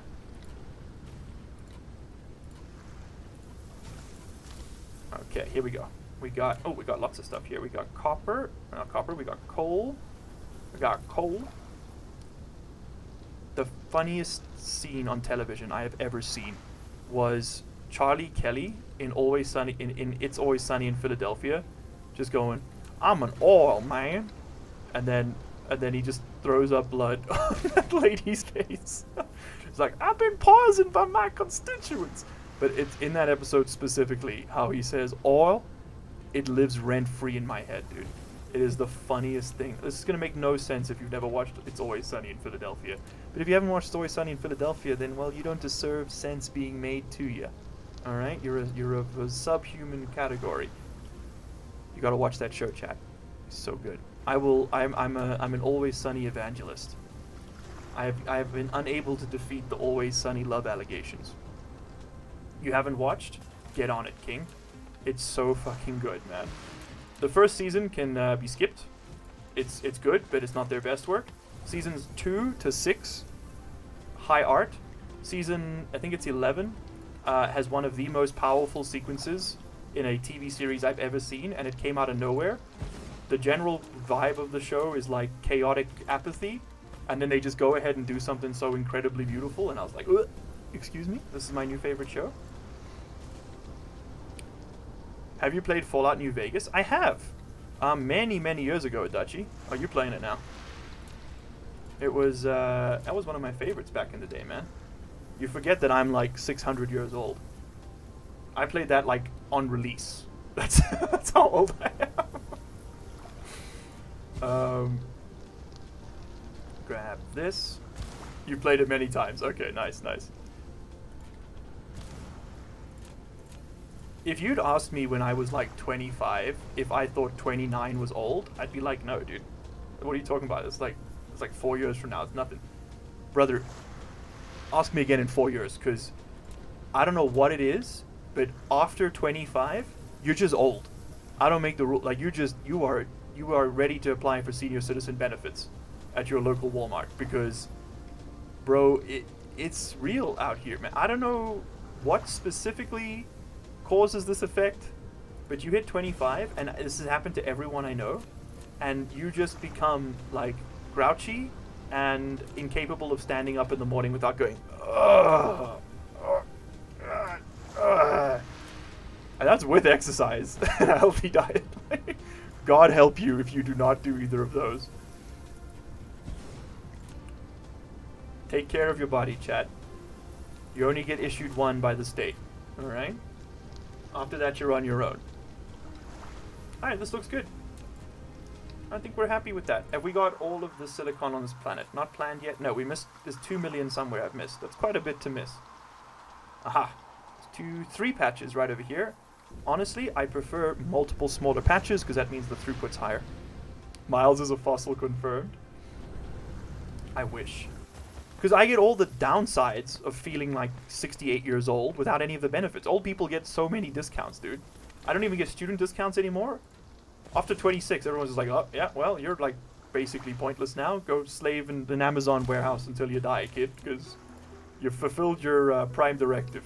Okay, here we go. We got lots of stuff here. We got copper, not copper, we got coal. We got coal. The funniest scene on television I have ever seen was Charlie Kelly in Always Sunny in It's Always Sunny in Philadelphia, just going, "I'm an oil man," and then he just throws up blood on that lady's face. It's like, "I've been poisoned by my constituents." But it's in that episode specifically how he says oil. It lives rent free in my head, dude. It is the funniest thing. This is gonna make no sense if you've never watched It's Always Sunny in Philadelphia. But if you haven't watched It's Always Sunny in Philadelphia, then well, you don't deserve sense being made to you. All right, you're of a subhuman category. You gotta watch that show, chat. It's so good. I'm an Always Sunny evangelist. I have been unable to defeat the Always Sunny love allegations. You haven't watched? Get on it, King. It's so fucking good, man. The first season can be skipped. It's good, but it's not their best work. Seasons 2 to 6, high art. Season, I think it's 11, has one of the most powerful sequences in a TV series I've ever seen, and it came out of nowhere. The general vibe of the show is like chaotic apathy, and then they just go ahead and do something so incredibly beautiful, and I was like, ugh, excuse me, this is my new favorite show. Have you played Fallout New Vegas? I have. Many years ago, Dutchie. Oh, you're playing it now. It was, that was one of my favorites back in the day, man. You forget that I'm like 600 years old. I played that like on release. That's how old I am. Grab this. You played it many times. Okay, nice. If you'd asked me when I was like 25 if I thought 29 was old, I'd be like, no, dude. What are you talking about? It's like 4 years from now. It's nothing. Brother, ask me again in 4 years, because I don't know what it is, but after 25, you're just old. I don't make the rule. Like, you are ready to apply for senior citizen benefits at your local Walmart, because, bro, it's real out here, man. I don't know what specifically causes this effect, but you hit 25, and this has happened to everyone I know, and you just become like grouchy and incapable of standing up in the morning without going, ugh, and that's with exercise and a healthy diet. God help you if you do not do either of those. Take care of your body, chat. You only get issued one by the state, alright? After that, you're on your own. Alright, this looks good. I think we're happy with that. Have we got all of the silicon on this planet? Not planned yet? No, we missed. There's 2 million somewhere I've missed. That's quite a bit to miss. Aha. There's 3 patches right over here. Honestly, I prefer multiple smaller patches because that means the throughput's higher. Miles is a fossil confirmed. I wish. Because I get all the downsides of feeling like 68 years old without any of the benefits. Old people get so many discounts, dude. I don't even get student discounts anymore. After 26, everyone's just like, oh, yeah, well, you're like basically pointless now. Go slave in an Amazon warehouse until you die, kid, because you've fulfilled your prime directive.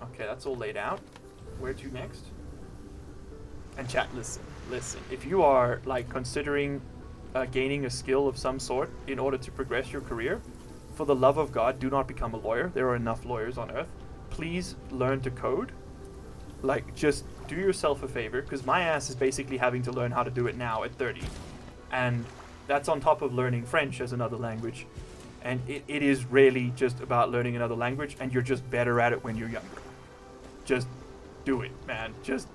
Okay, that's all laid out. Where to next? And chat, listen. If you are like considering gaining a skill of some sort in order to progress your career, for the love of God, do not become a lawyer. There are enough lawyers on earth. Please learn to code. Like, just do yourself a favor, because my ass is basically having to learn how to do it now at 30. And that's on top of learning French as another language. And it is really just about learning another language, and you're just better at it when you're younger. Just do it, man. Just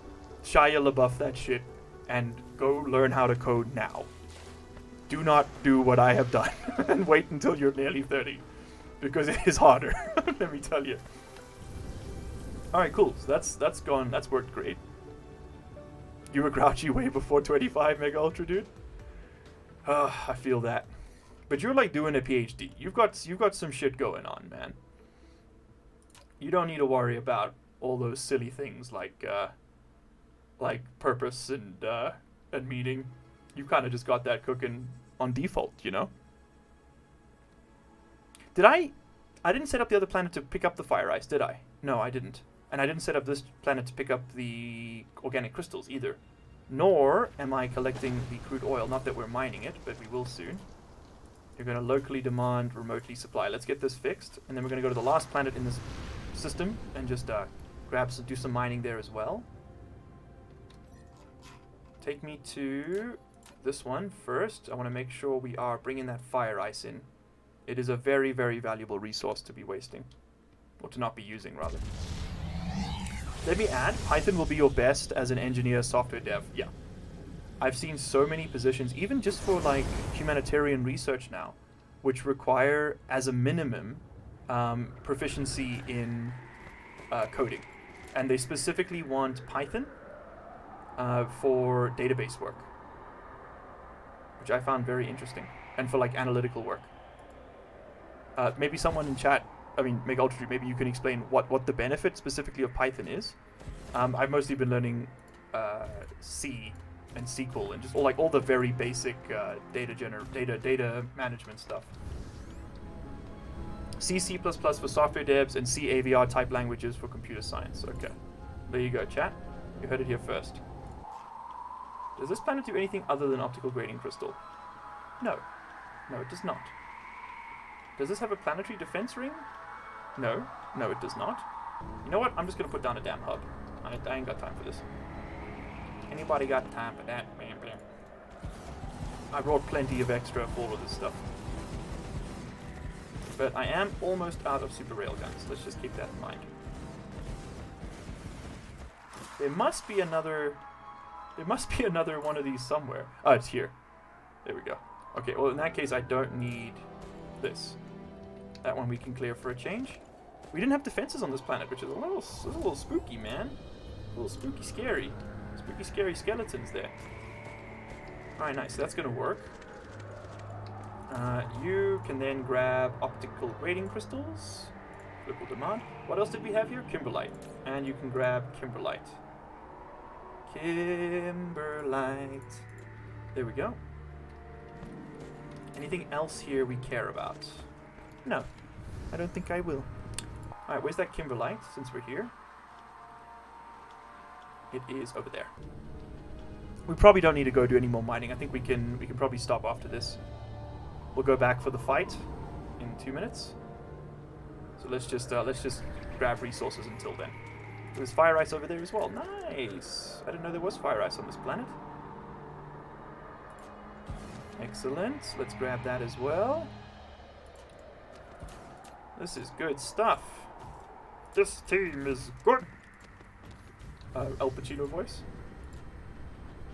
Shia LaBeouf that shit and go learn how to code now. Do not do what I have done and wait until you're nearly 30, because it is harder. Let me tell you. Alright, cool. So that's gone. That's worked great. You were grouchy way before 25, Mega Ultra, dude. I feel that. But you're like doing a PhD. You've got some shit going on, man. You don't need to worry about all those silly things like purpose and meaning. You kind of just got that cooking on default, you know? I didn't set up the other planet to pick up the fire ice, did I? No, I didn't. And I didn't set up this planet to pick up the organic crystals either. Nor am I collecting the crude oil. Not that we're mining it, but we will soon. You're going to locally demand, remotely supply. Let's get this fixed. And then we're going to go to the last planet in this system and just do some mining there as well. Take me to this one first. I want to make sure we are bringing that fire ice in. It is a very, very valuable resource to be wasting. Or to not be using, rather. Let me add, Python will be your best as an engineer, software dev. Yeah. I've seen so many positions, even just for like humanitarian research now, which require, as a minimum, proficiency in coding. And they specifically want Python for database work, which I found very interesting, and for like analytical work. Maybe someone in chat, Make Ultra, maybe you can explain what the benefit specifically of Python is. I've mostly been learning C and SQL and just all the very basic data management stuff. C, C++ for software devs, and C AVR type languages for computer science. Okay, there you go, chat. You heard it here first. Does this planet do anything other than optical grading crystal? No. No, it does not. Does this have a planetary defense ring? No. No, it does not. You know what? I'm just going to put down a damn hub. I ain't got time for this. Anybody got time for that? Bam, bam. I brought plenty of extra for all of this stuff. But I am almost out of super railguns. Let's just keep that in mind. There must be another one of these somewhere. Oh, it's here. There we go. Okay, well in that case I don't need this. That one we can clear for a change. We didn't have defenses on this planet, which is a little spooky, man. A little spooky scary. Spooky scary skeletons there. Alright, nice. So that's gonna work. You can then grab optical grading crystals. Local demand. What else did we have here? Kimberlite. And you can grab Kimberlite. Kimberlite. There we go. Anything else here we care about? No. I don't think I will. Alright, where's that Kimberlite, since we're here? It is over there. We probably don't need to go do any more mining. I think we can probably stop after this. We'll go back for the fight in 2 minutes. So let's just grab resources until then. There's fire ice over there as well. Nice! I didn't know there was fire ice on this planet. Excellent. Let's grab that as well. This is good stuff. This team is good. El Pacino voice.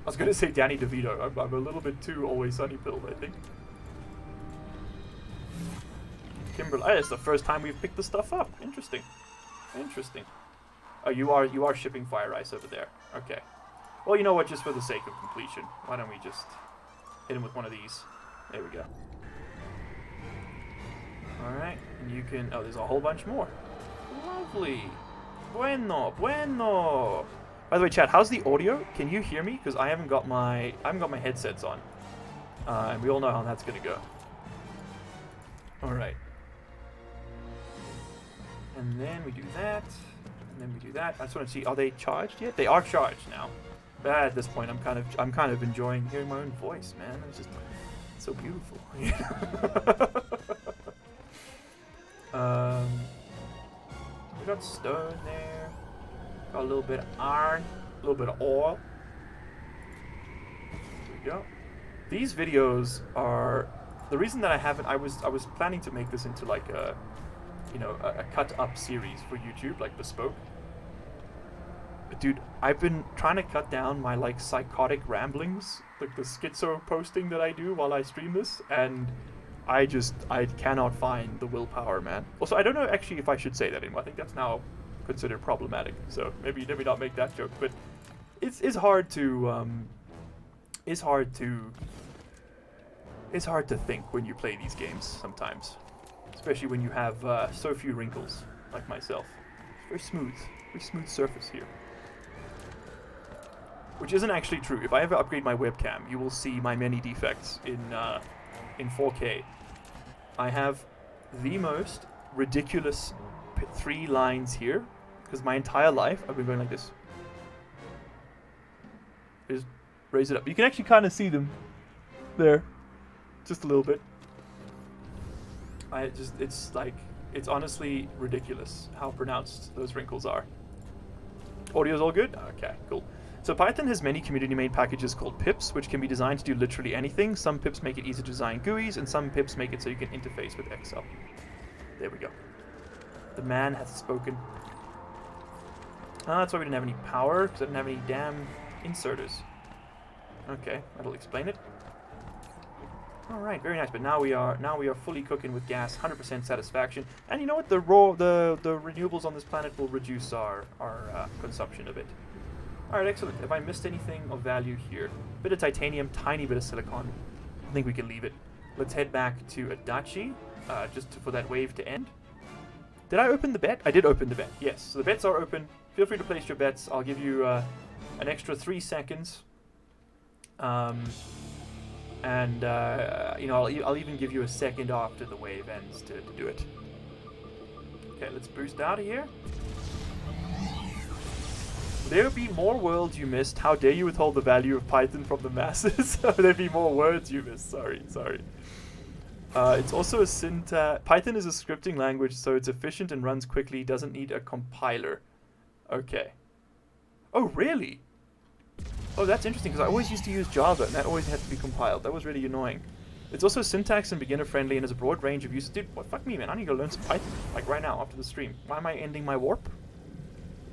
I was going to say Danny DeVito. I'm a little bit too Always Sunny pilled, I think. Kimberly, it's the first time we've picked the stuff up. Interesting. Interesting. Oh, you are shipping fire ice over there. Okay. Well, you know what? Just for the sake of completion, why don't we just Hit him with one of these. There we go. Alright, and you can... Oh, there's a whole bunch more. Lovely. Bueno, bueno. By the way, chat, how's the audio? Can you hear me? Because I haven't got my headsets on. And we all know how that's going to go. Alright. And then we do that. And then we do that. I just want to see, are they charged yet? They are charged now. But at this point, I'm kind of enjoying hearing my own voice, man. It's just so beautiful. We got stone there. Got a little bit of iron, a little bit of oil. There we go. These videos are the reason that I was planning to make this into like a, you know, a cut up series for YouTube, like bespoke. But dude, I've been trying to cut down my like psychotic ramblings, like the schizo posting that I do while I stream this, and I cannot find the willpower, man. Also, I don't know actually if I should say that anymore. I think that's now considered problematic. So maybe not make that joke. But it's hard to think when you play these games sometimes, especially when you have so few wrinkles like myself. Very smooth surface here. Which isn't actually true. If I ever upgrade my webcam, you will see my many defects in 4K. I have the most ridiculous 3 lines here, because my entire life I've been going like this. Just raise it up. You can actually kind of see them there, just a little bit. It's honestly ridiculous how pronounced those wrinkles are. Audio's all good? Okay, cool. So Python has many community-made packages called pips, which can be designed to do literally anything. Some pips make it easy to design GUIs, and some pips make it so you can interface with Excel. There we go. The man hath spoken. That's why we didn't have any power, because I didn't have any damn inserters. Okay, that'll explain it. Alright, very nice, but now we are fully cooking with gas, 100% satisfaction. And you know what? The renewables on this planet will reduce our consumption a bit. Alright, excellent. Have I missed anything of value here? Bit of titanium, tiny bit of silicon. I think we can leave it. Let's head back to Adachi, for that wave to end. Did I open the bet? I did open the bet, yes. So the bets are open. Feel free to place your bets. I'll give you an extra 3 seconds. You know, I'll even give you a second after the wave ends to do it. Okay, let's boost out of here. There be more worlds you missed. How dare you withhold the value of Python from the masses? There be more words you missed. Sorry. It's also a syntax. Python is a scripting language, so it's efficient and runs quickly. Doesn't need a compiler. Okay. Oh, really? Oh, that's interesting, because I always used to use Java, and that always had to be compiled. That was really annoying. It's also syntax and beginner-friendly, and has a broad range of uses. Dude, what? Fuck me, man. I need to learn some Python, like right now, after the stream. Why am I ending my warp?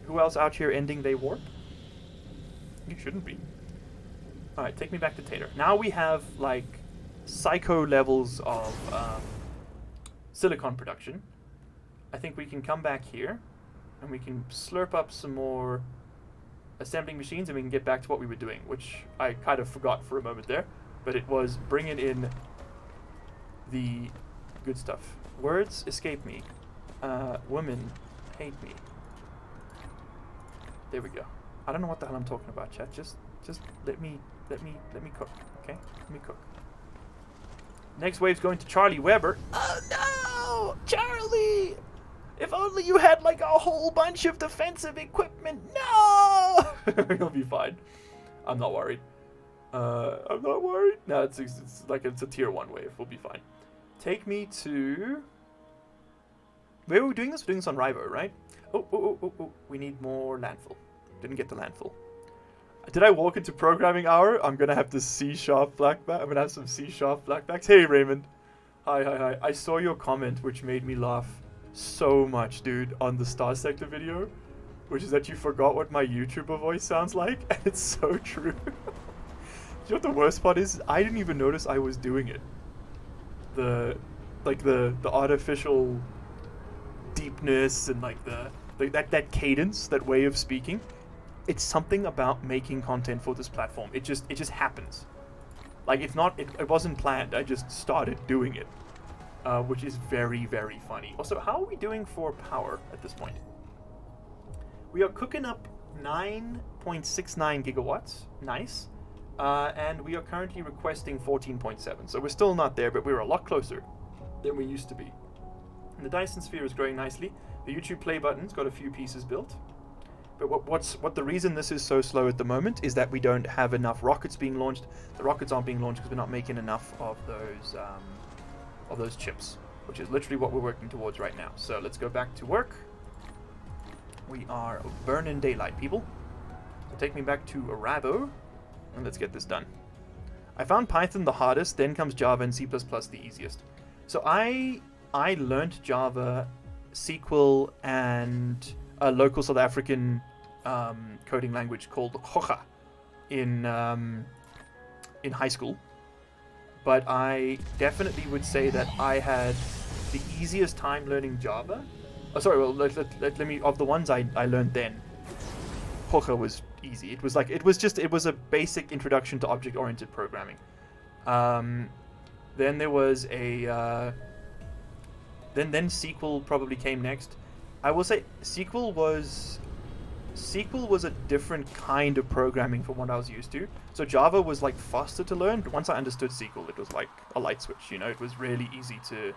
Who else out here ending they warp? You shouldn't be. Alright, take me back to Tater. Now we have, like, psycho levels of silicon production. I think we can come back here, and we can slurp up some more assembling machines, and we can get back to what we were doing, which I kind of forgot for a moment there, but it was bringing in the good stuff. Words escape me. Women hate me. There we go. I don't know what the hell I'm talking about, chat. Just let me cook, okay? Let me cook. Next wave's going to Charlie Weber. Oh no, Charlie! If only you had like a whole bunch of defensive equipment. No! You'll be fine. I'm not worried. I'm not worried. No, it's a tier 1 wave. We'll be fine. Take me to... Where were we doing this? We're doing this on Rivo, right? Oh. We need more landfill. Didn't get the landfill. Did I walk into programming hour? I'm gonna have the C# blackback. I'm gonna have some C# blackbacks. Hey, Raymond. Hi. I saw your comment, which made me laugh so much, dude, on the Star Sector video, which is that you forgot what my YouTuber voice sounds like, and it's so true. You know what the worst part is? I didn't even notice I was doing it. The artificial deepness and like that cadence, that way of speaking. It's something about making content for this platform. It just happens. Like, it wasn't planned. I just started doing it, which is very, very funny. Also, how are we doing for power at this point? We are cooking up 9.69 gigawatts. Nice. And we are currently requesting 14.7. So we're still not there, but we're a lot closer than we used to be. And the Dyson Sphere is growing nicely. The YouTube play button's got a few pieces built. But what the reason this is so slow at the moment is that we don't have enough rockets being launched. The rockets aren't being launched because we're not making enough of those chips, which is literally what we're working towards right now. So let's go back to work. We are burning daylight, people. So take me back to Arabo, and let's get this done. I found Python the hardest, then comes Java and C++ the easiest. So I learned Java, SQL, and a local South African coding language called Khocha in high school. But I definitely would say that I had the easiest time learning Java. Oh, sorry, well, let me, of the ones I learned then, Khocha was easy. It was a basic introduction to object-oriented programming. Then there was then SQL probably came next. I will say SQL was a different kind of programming from what I was used to. So Java was like faster to learn, but once I understood SQL, it was like a light switch. You know, it was really easy to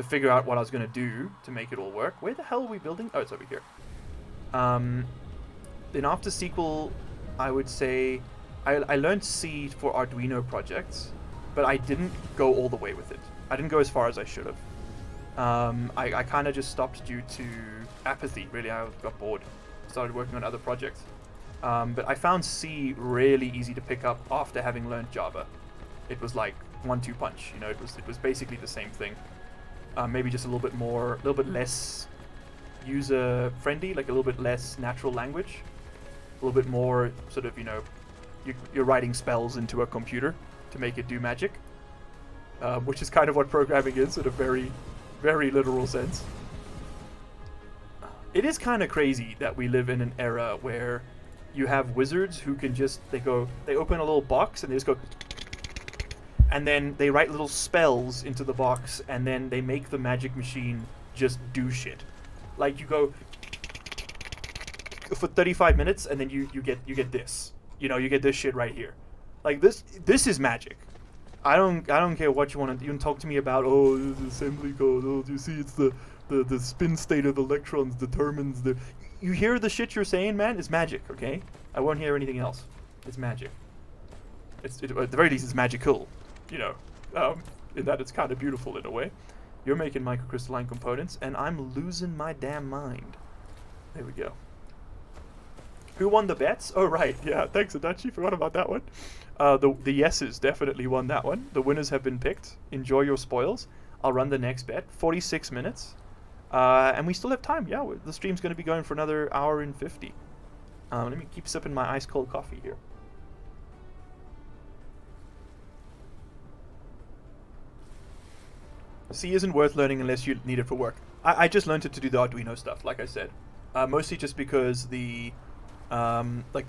figure out what I was going to do to make it all work. Where the hell are we building? Oh, it's over here. Then after SQL, I would say I learned C for Arduino projects, but I didn't go all the way with it. I didn't go as far as I should have. I kind of just stopped due to apathy, really. I got bored. Started working on other projects. But I found C really easy to pick up after having learned Java. It was like 1-2 punch, you know, it was basically the same thing. Maybe just a little bit less user friendly, like a little bit less natural language. A little bit more sort of, you know, you're writing spells into a computer to make it do magic. Which is kind of what programming is in a very, very literal sense. It is kind of crazy that we live in an era where you have wizards who can just, they open a little box and they just go, and then they write little spells into the box, and then they make the magic machine just do shit. Like, you go for 35 minutes and then you get this. You know, you get this shit right here. Like, this is magic. I don't care what you want to. You can talk to me about, oh, this is assembly code. Oh, do you see? It's the spin state of electrons determines the. You hear the shit you're saying, man? It's magic, okay? I won't hear anything else. It's magic. At the very least, it's magical. You know, in that it's kind of beautiful in a way. You're making microcrystalline components, and I'm losing my damn mind. There we go. Who won the bets? Oh, right. Yeah, thanks, Adachi. Forgot about that one. The yeses definitely won that one. The winners have been picked. Enjoy your spoils. I'll run the next bet. 46 minutes. And we still have time. Yeah, the stream's going to be going for another hour and 50. Let me keep sipping my ice-cold coffee here. C isn't worth learning unless you need it for work. I just learned it to do the Arduino stuff, like I said. Mostly just because the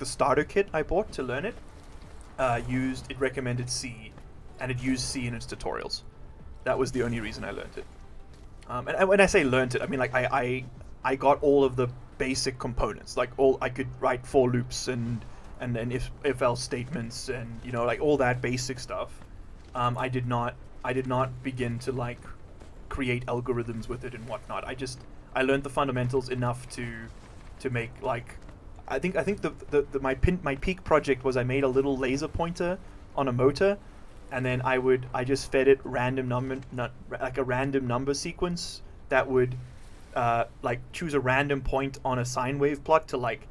starter kit I bought to learn it, it recommended C, and it used C in its tutorials. That was the only reason I learned it. And when I say learned it, I mean like I got all of the basic components, like I could write for loops and if else statements and, you know, like all that basic stuff. I did not begin to like create algorithms with it and whatnot. I learned the fundamentals enough to make like I think my peak project was I made a little laser pointer on a motor, and then I just fed it a random number sequence that would like choose a random point on a sine wave plot to like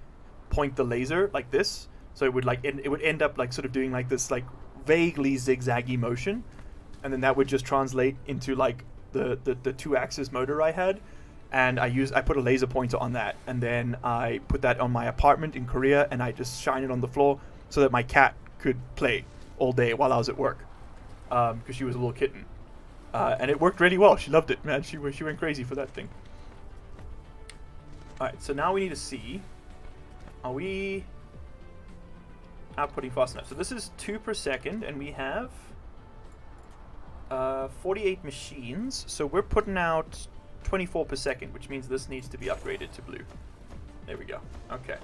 point the laser like this. So it would end up like sort of doing like this like vaguely zigzaggy motion, and then that would just translate into like the 2-axis motor I had. And I put a laser pointer on that, and then I put that on my apartment in Korea, and I just shine it on the floor so that my cat could play all day while I was at work, because she was a little kitten, and it worked really well. She loved it, man. She went crazy for that thing. All right, so now we need to see. Are we outputting fast enough. So this is 2 per second, and we have 48 machines. So we're putting out 24 per second, which means this needs to be upgraded to blue. There we go. Okay.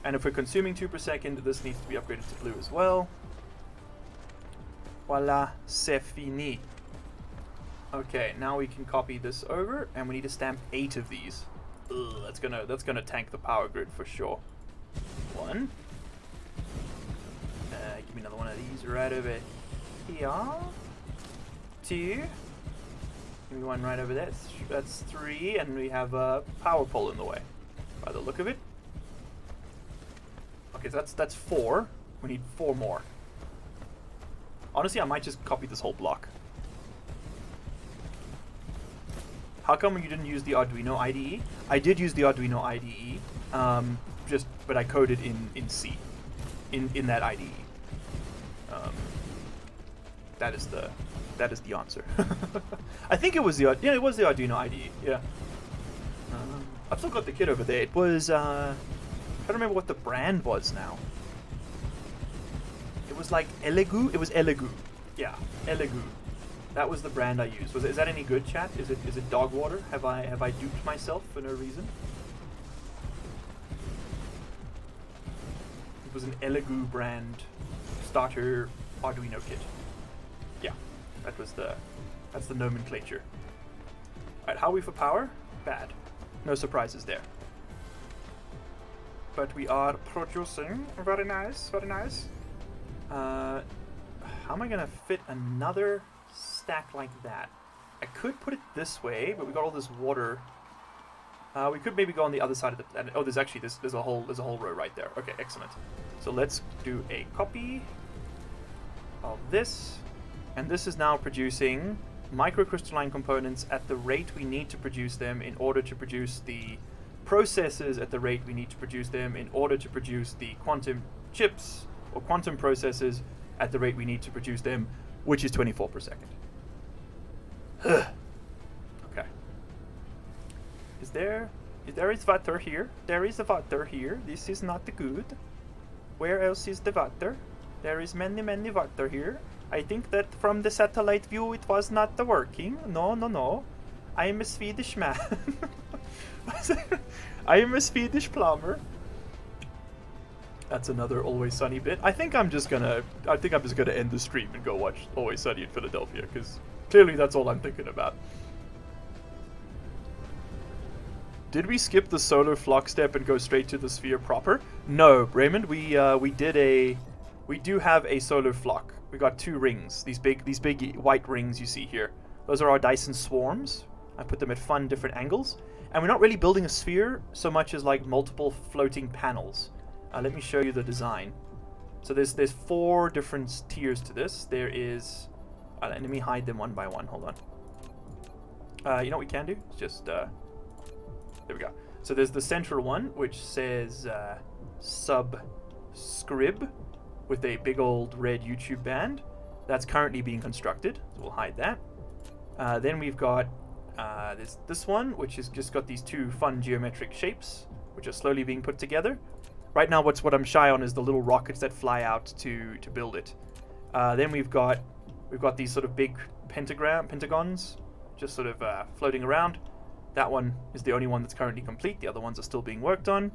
And if we're consuming 2 per second, this needs to be upgraded to blue as well. Voila, c'est fini. Okay, now we can copy this over, and we need to stamp 8 of these. Ugh, that's gonna tank the power grid for sure. 1. Give me another one of these right over here. 2. Give me one right over there. That's 3, and we have a power pole in the way, by the look of it. Okay, so that's 4. We need 4 more. Honestly, I might just copy this whole block. How come you didn't use the Arduino IDE? I did use the Arduino IDE, but I coded in C, in that IDE. That is the answer. I think it was the Arduino IDE. Yeah. I've still got the kit over there. It was I don't remember what the brand was now. It was like Elegoo. It was Elegoo. Yeah, Elegoo. That was the brand I used. Is that any good, chat? Is it dog water? Have I duped myself for no reason? It was an Elegoo brand starter Arduino kit. Yeah, that's the nomenclature. Alright, how are we for power? Bad. No surprises there. But we are producing. Very nice, very nice. How am I gonna fit another stack like that? I could put it this way, but we got all this water. We could maybe go on the other side of the planet. Oh, there's a whole row right there. Okay, excellent. So let's do a copy of this, and this is now producing microcrystalline components at the rate we need to produce them in order to produce the processors at the rate we need to produce them in order to produce the quantum chips or quantum processors at the rate we need to produce them, which is 24 per second. Okay. There is water here. There is a water here. This is not good. Where else is the water? There is many water here. I think that from the satellite view it was not working. No. I am a Swedish man. I am a Swedish plumber. That's another Always Sunny bit. I think I'm just gonna end the stream and go watch Always Sunny in Philadelphia, because clearly that's all I'm thinking about. Did we skip the solar flock step and go straight to the sphere proper? No, Raymond. We do have a solar flock. We got 2 rings. These big white rings you see here. Those are our Dyson swarms. I put them at fun different angles. And we're not really building a sphere so much as like multiple floating panels. Let me show you the design. So there's 4 different tiers to this. There is... let me hide them one by one. Hold on. You know what we can do? It's just... there we go. So there's the central one, which says subscribe with a big old red YouTube band. That's currently being constructed. So we'll hide that. Then we've got there's this one, which has just got these 2 fun geometric shapes, which are slowly being put together. Right now, what I'm shy on is the little rockets that fly out to build it. Then we've got these sort of big pentagons, just sort of floating around. That one is the only one that's currently complete. The other ones are still being worked on.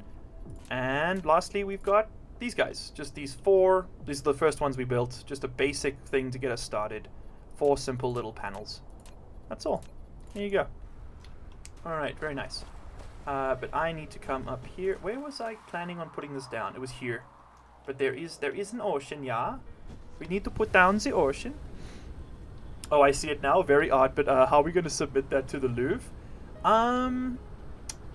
And lastly, we've got these guys. Just these 4. These are the first ones we built. Just a basic thing to get us started. 4 simple little panels. That's all. There you go. Alright, very nice. But I need to come up here. Where was I planning on putting this down? It was here. But there is an ocean, yeah? We need to put down the ocean. Oh, I see it now. Very odd. But how are we going to submit that to the Louvre?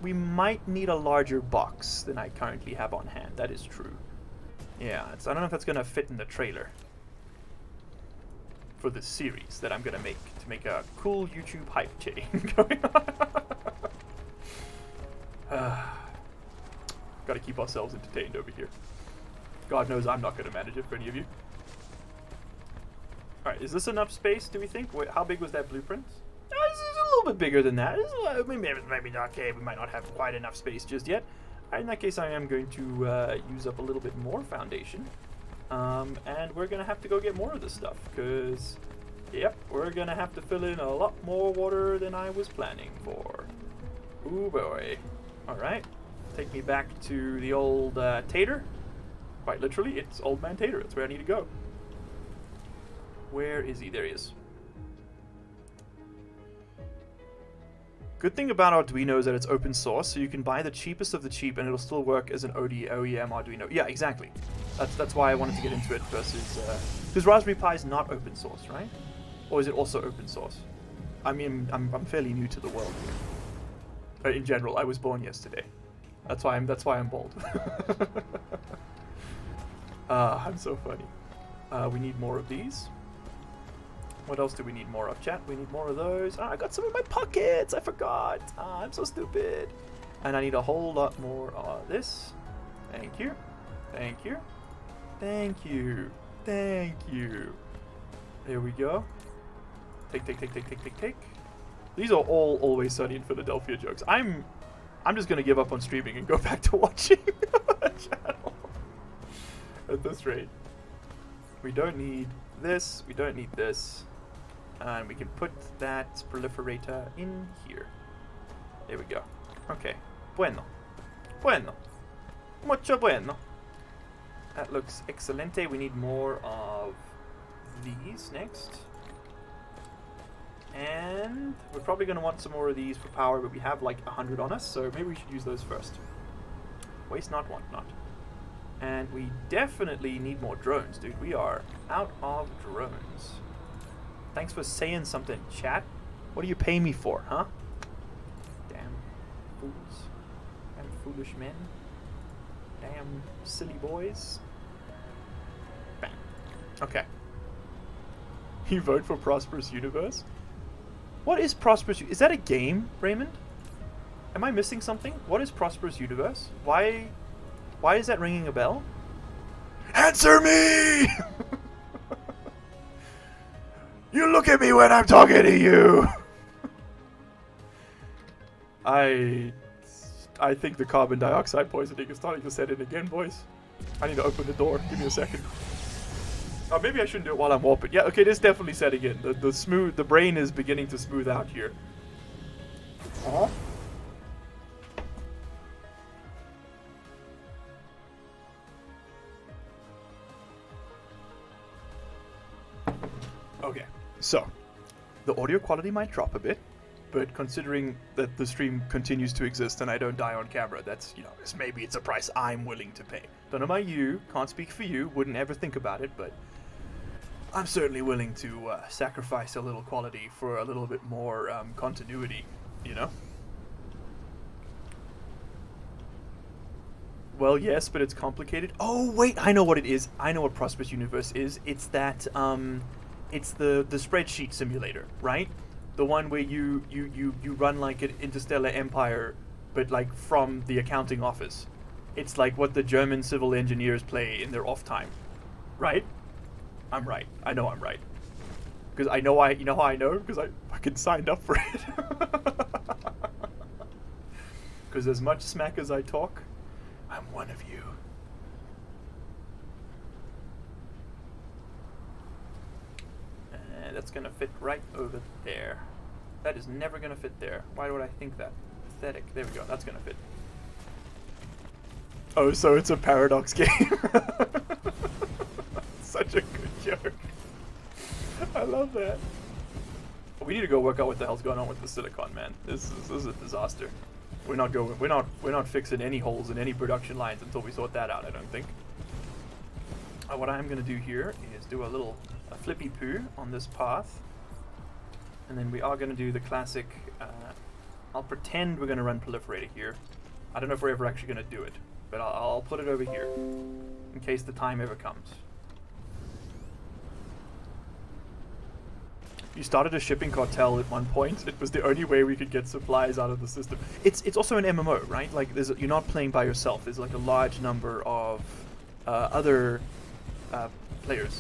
We might need a larger box than I currently have on hand. That is true. Yeah, I don't know if that's going to fit in the trailer for the series that I'm going to make a cool YouTube hype chain going on. Gotta keep ourselves entertained over here. God knows I'm not going to manage it for any of you. Alright, is this enough space, do we think? Wait, how big was that blueprint? This is a little bit bigger than that. Maybe not. Okay, we might not have quite enough space just yet. In that case, I am going to use up a little bit more foundation. And we're gonna have to go get more of this stuff, because, yep, we're gonna have to fill in a lot more water than I was planning for. Ooh boy. Alright, take me back to the old Tater. Quite literally, it's Old Man Tater. That's where I need to go. Where is he? There he is. Good thing about Arduino is that it's open source, so you can buy the cheapest of the cheap and it'll still work as an OEM Arduino. Yeah, exactly. That's why I wanted to get into it versus... because Raspberry Pi is not open source, right? Or is it also open source? I mean, I'm fairly new to the world here. In general, I was born yesterday. That's why I'm bald. I'm so funny. We need more of these. What else do we need more of, chat? We need more of those. I got some in my pockets. I forgot. I'm so stupid. And I need a whole lot more of this. Thank you. Thank you. Thank you. Thank you. There we go. Take. These are all Always Sunny in Philadelphia jokes. I'm just gonna give up on streaming and go back to watching a channel. At this rate. We don't need this. We don't need this. And we can put that proliferator in here. There we go. Okay. Bueno. Mucho bueno. That looks excelente. We need more of these next. And we're probably going to want some more of these for power, but we have like 100 on us, so maybe we should use those first. Waste not, want not. And we definitely need more drones, dude. We are out of drones. Thanks for saying something, chat. What do you pay me for, huh? Damn fools. Damn foolish men. Damn silly boys. Bang. Okay. You vote for Prosperous Universe? What is Prosperous? Is that a game, Raymond? Am I missing something? What is Prosperous Universe? Why is that ringing a bell? Answer me! You look at me when I'm talking to you! I think the carbon dioxide poisoning is starting to set in again, boys. I need to open the door. Give me a second. Oh, maybe I shouldn't do it while I'm warping. Yeah, okay, this definitely setting in. The brain is beginning to smooth out here. Uh-huh. Okay, so the audio quality might drop a bit, but considering that the stream continues to exist and I don't die on camera, that's, you know, maybe it's a price I'm willing to pay. Don't know about you, can't speak for you, wouldn't ever think about it, but I'm certainly willing to sacrifice a little quality for a little bit more continuity, you know? Well, yes, but it's complicated. Oh, wait, I know what it is. I know what Prosperous Universe is. It's that, it's the spreadsheet simulator, right? The one where you run like an interstellar empire, but like from the accounting office. It's like what the German civil engineers play in their off time, right? I'm right. I know I'm right. Because I know you know how I know? Because I fucking signed up for it. Because as much smack as I talk, I'm one of you. And that's gonna fit right over there. That is never gonna fit there. Why would I think that? Pathetic. There we go. That's gonna fit. Oh, so it's a paradox game. Such a good joke. I love that. We need to go work out what the hell's going on with the silicon, man. This is a disaster. We're not fixing any holes in any production lines until we sort that out, I don't think. What I'm gonna do here is do a flippy poo on this path. And then we are gonna do the classic, I'll pretend we're gonna run proliferator here. I don't know if we're ever actually gonna do it, but I'll put it over here in case the time ever comes. You started a shipping cartel at one point. It was the only way we could get supplies out of the system. It's also an MMO, right? Like you're not playing by yourself. There's like a large number of other players,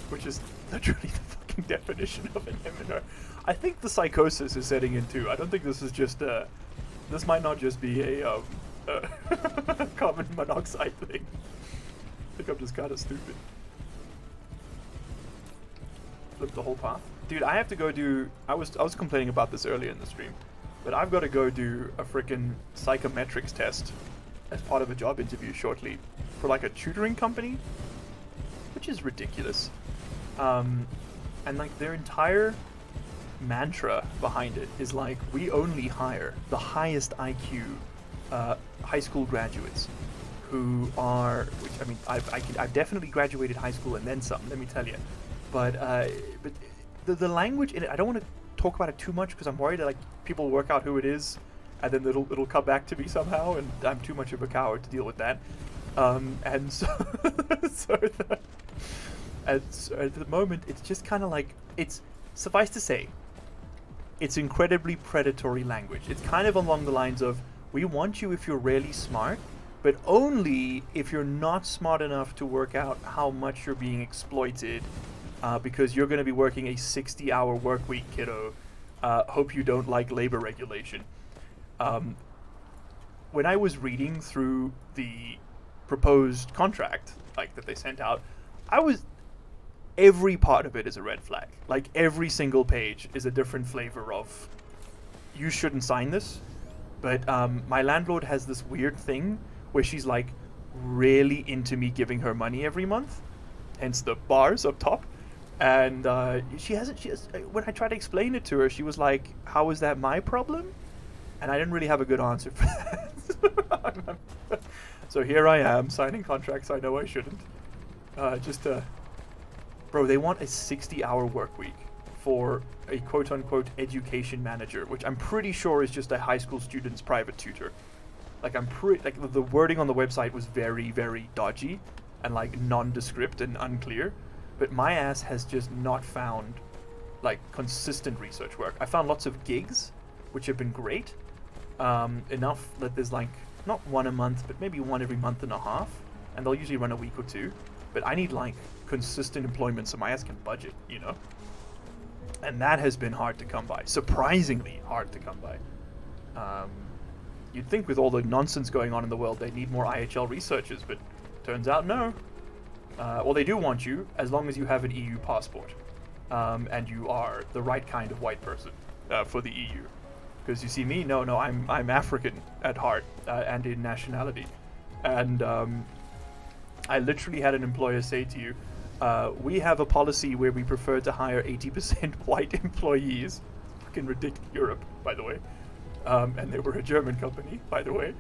which is literally the fucking definition of an MMO. I think the psychosis is setting in too. I don't think this is just this might not just be a carbon monoxide thing. think I'm just kind of stupid. Flip the whole path. Dude, I have to go do... I was complaining about this earlier in the stream, but I've got to go do a freaking psychometrics test as part of a job interview shortly for like a tutoring company, which is ridiculous. And like their entire mantra behind it is like, we only hire the highest IQ high school graduates who are, which I mean, I've definitely graduated high school and then some, let me tell you. But the language in it, I don't want to talk about it too much because I'm worried that like people work out who it is and then it'll come back to me somehow, and I'm too much of a coward to deal with that. And so, at the moment, it's just kind of like, it's, suffice to say, it's incredibly predatory language. It's kind of along the lines of, we want you if you're really smart, but only if you're not smart enough to work out how much you're being exploited, because you're going to be working a 60-hour work week, kiddo. Hope you don't like labor regulation. When I was reading through the proposed contract, like that they sent out, every part of it is a red flag. Like every single page is a different flavor of, you shouldn't sign this. But my landlord has this weird thing where she's like really into me giving her money every month, hence the bars up top. And when I tried to explain it to her, she was like, how is that my problem? And I didn't really have a good answer for that. So here I am signing contracts I know I shouldn't. Bro, they want a 60-hour work week for a quote-unquote education manager, which I'm pretty sure is just a high school student's private tutor. Like the wording on the website was very, very dodgy and like nondescript and unclear. But my ass has just not found like consistent research work. I found lots of gigs, which have been great. Enough that there's like not one a month, but maybe one every month and a half, and they'll usually run a week or two. But I need like consistent employment so my ass can budget, you know? And that has been hard to come by. Surprisingly hard to come by. You'd think with all the nonsense going on in the world, they need more IHL researchers, but turns out no. Well, they do want you, as long as you have an EU passport. And you are the right kind of white person for the EU. Because you see me, no, I'm African at heart and in nationality. And I literally had an employer say to you, we have a policy where we prefer to hire 80% white employees. Fucking ridiculous. Europe, by the way. And they were a German company, by the way.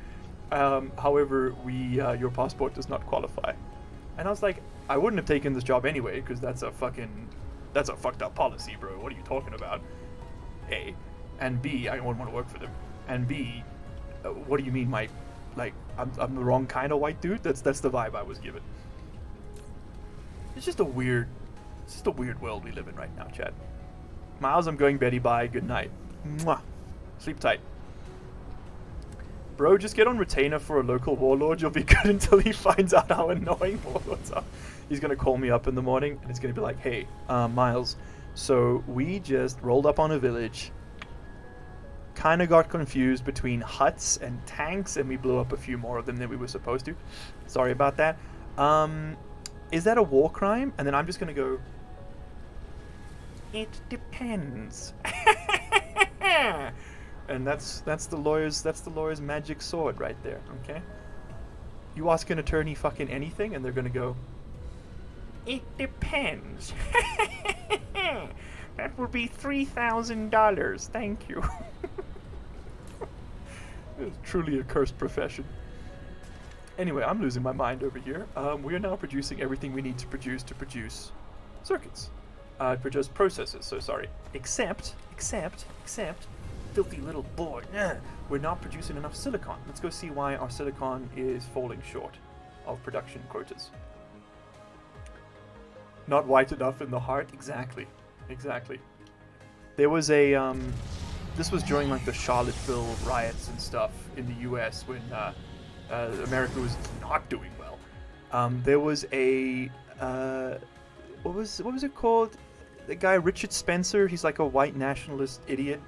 However, your passport does not qualify. And I was like, I wouldn't have taken this job anyway, because that's a fucked up policy, bro. What are you talking about? A. And B, I wouldn't want to work for them. And B, what do you mean I'm the wrong kind of white dude? That's the vibe I was given. It's just a weird world we live in right now, Chad. Miles, I'm going Betty, bye, good night. Mwah. Sleep tight. Bro, just get on retainer for a local warlord. You'll be good until he finds out how annoying warlords are. He's going to call me up in the morning, and it's going to be like, hey, Miles, so we just rolled up on a village, kind of got confused between huts and tanks, and we blew up a few more of them than we were supposed to. Sorry about that. Is that a war crime? And then I'm just going to go, it depends. And that's the lawyer's magic sword right there, okay? You ask an attorney fucking anything and they're gonna go, it depends. That will be $3,000, thank you. It's truly a cursed profession. Anyway, I'm losing my mind over here. We are now producing everything we need to produce circuits. Produce processors, so sorry. Except, filthy little boy. We're not producing enough silicon. Let's go see why our silicon is falling short of production quotas. Not white enough in the heart? Exactly. There was a, this was during like the Charlottesville riots and stuff in the US when America was not doing well. There was a, what was it called? The guy Richard Spencer, he's like a white nationalist idiot.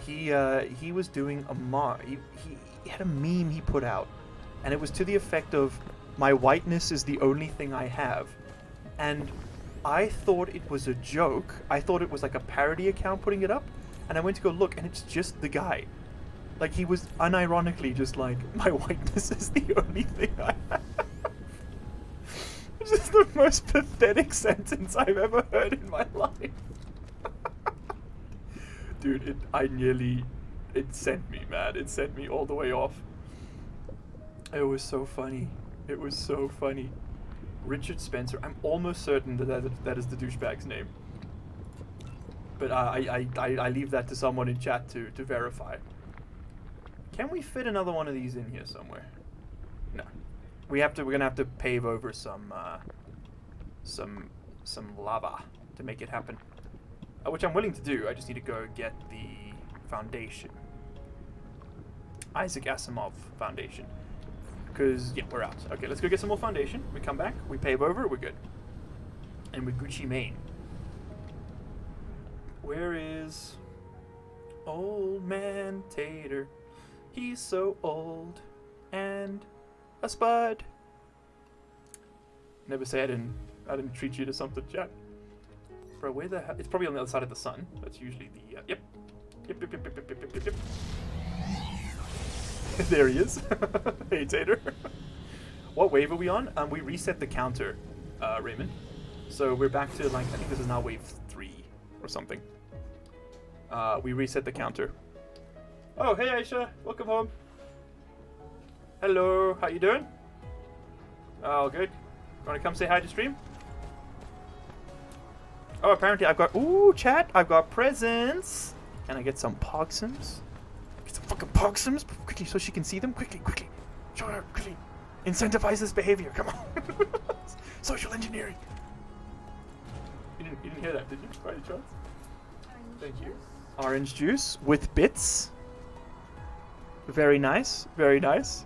He was doing he had a meme he put out, and it was to the effect of, my whiteness is the only thing I have. And I thought it was a joke. I thought it was like a parody account putting it up. And I went to go look, and it's just the guy. Like, he was unironically just like, my whiteness is the only thing I have. Which is the most pathetic sentence I've ever heard in my life. Dude, it sent me, man. It sent me all the way off. It was so funny. It was so funny. Richard Spencer. I'm almost certain that is the douchebag's name. But I leave that to someone in chat to verify. Can we fit another one of these in here somewhere? No. We're gonna have to pave over some lava to make it happen. Which I'm willing to do. I just need to go get the foundation. Isaac Asimov foundation. Because, yeah, we're out. Okay, let's go get some more foundation. We come back, we pave over, we're good. And we Gucci Mane. Where is Old Man Tater? He's so old and a spud. Never say I didn't treat you to something, Jack. Bro, where the hell? It's probably on the other side of the sun. That's usually the, yep. Yep. There he is. Hey, Tater. What wave are we on? We reset the counter, Raymond. So we're back to, like, I think this is now wave 3 or something. We reset the counter. Oh, hey, Aisha. Welcome home. Hello. How you doing? Oh, good. Want to come say hi to stream? Oh, apparently I've got... Ooh, chat. I've got presents. Can I get some pogsums? Get some fucking pogsums quickly so she can see them. Quickly. Show her quickly. Incentivize this behavior. Come on. Social engineering. You didn't hear that, did you? By any chance? Thank you. Orange juice with bits. Very nice. Very nice.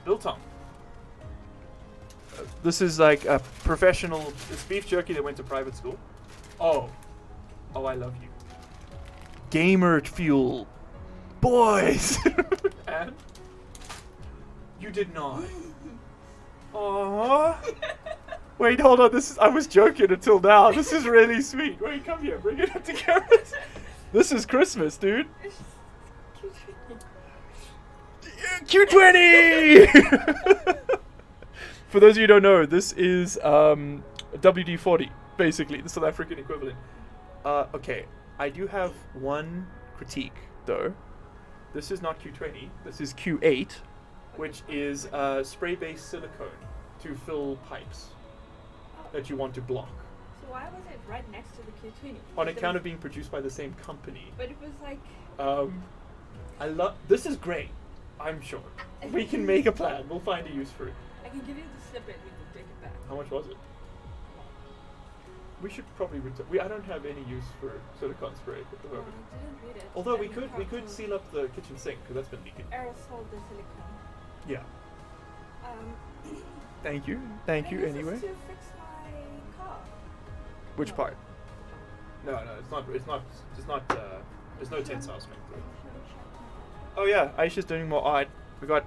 Biltong. This is like a professional... It's beef jerky that went to private school. Oh, I love you. Gamer fuel. Boys! And? You did not. Aww. Wait, hold on. I was joking until now. This is really sweet. Wait, come here. Bring it up to camera. This is Christmas, dude. Q20! For those of you who don't know, this is WD-40, basically, the South African equivalent. Okay, I do have one critique, though. This is not Q20, this is Q8, which is spray-based silicone to fill pipes that you want to block. So why was it right next to the Q20? On account of being produced by the same company. But it was like... This is great, I'm sure. We can make a plan, we'll find a use for it. I can give you the slip and we can take it back. How much was it? We should probably return. I don't have any use for silicone spray at the moment. I didn't read it. Although we could seal up the kitchen sink because that's been leaking. Aerosol the silicone. Yeah. Thank you anyway. This is to fix my car. Which part? No, it's not. There's no tensile strength to it. Oh yeah, Aisha's doing more art. We got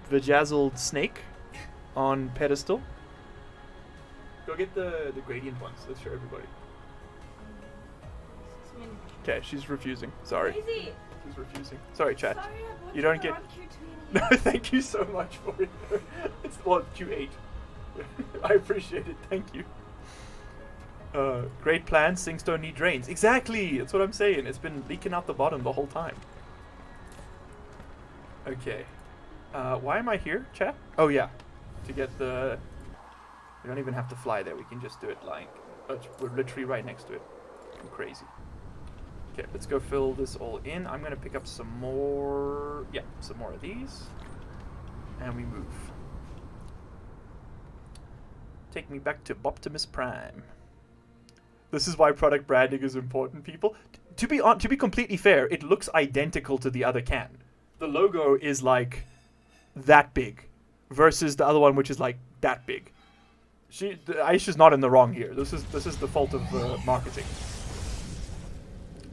Vajazzled snake on pedestal. Go get the gradient ones. Let's show everybody. Okay, she's refusing. Sorry. Crazy. She's refusing. Sorry, chat. Sorry, You don't get. No, thank you so much for it. It's Q8. I appreciate it. Thank you. Great plan. Sinks don't need drains. Exactly. That's what I'm saying. It's been leaking out the bottom the whole time. Okay. Why am I here, chat? Oh yeah, to get the. We don't even have to fly there. We can just do it like we're literally right next to it. I'm crazy. Okay, let's go fill this all in. I'm gonna pick up some more. Yeah, some more of these, and we move. Take me back to Optimus Prime. This is why product branding is important, people. To be completely fair, it looks identical to the other can. The logo is like that big, versus the other one which is like that big. Aisha's not in the wrong here. This is the fault of marketing.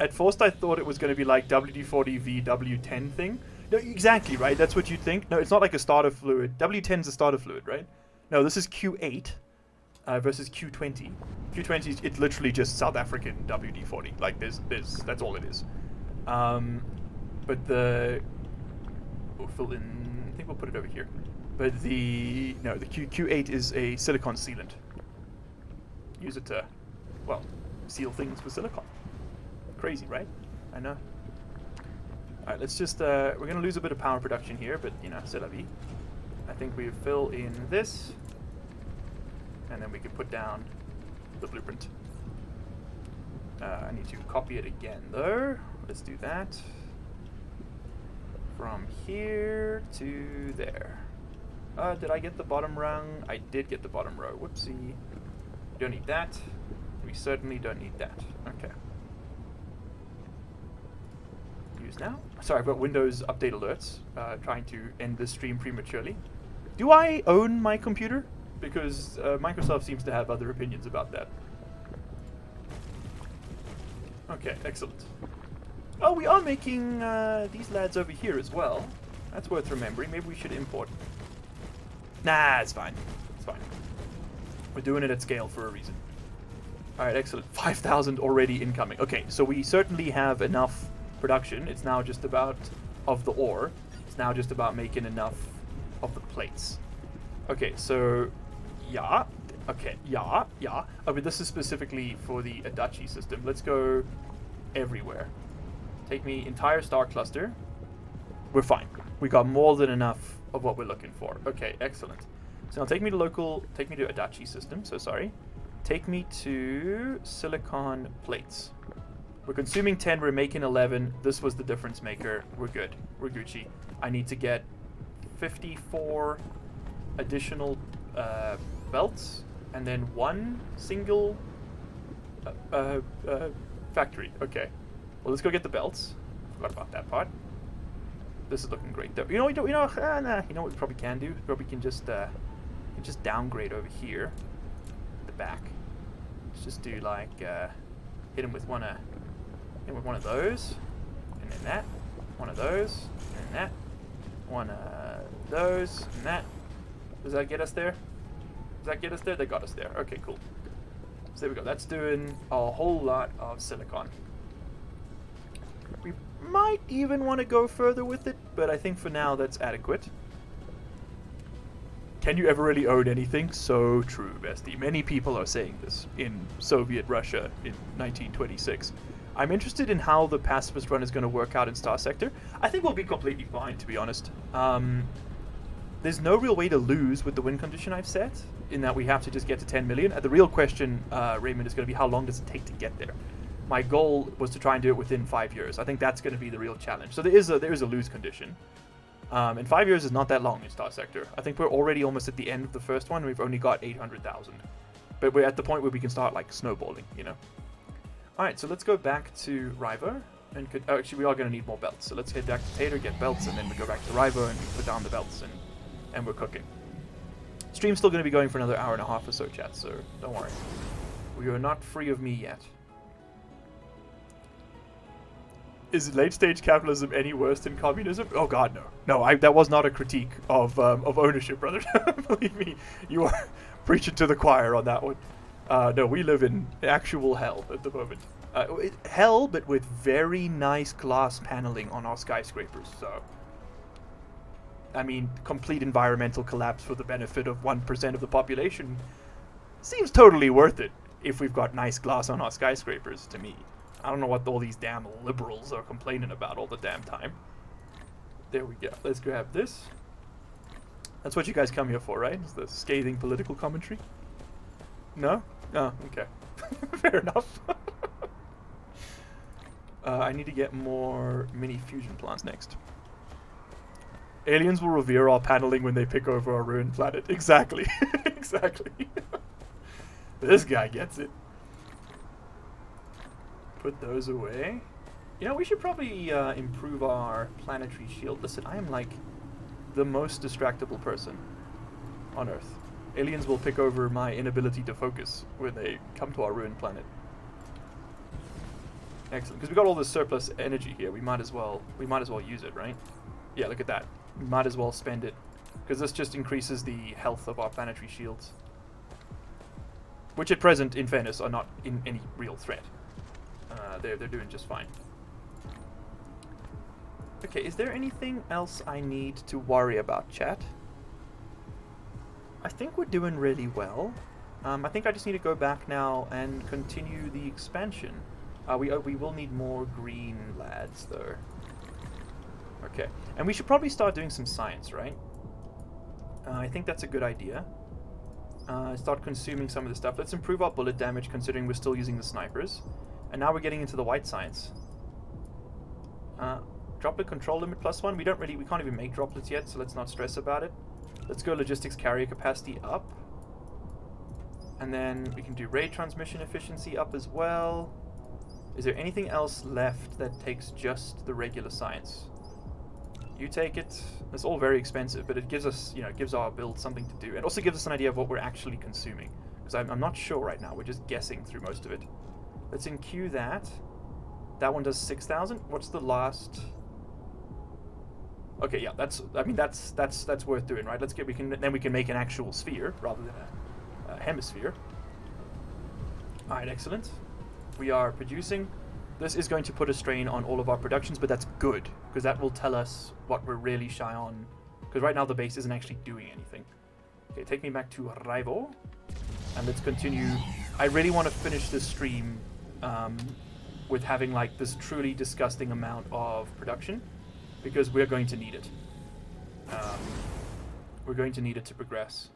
At first I thought it was going to be like WD-40 VW10 thing, No, exactly, right? That's what you'd think. No, it's not like a starter fluid. W10 is a starter fluid, right? No, this is Q8 versus Q20. Q20 is it's literally just South African WD-40. Like that's all it is. But we'll fill in. I think we'll put it over here. But the Q8 is a silicon sealant. Use it to, well, seal things with silicon. Crazy, right? I know. Alright, let's just, we're going to lose a bit of power production here, but, you know, c'est la vie. I think we fill in this, and then we can put down the blueprint. I need to copy it again, though. Let's do that. From here to there. Did I get the bottom rung? I did get the bottom row. Whoopsie. Don't need that. We certainly don't need that. Okay. Use now. Sorry, I've got Windows update alerts. Trying to end this stream prematurely. Do I own my computer? Because Microsoft seems to have other opinions about that. Okay, excellent. Oh, we are making these lads over here as well. That's worth remembering. Maybe we should import. Nah, it's fine. It's fine. We're doing it at scale for a reason. Alright, excellent. 5,000 already incoming. Okay, so we certainly have enough production. It's now just about of the ore. It's now just about making enough of the plates. Okay, so yeah. Okay, yeah. I mean, this is specifically for the Adachi system. Let's go everywhere. Take me entire star cluster. We're fine. We got more than enough of what we're looking for. Okay, excellent. So now take me to Adachi system. So sorry. Take me to silicon plates. We're consuming 10, we're making 11. This was the difference maker. We're good. We're Gucci. I need to get 54 additional belts and then one single factory. Okay. Well, let's go get the belts. Forgot about that part. This is looking great though. You know what we probably can do? Probably can just downgrade over here. The back. Let's just do like hit him with one of those, and then that, one of those, and that, one of those, and that. Does that get us there? Does that get us there? They got us there. Okay, cool. So there we go. That's doing a whole lot of silicon. We might even want to go further with it, but I think for now that's adequate. Can you ever really own anything? So true, bestie. Many people are saying this in Soviet Russia in 1926. I'm interested in how the pacifist run is going to work out in Star Sector. I think we'll be completely fine, to be honest. There's no real way to lose with the win condition I've set, in that we have to just get to 10 million. The real question, Raymond, is going to be how long does it take to get there? My goal was to try and do it within 5 years. I think that's going to be the real challenge. So there is a lose condition. And 5 years is not that long in Star Sector. I think we're already almost at the end of the first one. We've only got 800,000. But we're at the point where we can start, like, snowballing, you know? Alright, so let's go back to Rivo. And actually, we are going to need more belts. So let's head back to Tater, get belts, and then we go back to Rivo and put down the belts, and we're cooking. Stream's still going to be going for another hour and a half or so, chat, so don't worry. We are not free of me yet. Is late-stage capitalism any worse than communism? Oh god, no. No, that was not a critique of ownership, brother. Believe me, you are preaching to the choir on that one. No, we live in actual hell at the moment. Hell, but with very nice glass paneling on our skyscrapers, so... I mean, complete environmental collapse for the benefit of 1% of the population seems totally worth it if we've got nice glass on our skyscrapers, to me. I don't know what all these damn liberals are complaining about all the damn time. There we go. Let's grab this. That's what you guys come here for, right? It's the scathing political commentary? No? Oh, okay. Fair enough. I need to get more mini fusion plants next. Aliens will revere our paneling when they pick over our ruined planet. Exactly. Exactly. This guy gets it. Put those away. You know, we should probably improve our planetary shield. Listen, I am like the most distractible person on Earth. Aliens will pick over my inability to focus when they come to our ruined planet. Excellent, because we got all this surplus energy here. We might as well use it, right? Yeah, look at that. We might as well spend it. Because this just increases the health of our planetary shields. Which at present, in fairness, are not in any real threat. They're doing just fine. Okay, is there anything else I need to worry about, chat? I think we're doing really well. I think I just need to go back now and continue the expansion. We will need more green lads, though. Okay, and we should probably start doing some science, right? I think that's a good idea. Start consuming some of the stuff. Let's improve our bullet damage, considering we're still using the snipers. And now we're getting into the white science. Droplet control limit +1. We can't even make droplets yet, so let's not stress about it. Let's go logistics carrier capacity up. And then we can do ray transmission efficiency up as well. Is there anything else left that takes just the regular science? You take it. It's all very expensive, but it gives us, it gives our build something to do. And also gives us an idea of what we're actually consuming. Because I'm not sure right now. We're just guessing through most of it. Let's enqueue that. That one does 6,000. What's the last? Okay, yeah, that's worth doing, right? Then we can make an actual sphere rather than a hemisphere. All right, excellent. We are producing. This is going to put a strain on all of our productions, but that's good because that will tell us what we're really shy on. Because right now the base isn't actually doing anything. Okay, take me back to Arrival, and let's continue. I really want to finish this stream with having like this truly disgusting amount of production, because we're going to need it. We're going to need it to progress.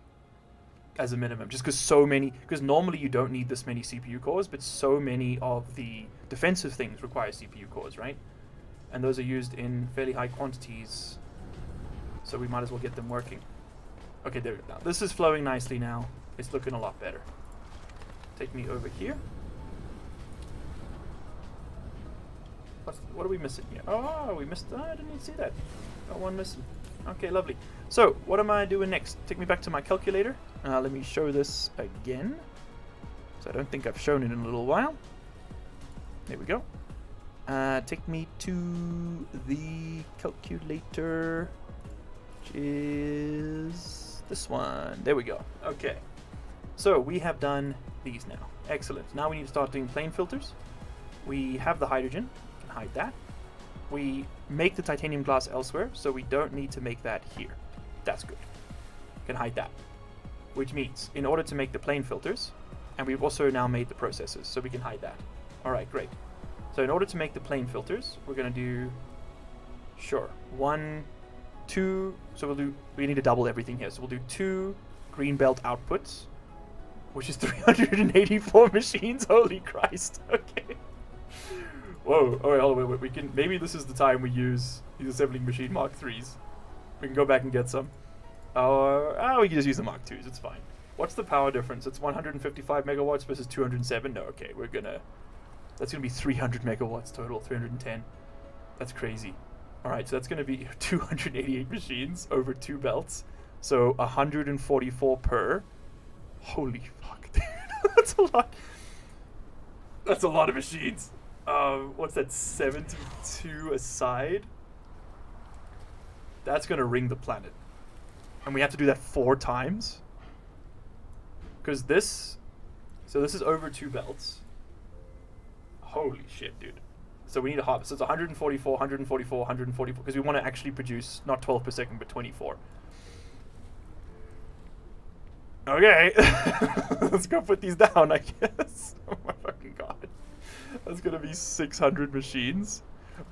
As a minimum, just because normally you don't need this many CPU cores, but so many of the defensive things require CPU cores, right? And those are used in fairly high quantities, so we might as well get them working. Okay, there we go. This is flowing nicely now. It's looking a lot better. Take me over here. What are we missing here? Oh, we missed. I didn't even see that. Got one missing. Okay, lovely. So, what am I doing next? Take me back to my calculator. Let me show this again. So I don't think I've shown it in a little while. There we go. Take me to the calculator, which is this one. There we go. Okay. So we have done these now. Excellent. Now we need to start doing plane filters. We have the hydrogen. We can hide that. We make the titanium glass elsewhere, so we don't need to make that here. That's good. We can hide that. Which means, in order to make the plane filters, and we've also now made the processors, so we can hide that. Alright, great. So in order to make the plane filters, we're going to do, 1, 2, so we need to double everything here. So we'll do 2 green belt outputs, which is 384 machines. Holy Christ. Okay. Whoa. Oh, wait, hold on, wait. Maybe this is the time we use these assembling machine Mark 3s. We can go back and get some. We can just use the Mark 2s. It's fine. What's the power difference? It's 155 megawatts versus 207. No, okay. That's gonna be 300 megawatts total. 310. That's crazy. All right, so that's gonna be 288 machines over 2 belts. So 144 per. Holy fuck, dude. That's a lot. That's a lot of machines. What's that? 72 a side. That's gonna ring the planet. And we have to do that 4 times. Because this is over 2 belts. Holy shit, dude. So we need a harvest. So it's 144, 144, 144. Because we want to actually produce not 12 per second, but 24. Okay. Let's go put these down, I guess. Oh my fucking god. That's gonna be 600 machines.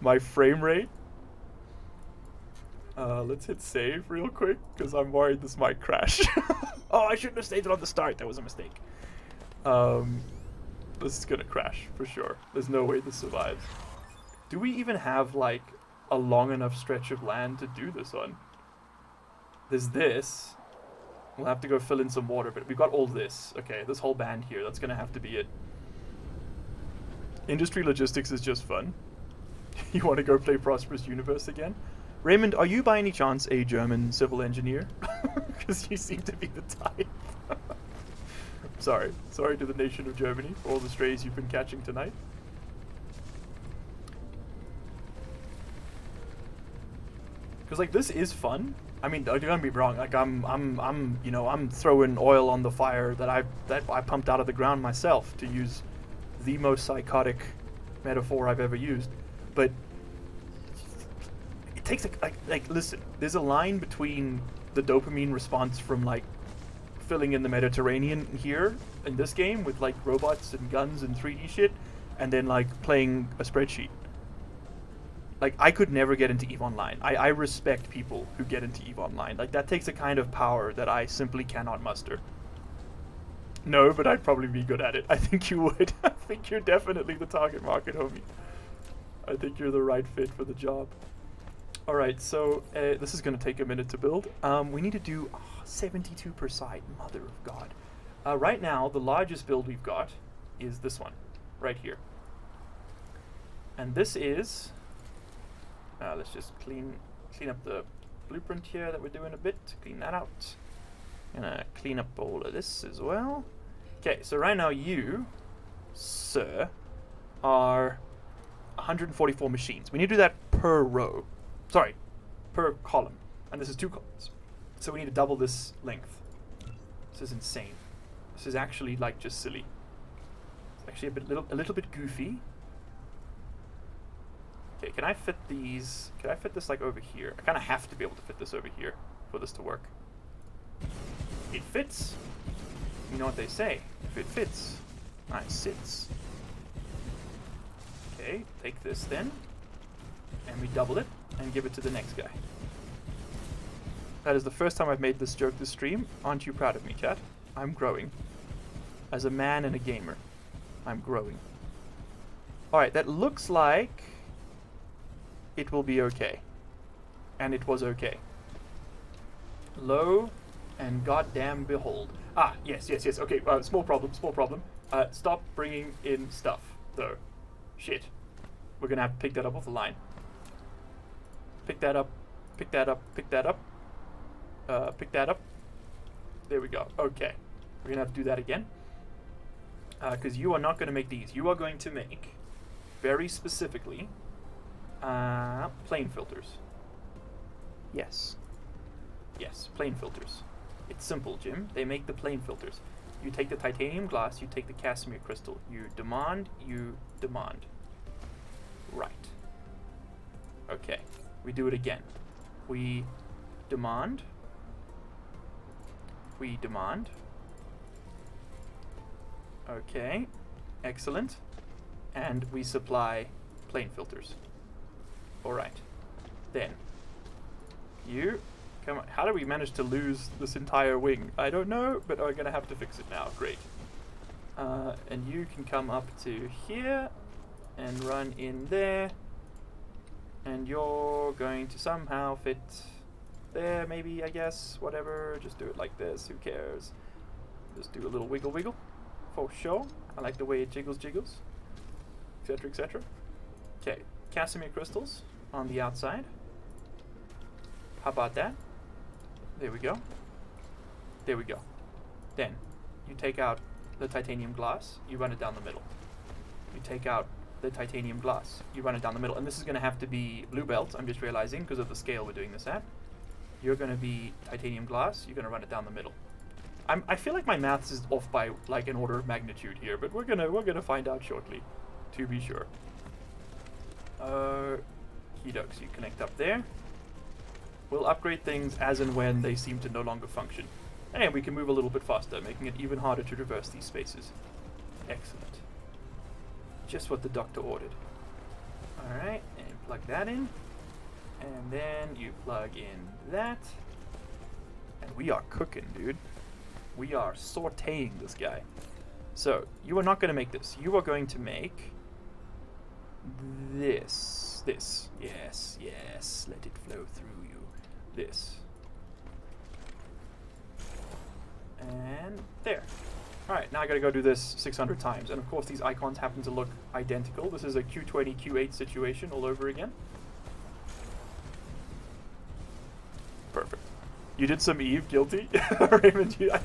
My frame rate. Let's hit save real quick, because I'm worried this might crash. Oh, I shouldn't have saved it on the start. That was a mistake. This is gonna crash, for sure. There's no way this survives. Do we even have, like, a long enough stretch of land to do this on? There's this. We'll have to go fill in some water, but we've got all this. Okay, this whole band here. That's gonna have to be it. Industry logistics is just fun. You want to go play Prosperous Universe again? Raymond, are you by any chance a German civil engineer? Because you seem to be the type. Sorry. Sorry to the nation of Germany for all the strays you've been catching tonight. Because like this is fun. I mean, don't get me wrong. Like I'm throwing oil on the fire that I pumped out of the ground myself, to use the most psychotic metaphor I've ever used. But it takes like listen. There's a line between the dopamine response from like filling in the Mediterranean here in this game with like robots and guns and 3D shit, and then like playing a spreadsheet. Like, I could never get into EVE Online. I respect people who get into EVE Online. Like, that takes a kind of power that I simply cannot muster. No, but I'd probably be good at it. I think you would. I think you're definitely the target market, homie. I think you're the right fit for the job. Alright, so this is going to take a minute to build. We need to do 72 per side. Mother of God. Right now, the largest build we've got is this one. Right here. And this is... let's just clean up the blueprint here that we're doing a bit. Clean that out. Gonna clean up all of this as well. Okay, so right now you, sir, are 144 machines. We need to do that per row. Sorry, per column. And this is 2 columns. So we need to double this length. This is insane. This is actually like just silly. It's actually a little bit goofy. Okay, can I fit these? Can I fit this like over here? I kind of have to be able to fit this over here for this to work. It fits. You know what they say. If it fits, it sits. Okay, take this then. And we double it and give it to the next guy. That is the first time I've made this joke this stream. Aren't you proud of me, chat? I'm growing. As a man and a gamer, I'm growing. Alright, that looks like... it will be okay. And it was okay. Lo and goddamn behold. Ah, yes. Okay, small problem. Stop bringing in stuff, though. Shit. We're gonna have to pick that up off the line. Pick that up. Pick that up. Pick that up. Pick that up. There we go. Okay. We're gonna have to do that again. Because you are not gonna make these. You are going to make, very specifically, plane filters. Yes, plane filters. It's simple, Jim. They make the plane filters. You take the titanium glass, you take the casimir crystal. You demand. Right. Okay. We do it again. We demand. Okay. Excellent. And we supply plane filters. Alright. Then. You. Come on. How do we manage to lose this entire wing? I don't know, but we're going to have to fix it now. Great. And you can come up to here and run in there. And you're going to somehow fit there, maybe, I guess. Whatever. Just do it like this. Who cares? Just do a little wiggle. For sure. I like the way it jiggles. Etc, etc. Okay. Casimir crystals on the outside. How about that? There we go. Then you take out the titanium glass, you run it down the middle. You take out the titanium glass, you run it down the middle. And this is going to have to be blue belt, I'm just realizing, because of the scale we're doing this at. You're going to be titanium glass, you're going to run it down the middle. I feel like my maths is off by like an order of magnitude here, but we're gonna find out shortly, to be sure. Keyducks, you connect up there. We'll upgrade things as and when they seem to no longer function. And we can move a little bit faster, making it even harder to traverse these spaces. Excellent. Just what the doctor ordered. Alright, and plug that in. And then you plug in that. And we are cooking, dude. We are sauteing this guy. So, you are not going to make this. You are going to make this. Yes. Let it flow through you. This. And there. Alright, now I gotta go do this 600 times. And of course these icons happen to look identical. This is a Q20, Q8 situation all over again. Perfect. You did some Eve, guilty? Raymond, I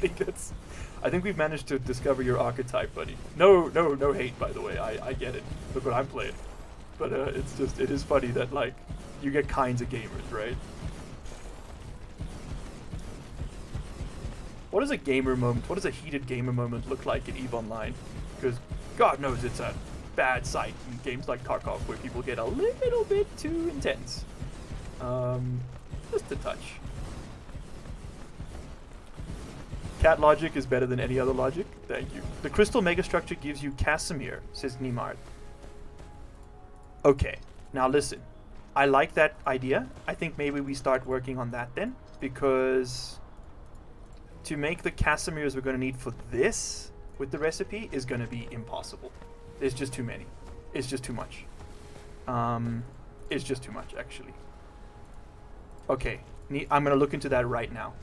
think we've managed to discover your archetype, buddy. No hate, by the way. I get it. Look what I'm playing. But it is funny that, like, you get kinds of gamers, right? What does a gamer moment, what does a heated gamer moment look like in EVE Online? Because God knows it's a bad sight in games like Tarkov where people get a little bit too intense. Just a touch. Cat logic is better than any other logic. Thank you. The crystal megastructure gives you Casimir, says Nimard. Okay, now listen. I like that idea. I think maybe we start working on that then, because to make the Casimirs we're going to need for this with the recipe is going to be impossible. There's just too many. It's just too much. It's just too much, actually. Okay, I'm going to look into that right now.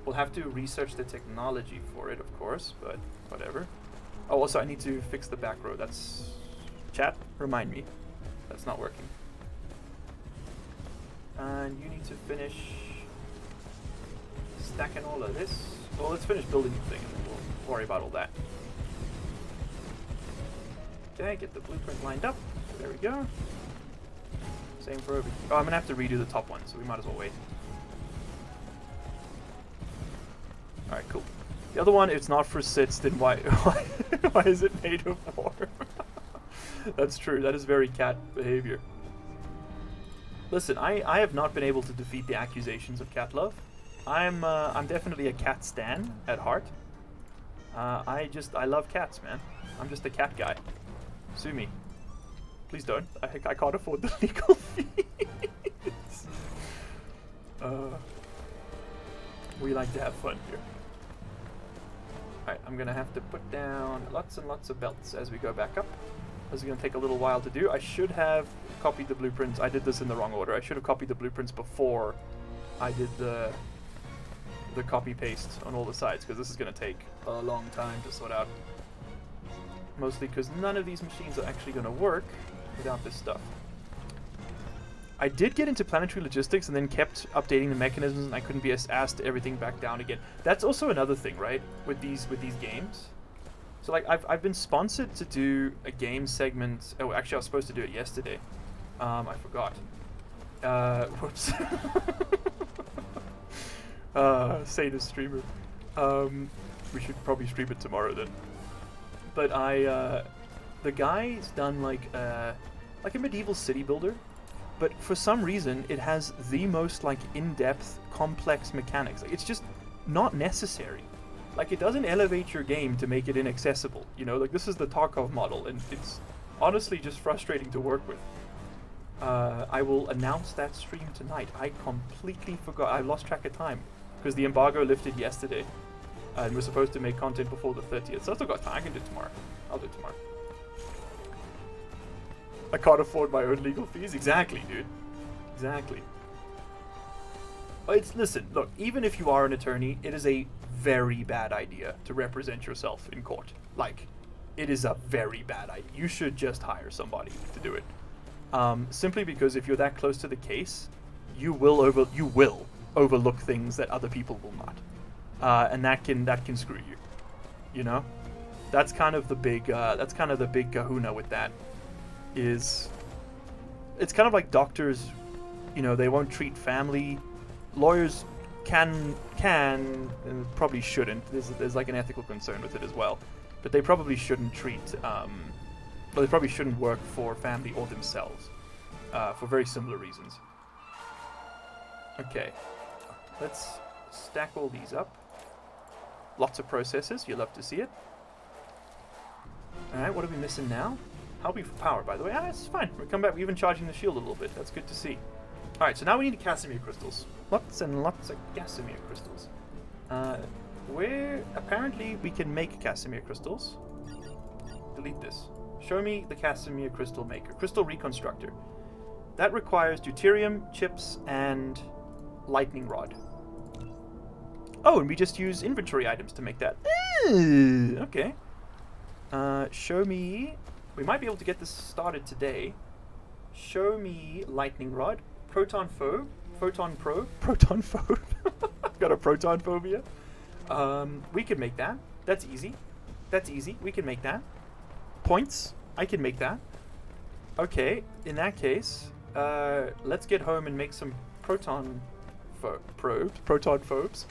We'll have to research the technology for it, of course, but whatever. Oh, also, I need to fix the back row. That's... Chat, remind me. That's not working. And you need to finish stacking all of this. Well, let's finish building the thing and then we'll worry about all that. Okay, get the blueprint lined up. There we go. Same for over. Oh, I'm gonna have to redo the top one, so we might as well wait. Alright, cool. The other one, it's not for sits, then why why is it made of war? That's true, that is very cat behavior. Listen, I have not been able to defeat the accusations of cat love. I'm definitely a cat stan at heart. I love cats, man. I'm just a cat guy. Sue me. Please don't. I can't afford the legal fees. We like to have fun here. Alright, I'm gonna have to put down lots and lots of belts as we go back up. This is gonna take a little while to do. I should have copied the blueprints. I did this in the wrong order. I should have copied the blueprints before I did the copy paste on all the sides, because this is gonna take a long time to sort out. Mostly because none of these machines are actually gonna work without this stuff. I did get into planetary logistics and then kept updating the mechanisms, and I couldn't be asked everything back down again. That's also another thing, right? With these games. So like I've been sponsored to do a game segment. Oh, actually I was supposed to do it yesterday. I forgot. Whoops. Sadist streamer. We should probably stream it tomorrow then. But the guy's done like a medieval city builder. But for some reason, it has the most like in-depth, complex mechanics. Like, it's just not necessary. Like, it doesn't elevate your game to make it inaccessible. You know, like this is the Tarkov model, and it's honestly just frustrating to work with. I will announce that stream tonight. I completely forgot. I lost track of time because the embargo lifted yesterday, and we're supposed to make content before the 30th. So I still got time. I can do it tomorrow. I'll do it tomorrow. I can't afford my own legal fees. Exactly, dude. Exactly. Listen, look, even if you are an attorney, it is a very bad idea to represent yourself in court. Like, it is a very bad idea. You should just hire somebody to do it. Simply because if you're that close to the case, you will overlook things that other people will not. And that can screw you. You know? That's kind of the big kahuna with that. It's kind of like doctors, you know, they won't treat family. Lawyers can and probably shouldn't. There's like an ethical concern with it as well, but they probably shouldn't treat. Well, they probably shouldn't work for family or themselves, for very similar reasons. Okay, let's stack all these up. Lots of processes. You'll love to see it. All right, what are we missing now? How are we for power, by the way? Ah, it's fine. We'll come back. We're even charging the shield a little bit. That's good to see. All right, so now we need Casimir crystals. Lots and lots of Casimir crystals. Apparently we can make Casimir crystals. Delete this. Show me the Casimir crystal maker. Crystal reconstructor. That requires deuterium, chips, and lightning rod. Oh, and we just use inventory items to make that. Okay. Show me... We might be able to get this started today. Show me lightning rod, proton phobe, photon probe, proton phobe. Got a proton phobia. We can make that. That's easy. That's easy. We can make that. Points. I can make that. Okay. In that case, let's get home and make some proton probes, proton phobes.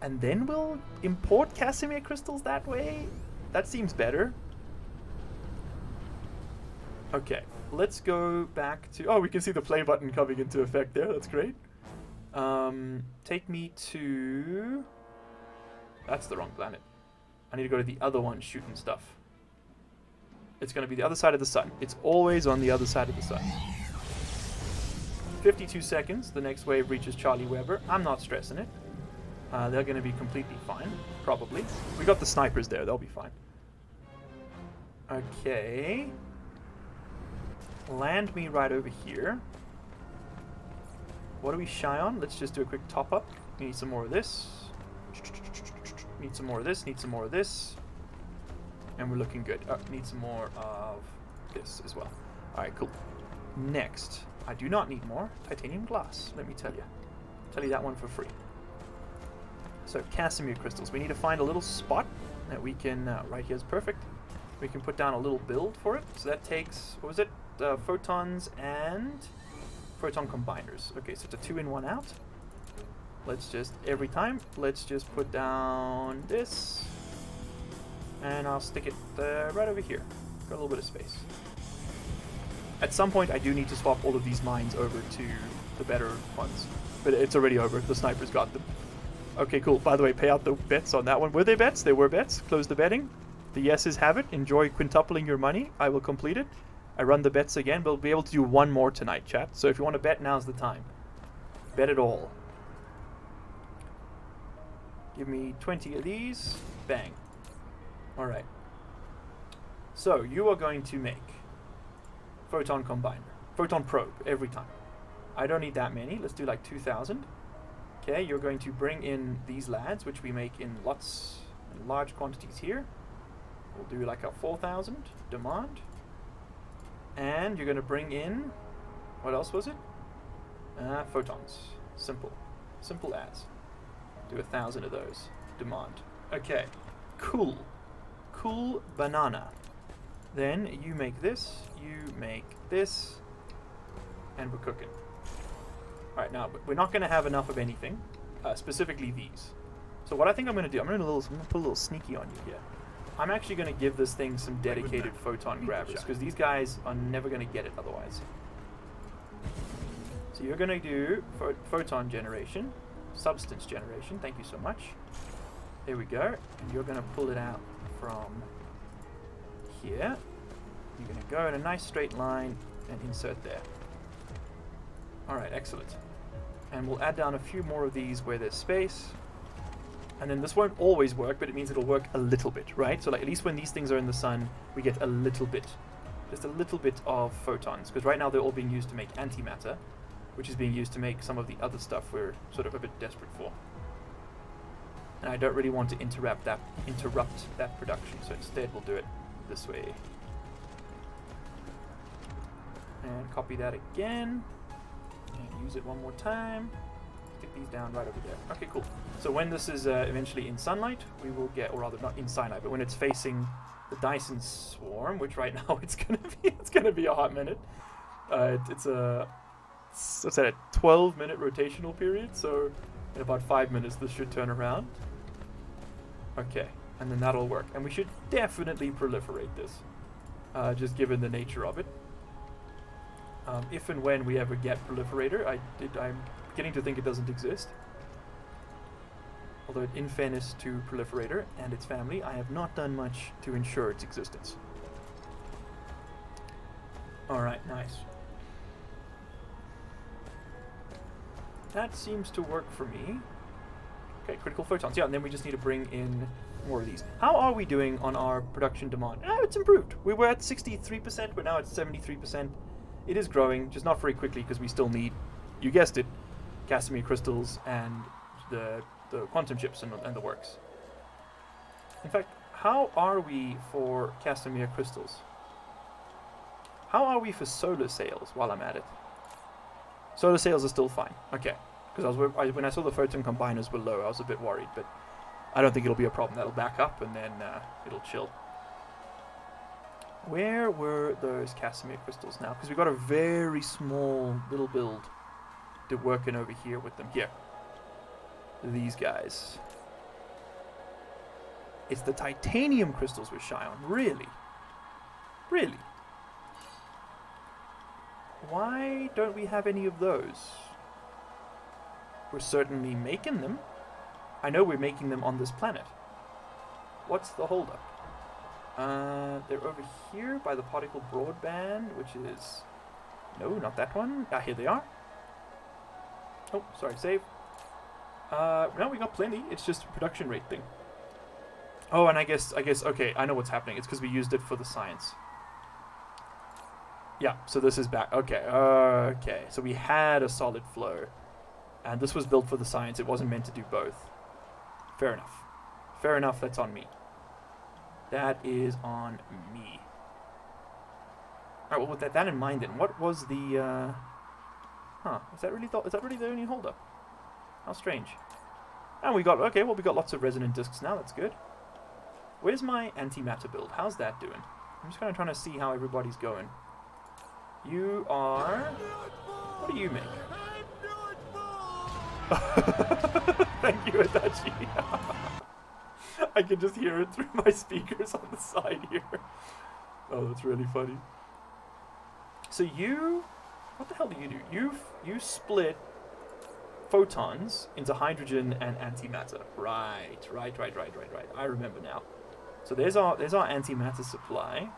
And then we'll import Casimir crystals that way? That seems better. Okay, let's go back to... Oh, we can see the play button coming into effect there. That's great. Take me to... That's the wrong planet. I need to go to the other one shooting stuff. It's going to be the other side of the sun. It's always on the other side of the sun. 52 seconds. The next wave reaches Charlie Weber. I'm not stressing it. They're going to be completely fine. Probably. We got the snipers there. They'll be fine. Okay. Land me right over here. What do we shy on? Let's just do a quick top up. We need some more of this. Need some more of this. Need some more of this. And we're looking good. Need some more of this as well. Alright, cool. Next. I do not need more titanium glass, let me tell you. Tell you that one for free. So, Casimir crystals. We need to find a little spot that we can... right here's perfect. We can put down a little build for it. So that takes... What was it? Photons and... Photon combiners. Okay, so it's a 2 in 1 out. Let's just... Every time, let's just put down this. And I'll stick it right over here. Got a little bit of space. At some point, I do need to swap all of these mines over to the better ones. But it's already over. The snipers got them. Okay, cool. By the way, pay out the bets on that one. Were they bets? They were bets. Close the betting. The yeses have it. Enjoy quintupling your money. I will complete it. I run the bets again. We'll be able to do one more tonight, chat. So if you want to bet, now's the time. Bet it all. Give me 20 of these. Bang. Alright. So, you are going to make photon combiner. Photon probe every time. I don't need that many. Let's do like 2,000. Okay, you're going to bring in these lads, which we make in lots and large quantities here. We'll do like a 4,000 demand. And you're going to bring in... What else was it? Photons. Simple. Simple as. Do 1,000 of those. Demand. Okay. Cool. Cool banana. Then you make this, you make this, and we're cooking. Alright, now, we're not going to have enough of anything, specifically these. So what I think I'm going to do, I'm going to put a little sneaky on you here. I'm actually going to give this thing some dedicated photon grabbers, because these guys are never going to get it otherwise. So you're going to do photon generation, substance generation, thank you so much. There we go, and you're going to pull it out from here. You're going to go in a nice straight line and insert there. Alright, excellent. And we'll add down a few more of these where there's space. And then this won't always work, but it means it'll work a little bit, right? So like at least when these things are in the sun, we get a little bit. Just a little bit of photons. Because right now they're all being used to make antimatter, which is being used to make some of the other stuff we're sort of a bit desperate for. And I don't really want to interrupt that production, so instead we'll do it this way. And copy that again. And use it one more time. Stick these down right over there. Okay, cool. So when this is eventually in sunlight, we will get, or rather not in sunlight, but when it's facing the Dyson swarm, which right now it's gonna be a hot minute. It's a 12-minute rotational period, so in about 5 minutes this should turn around. Okay, and then that'll work. And we should definitely proliferate this, just given the nature of it. If and when we ever get proliferator, I'm beginning to think it doesn't exist. Although in fairness to proliferator and its family, I have not done much to ensure its existence. Alright, nice. That seems to work for me. Okay, critical photons. Yeah, and then we just need to bring in more of these. How are we doing on our production demand? It's improved. We were at 63%, but now it's 73%. It is growing, just not very quickly because we still need, you guessed it, Casimir crystals and the quantum chips and the works. In fact, how are we for Casimir crystals? How are we for solar sails while I'm at it? Solar sails are still fine. Okay. Because when I saw the photon combiners were low, I was a bit worried, but I don't think it'll be a problem. That'll back up and then it'll chill. Where were those Casimir crystals now? Because we've got a very small little build to working over here with them. Here. These guys. It's the titanium crystals we're shy on. Really? Really? Why don't we have any of those? We're certainly making them. I know we're making them on this planet. What's the holdup? They're over here by the particle broadband, which is... No, not that one. Ah, here they are. Oh, sorry, save. No, we got plenty. It's just a production rate thing. Oh, and I guess, okay, I know what's happening. It's because we used it for the science. Yeah, so this is back. Okay, okay. So we had a solid flow. And this was built for the science. It wasn't meant to do both. Fair enough. Fair enough, that's on me. That is on me. Alright, well, with that in mind then, what was the, is that really the only holdup? How strange. And we got, okay, well, we got lots of resonant discs now, that's good. Where's my antimatter build? How's that doing? I'm just kind of trying to see how everybody's going. You are... What do you make? Thank you, Adachi. I can just hear it through my speakers on the side here. Oh, that's really funny. So you... What the hell do? You split photons into hydrogen and antimatter. Right. I remember now. So there's our antimatter supply,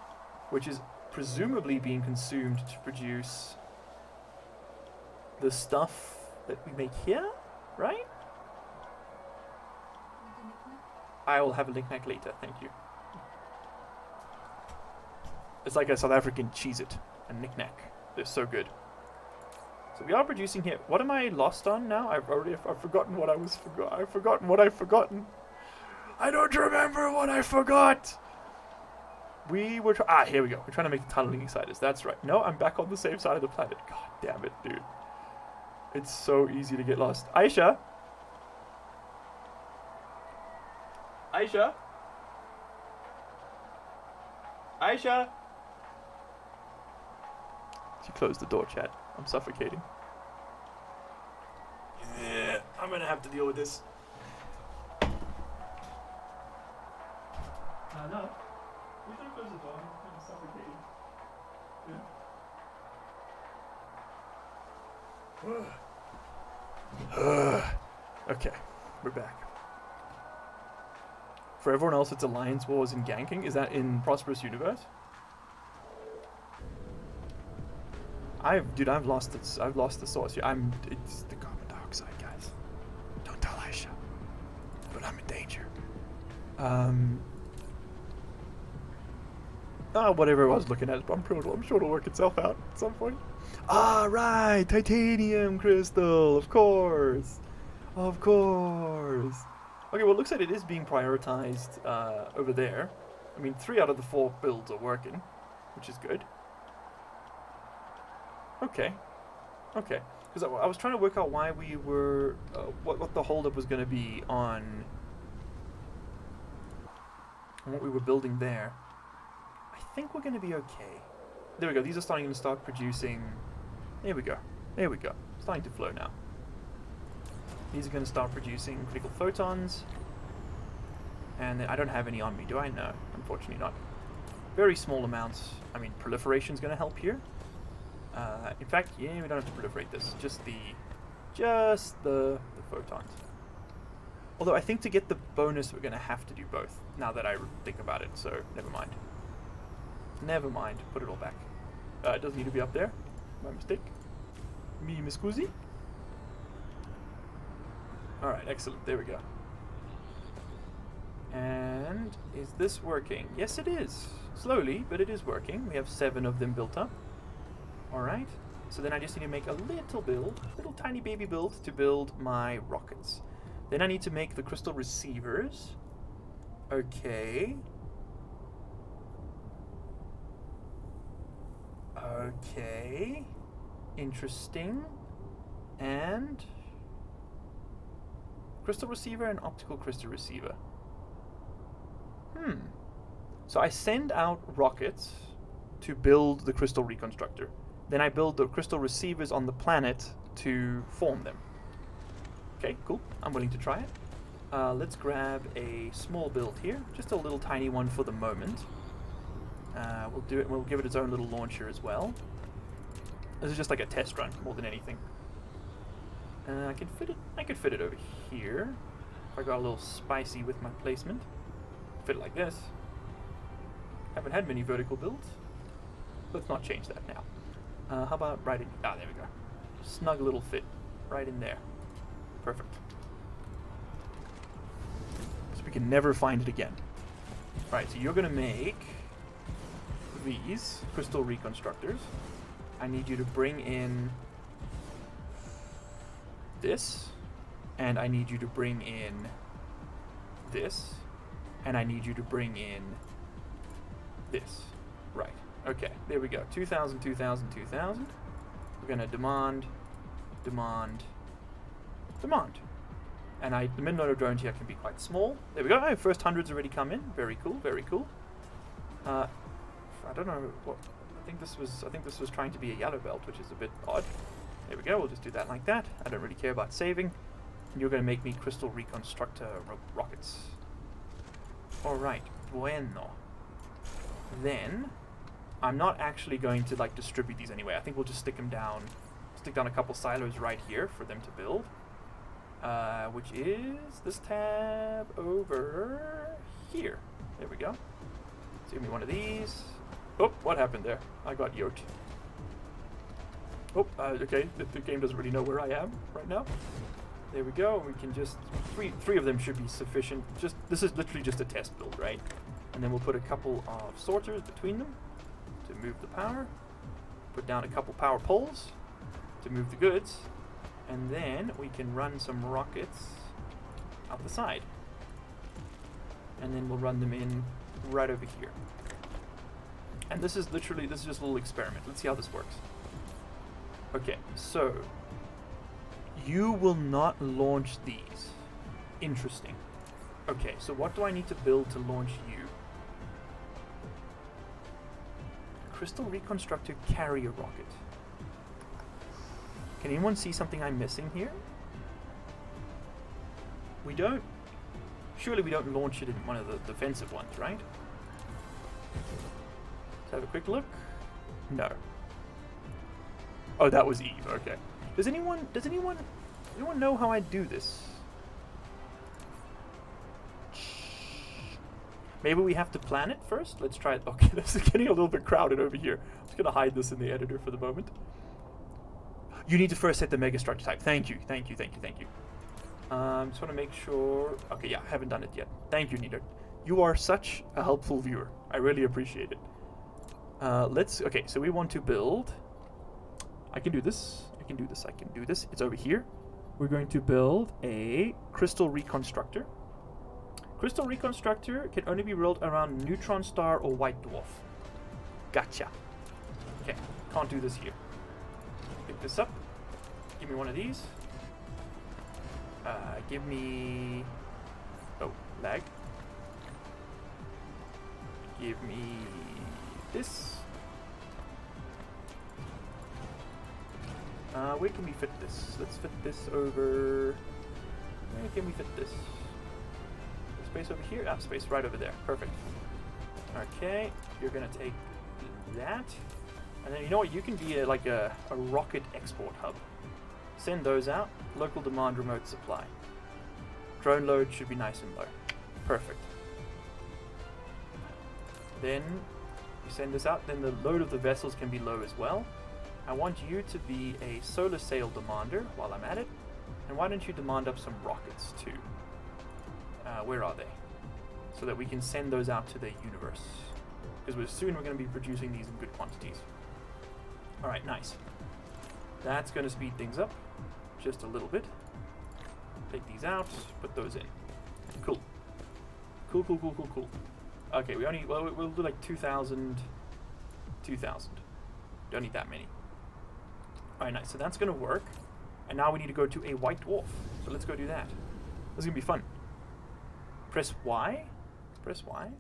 which is presumably being consumed to produce the stuff that we make here, right? I will have a knick-knack later, thank you. It's like a South African Cheez-It, a knick-knack. They're so good. So we are producing here. What am I lost on now? I've forgotten what I've forgotten. I don't remember what I forgot. We were here we go. We're trying to make the tunneling exciters. That's right. No, I'm back on the same side of the planet. God damn it, dude. It's so easy to get lost. Aisha? Aisha? Aisha? She closed the door, chat. I'm suffocating. Yeah, I'm gonna have to deal with this. No. We don't close the door. I'm kind of suffocating. Yeah. Okay, we're back. For everyone else, it's Alliance Wars and ganking. Is that in Prosperous Universe? I've lost the source here. It's the carbon dioxide, guys. Don't tell Aisha. But I'm in danger. Whatever I was looking at, I'm sure it'll work itself out at some point. Ah, right, titanium crystal, of course. Okay, well, it looks like it is being prioritized over there. I mean, 3 out of the 4 builds are working, which is good. Okay. Because I was trying to work out why we were, what the holdup was going to be on what we were building there. I think we're going to be okay. There we go. These are starting to start producing. There we go. Starting to flow now. These are going to start producing critical photons. And then I don't have any on me, do I? No, unfortunately not. Very small amounts. I mean, proliferation is going to help here. In fact, yeah, we don't have to proliferate this. Just the photons. Although I think to get the bonus, we're going to have to do both. Now that I think about it, so never mind. Put it all back. It doesn't need to be up there. My mistake. Mi scusi. Alright, excellent. There we go. And is this working? Yes, it is. Slowly, but it is working. We have 7 of them built up. Alright. So then I just need to make a little tiny baby build to build my rockets. Then I need to make the crystal receivers. Okay. Interesting. And crystal receiver and optical crystal receiver. So I send out rockets to build the crystal reconstructor. Then I build the crystal receivers on the planet to form them. Okay, cool. I'm willing to try it. Let's grab a small build here, just a little tiny one for the moment. We'll do it. We'll give it its own little launcher as well. This is just like a test run more than anything. I can fit it. I could fit it over here. If I got a little spicy with my placement, fit it like this. Haven't had many vertical builds. Let's not change that now. How about right in? Ah, there we go. Snug little fit, right in there. Perfect. So we can never find it again. Right. So you're gonna make these crystal reconstructors. I need you to bring in this, and I need you to bring in this, and I need you to bring in this. Right. Okay, there we go. 2,000, 2,000, 2,000. We're gonna demand. And the mid-loader drones here can be quite small. There we go. Oh, first hundreds already come in. Very cool, very cool. I don't know what. I think this was trying to be a yellow belt, which is a bit odd. There we go. We'll just do that like that. I don't really care about saving. And you're going to make me crystal reconstructor rockets. All right. Bueno. Then I'm not actually going to like distribute these anyway. I think we'll just stick them down. Stick down a couple silos right here for them to build. Which is this tab over here. There we go. So give me one of these. Oh, what happened there? I got yoked. Oh, okay. The game doesn't really know where I am right now. There we go. We can just three of them should be sufficient. This is literally just a test build, right? And then we'll put a couple of sorters between them to move the power. Put down a couple power poles to move the goods, and then we can run some rockets out the side. And then we'll run them in right over here. And this is just a little experiment. Let's see how this works. Okay, so you will not launch these. Interesting. Okay, so what do I need to build to launch you? Crystal Reconstructor Carrier Rocket. Can anyone see something I'm missing here? Surely we don't launch it in one of the defensive ones, right? Let's have a quick look. No. Oh, that was Eve. Okay. Does anyone know how I do this? Maybe we have to plan it first? Let's try it. Okay, this is getting a little bit crowded over here. I'm just going to hide this in the editor for the moment. You need to first set the megastructure type. Thank you. Just want to make sure. Okay, yeah, I haven't done it yet. Thank you, Nito. You are such a helpful viewer. I really appreciate it. Okay, so we want to build. I can do this. It's over here. We're going to build a crystal reconstructor. Crystal reconstructor can only be rolled around neutron star or white dwarf. Gotcha. Okay, can't do this here. Pick this up. Give me one of these. Give me... Oh, lag. Give me this. Where can we fit this? Let's fit this over... Where can we fit this? Space over here? Ah, space right over there. Perfect. Okay, you're gonna take that. And then you know what? You can be like a rocket export hub. Send those out. Local demand, remote supply. Drone load should be nice and low. Perfect. Then you send this out. Then the load of the vessels can be low as well. I want you to be a solar sail demander while I'm at it. And why don't you demand up some rockets too? Where are they? So that we can send those out to the universe. Because soon we're going to be producing these in good quantities. Alright, nice. That's going to speed things up just a little bit. Take these out, put those in. Cool. Cool. Okay, we'll do like 2,000. 2,000. Don't need that many. Alright, nice. So that's going to work. And now we need to go to a white dwarf. So let's go do that. This is going to be fun. Press Y. Press Y.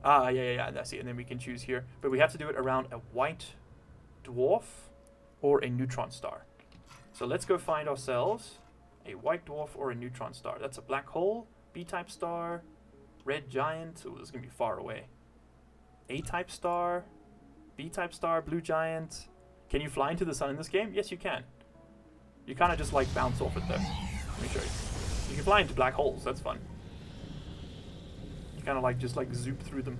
Ah, yeah, that's it. And then we can choose here. But we have to do it around a white dwarf or a neutron star. So let's go find ourselves A white dwarf or a neutron star. That's a black hole. B-type star. Red giant. Oh, this is going to be far away. A-type star. B-type star. Blue giant. Can you fly into the sun in this game? Yes, you can. You kind of just like bounce off it though. Let me show you. You can fly into black holes. That's fun. You kind of like just like zoop through them.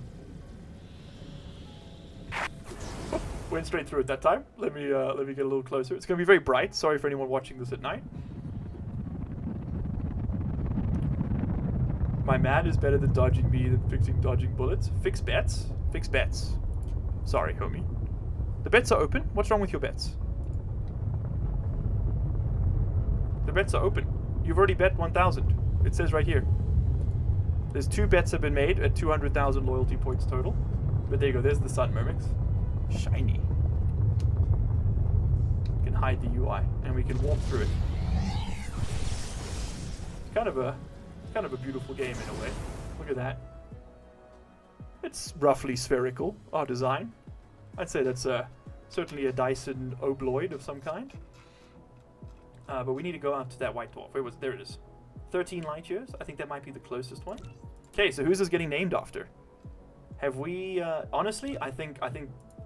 Went straight through it that time. Let me get a little closer. It's going to be very bright. Sorry for anyone watching this at night. My man is better than dodging me than fixing dodging bullets. Fix bets? Fix bets. Sorry, homie. The bets are open. What's wrong with your bets? The bets are open. You've already bet 1,000. It says right here. There's 2 bets have been made at 200,000 loyalty points total. But there you go. There's the sun, Myrmix. Shiny. We can hide the UI and we can walk through it. It's kind of a beautiful game in a way. Look at that. It's roughly spherical, our design. I'd say that's certainly a Dyson obloid of some kind. But we need to go out to that white dwarf. There it is. 13 light years. I think that might be the closest one. Okay, so who's this getting named after? Have we... honestly, I think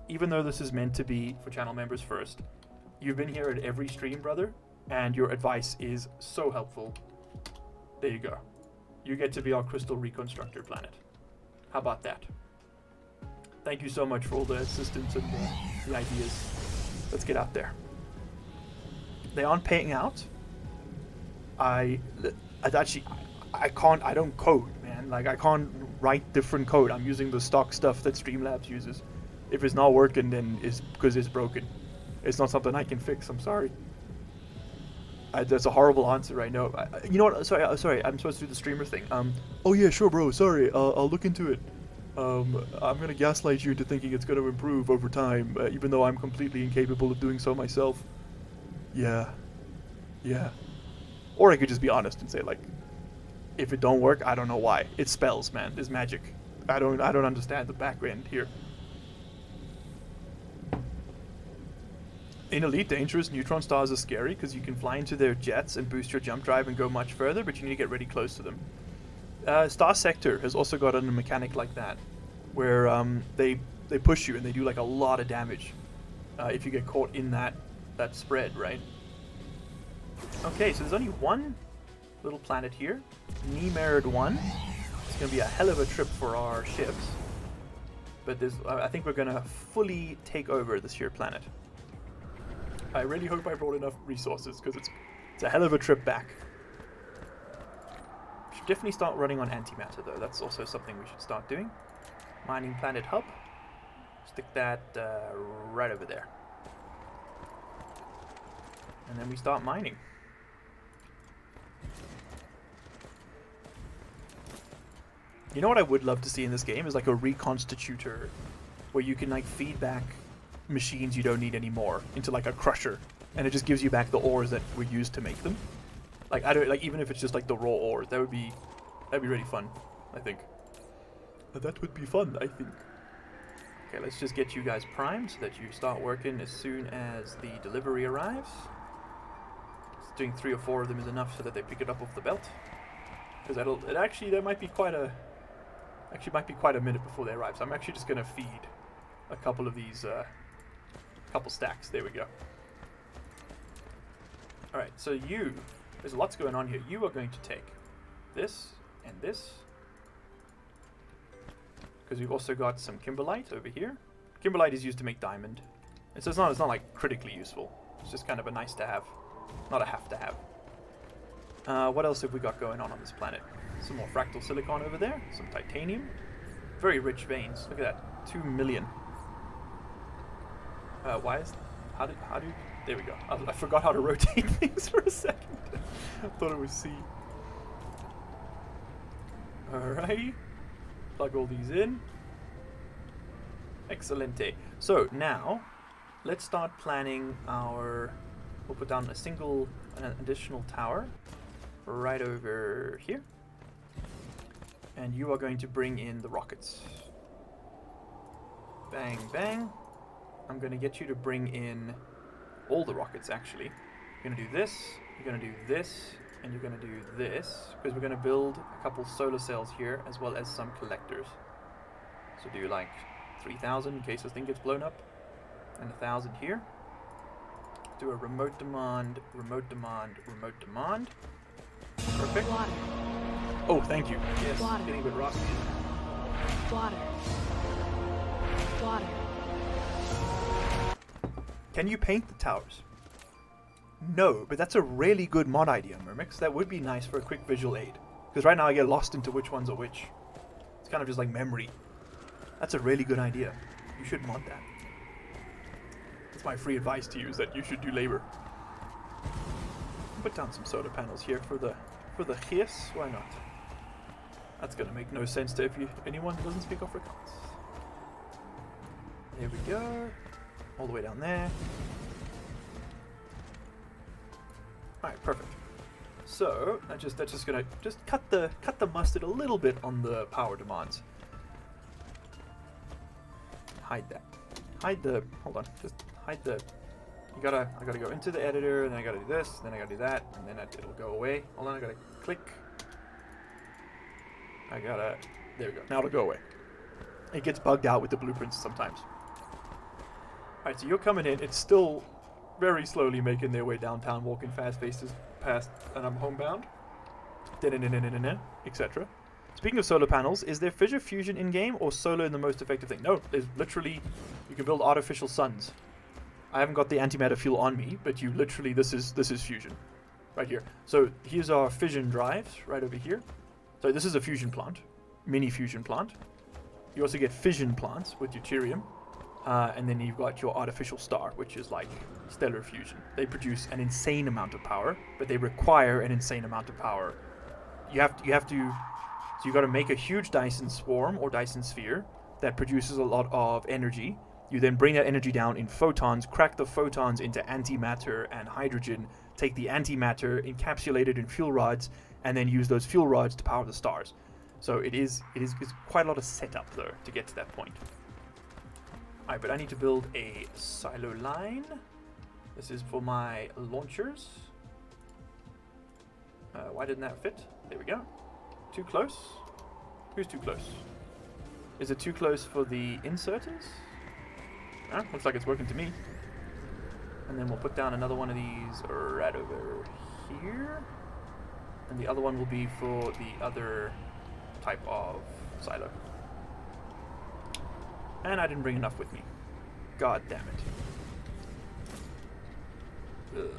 even though this is meant to be for channel members first, you've been here at every stream, brother, and your advice is so helpful. There you go. You get to be our crystal reconstructor planet. How about that? Thank you so much for all the assistance and the ideas. Let's get out there. They aren't paying out. I don't code, man. Like, I can't write different code. I'm using the stock stuff that Streamlabs uses. If it's not working, then it's because it's broken. It's not something I can fix. I'm sorry. That's a horrible answer, I know. You know what? Sorry. I'm supposed to do the streamer thing. Oh yeah, sure, bro. Sorry. I'll look into it. I'm gonna gaslight you into thinking it's gonna improve over time, even though I'm completely incapable of doing so myself. Yeah. Or I could just be honest and say, like, if it don't work, I don't know why. It's spells, man. It's magic. I don't understand the back end here. In Elite Dangerous, neutron stars are scary because you can fly into their jets and boost your jump drive and go much further, but you need to get really close to them. Star Sector has also got a mechanic like that, where they push you and they do like a lot of damage if you get caught in that spread, right? Okay, so there's only one little planet here, Nemerid 1. It's going to be a hell of a trip for our ships, but I think we're going to fully take over this here planet. I really hope I brought enough resources, because it's a hell of a trip back. Should definitely start running on antimatter, though. That's also something we should start doing. Mining planet hub. Stick that right over there. And then we start mining. You know what I would love to see in this game is like a reconstitutor, where you can like feed back machines you don't need anymore into like a crusher, and it just gives you back the ores that were used to make them. Like, I don't like, even if it's just like the raw ores, that'd be really fun, I think. That would be fun, I think. Okay, let's just get you guys primed so that you start working as soon as the delivery arrives. Doing 3 or 4 of them is enough so that they pick it up off the belt, because there might be quite a minute before they arrive. So I'm actually just gonna feed a couple of these couple stacks. There we go. All right, so there's lots going on here. You are going to take this and this, because we've also got some kimberlite over here. Kimberlite is used to make diamond, and so it's not like critically useful. It's just kind of a nice to have, not a have to have. What else have we got going on this planet? Some more fractal silicon over there, some titanium, very rich veins. Look at that, 2 million. How do there we go. I forgot how to rotate things for a second. I thought it was C. Alright, plug all these in. Excelente. So now, let's start planning we'll put down an additional tower right over here. And you are going to bring in the rockets. Bang, bang. I'm going to get you to bring in all the rockets, actually. You're going to do this, you're going to do this, And you're going to do this, because we're going to build a couple solar cells here, as well as some collectors. So do like 3,000 in case this thing gets blown up, and 1,000 here. Do a remote demand, remote demand, remote demand. Perfect. Water. Oh, thank you. Yes, Water. getting a bit rocky. Water. Water. Can you paint the towers? No, but that's a really good mod idea, Myrmix. That would be nice for a quick visual aid. Because right now I get lost into which ones are which. It's kind of just like memory. That's a really good idea. You should mod that. That's my free advice to you, is that you should do labor. Put down some solar panels here for the yes, why not? That's gonna make no sense to anyone who doesn't speak Afrikaans. There we go. All the way down there. Alright, perfect. So that's just gonna cut the mustard a little bit on the power demands. Hide that. Hold on. Just hide the. I gotta go into the editor, and then I gotta do this, then I gotta do that, and then it'll go away. Hold on, I gotta click. There we go. Now it'll go away. It gets bugged out with the blueprints sometimes. Alright, so you're coming in. It's still very slowly making their way downtown, walking fast faces past, and I'm homebound. Etc. Speaking of solar panels, is there fissure fusion in-game or solar in the most effective thing? No, there's literally, you can build artificial suns. I haven't got the antimatter fuel on me, but you literally, this is fusion. Right here. So here's our fission drives, right over here. So this is a fusion plant, mini fusion plant. You also get fission plants with deuterium. And then you've got your artificial star, which is like stellar fusion. They produce an insane amount of power, but they require an insane amount of power. So you got to make a huge Dyson swarm or Dyson sphere that produces a lot of energy. You then bring that energy down in photons, crack the photons into antimatter and hydrogen, take the antimatter, encapsulate it in fuel rods, and then use those fuel rods to power the stars. So it's quite a lot of setup though to get to that point. Alright, but I need to build a silo line. This is for my launchers. Why didn't that fit? There we go. Too close? Who's too close? Is it too close for the inserters? Looks like it's working to me. And then we'll put down another one of these right over here. And the other one will be for the other type of silo. And I didn't bring enough with me. God damn it.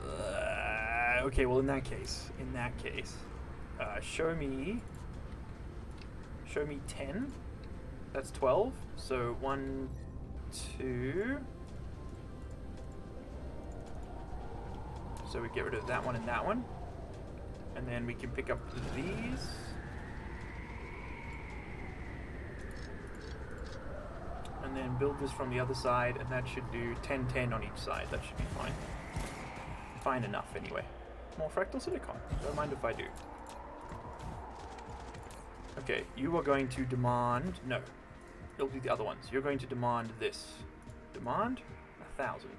Okay, well in that case, show me 10. That's 12. So 1, 2. So we get rid of that one and that one. And then we can pick up these. And then build this from the other side, and that should do 10, 10 on each side. That should be fine. Fine enough, anyway. More fractal silicon. Don't mind if I do. Okay, you are going to demand... No. It'll be the other ones. You're going to demand this. Demand 1,000.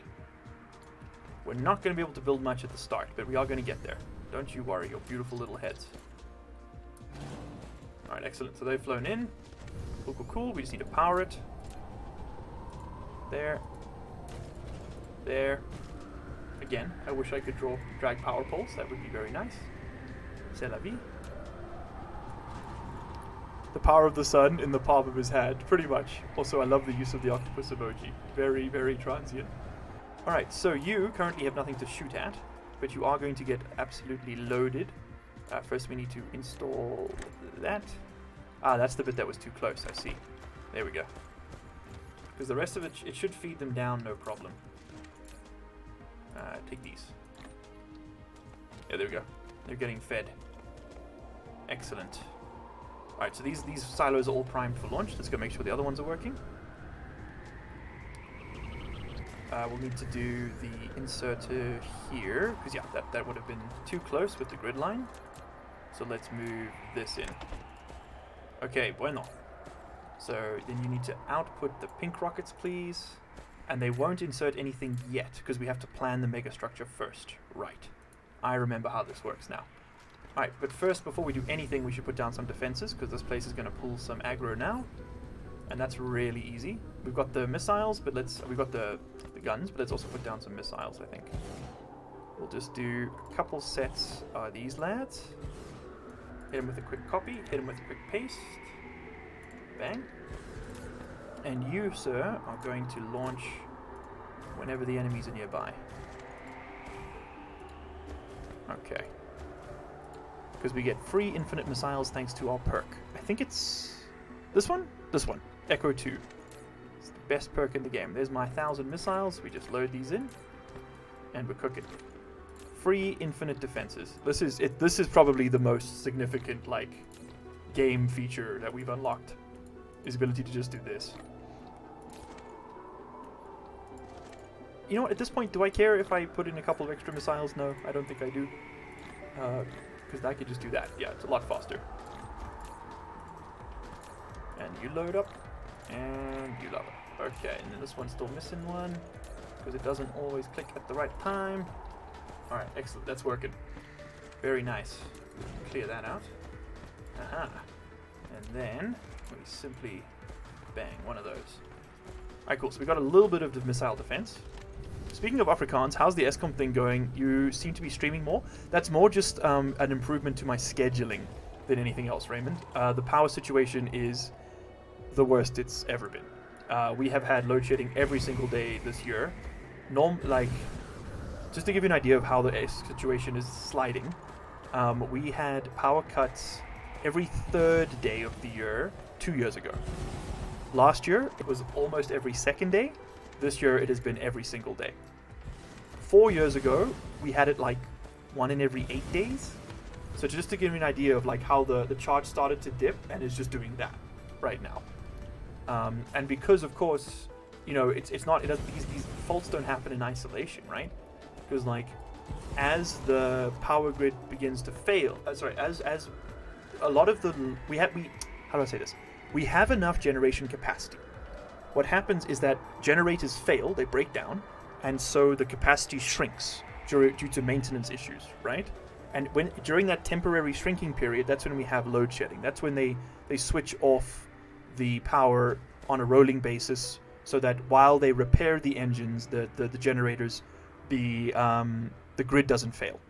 We're not going to be able to build much at the start, but we are going to get there. Don't you worry, your beautiful little heads. Alright, excellent. So they've flown in. Cool, cool, cool. We just need to power it. There. There. Again, I wish I could drag power poles. That would be very nice. C'est la vie. The power of the sun in the palm of his hand, pretty much. Also, I love the use of the octopus emoji. Very, very transient. Alright, so you currently have nothing to shoot at, but you are going to get absolutely loaded. First we need to install that. That's the bit that was too close, I see. There we go. Because the rest of it, it should feed them down, no problem. Take these. Yeah, there we go. They're getting fed. Excellent. Alright, so these silos are all primed for launch. Let's go make sure the other ones are working. We'll need to do the inserter here, because yeah, that would have been too close with the grid line. So let's move this in. Okay, bueno. So then you need to output the pink rockets, please. And they won't insert anything yet, because we have to plan the megastructure first. Right. I remember how this works now. Alright, but first, before we do anything, we should put down some defenses, because this place is going to pull some aggro now. And that's really easy. We've got the missiles, but we've got the guns, but let's also put down some missiles, I think. We'll just do a couple sets of these lads. Hit him with a quick copy, hit him with a quick paste. Bang. And you, sir, are going to launch whenever the enemies are nearby. Okay. Because we get free infinite missiles thanks to our perk. I think it's this one? This one. Echo 2. It's the best perk in the game. There's my 1,000 missiles. We just load these in. And we're cooking. Free infinite defenses. This is probably the most significant, like, game feature that we've unlocked. Is the ability to just do this. You know what, at this point, do I care if I put in a couple of extra missiles? No, I don't think I do. Because I could just do that. Yeah, it's a lot faster. And you load up. And you love it. Okay, and then this one's still missing one. Because it doesn't always click at the right time. Alright, excellent. That's working. Very nice. Clear that out. Aha. And then we simply bang one of those. Alright, cool. So we got a little bit of the missile defense. Speaking of Afrikaans, how's the ESCOM thing going? You seem to be streaming more. That's more just an improvement to my scheduling than anything else, Raymond. The power situation is the worst it's ever been. We have had load shedding every single day this year. Just to give you an idea of how the situation is sliding, we had power cuts every third day of the year 2 years ago. Last year, it was almost every second day. This year, it has been every single day. 4 years ago, we had it like 1 in every 8 days. So just to give you an idea of like how the charge started to dip and is just doing that right now. And because, of course, you know, these faults don't happen in isolation, right? Because like as the power grid begins to fail, as a lot of how do I say this? We have enough generation capacity. What happens is that generators fail, they break down, and so the capacity shrinks due to maintenance issues, right? And during that temporary shrinking period, that's when we have load shedding. That's when they switch off the power on a rolling basis, so that while they repair the engines, the generators, the grid doesn't fail.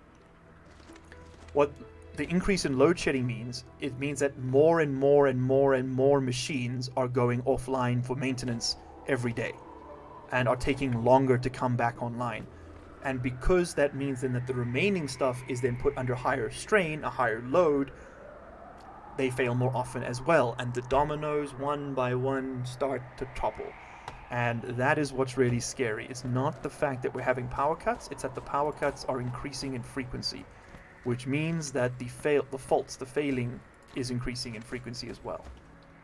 What the increase in load shedding means, it means that more and more and more and more machines are going offline for maintenance every day and are taking longer to come back online. And because that means then that the remaining stuff is then put under higher strain, a higher load, they fail more often as well. And the dominoes, one by one, start to topple. And that is what's really scary. It's not the fact that we're having power cuts, it's that the power cuts are increasing in frequency, which means that the failing is increasing in frequency as well.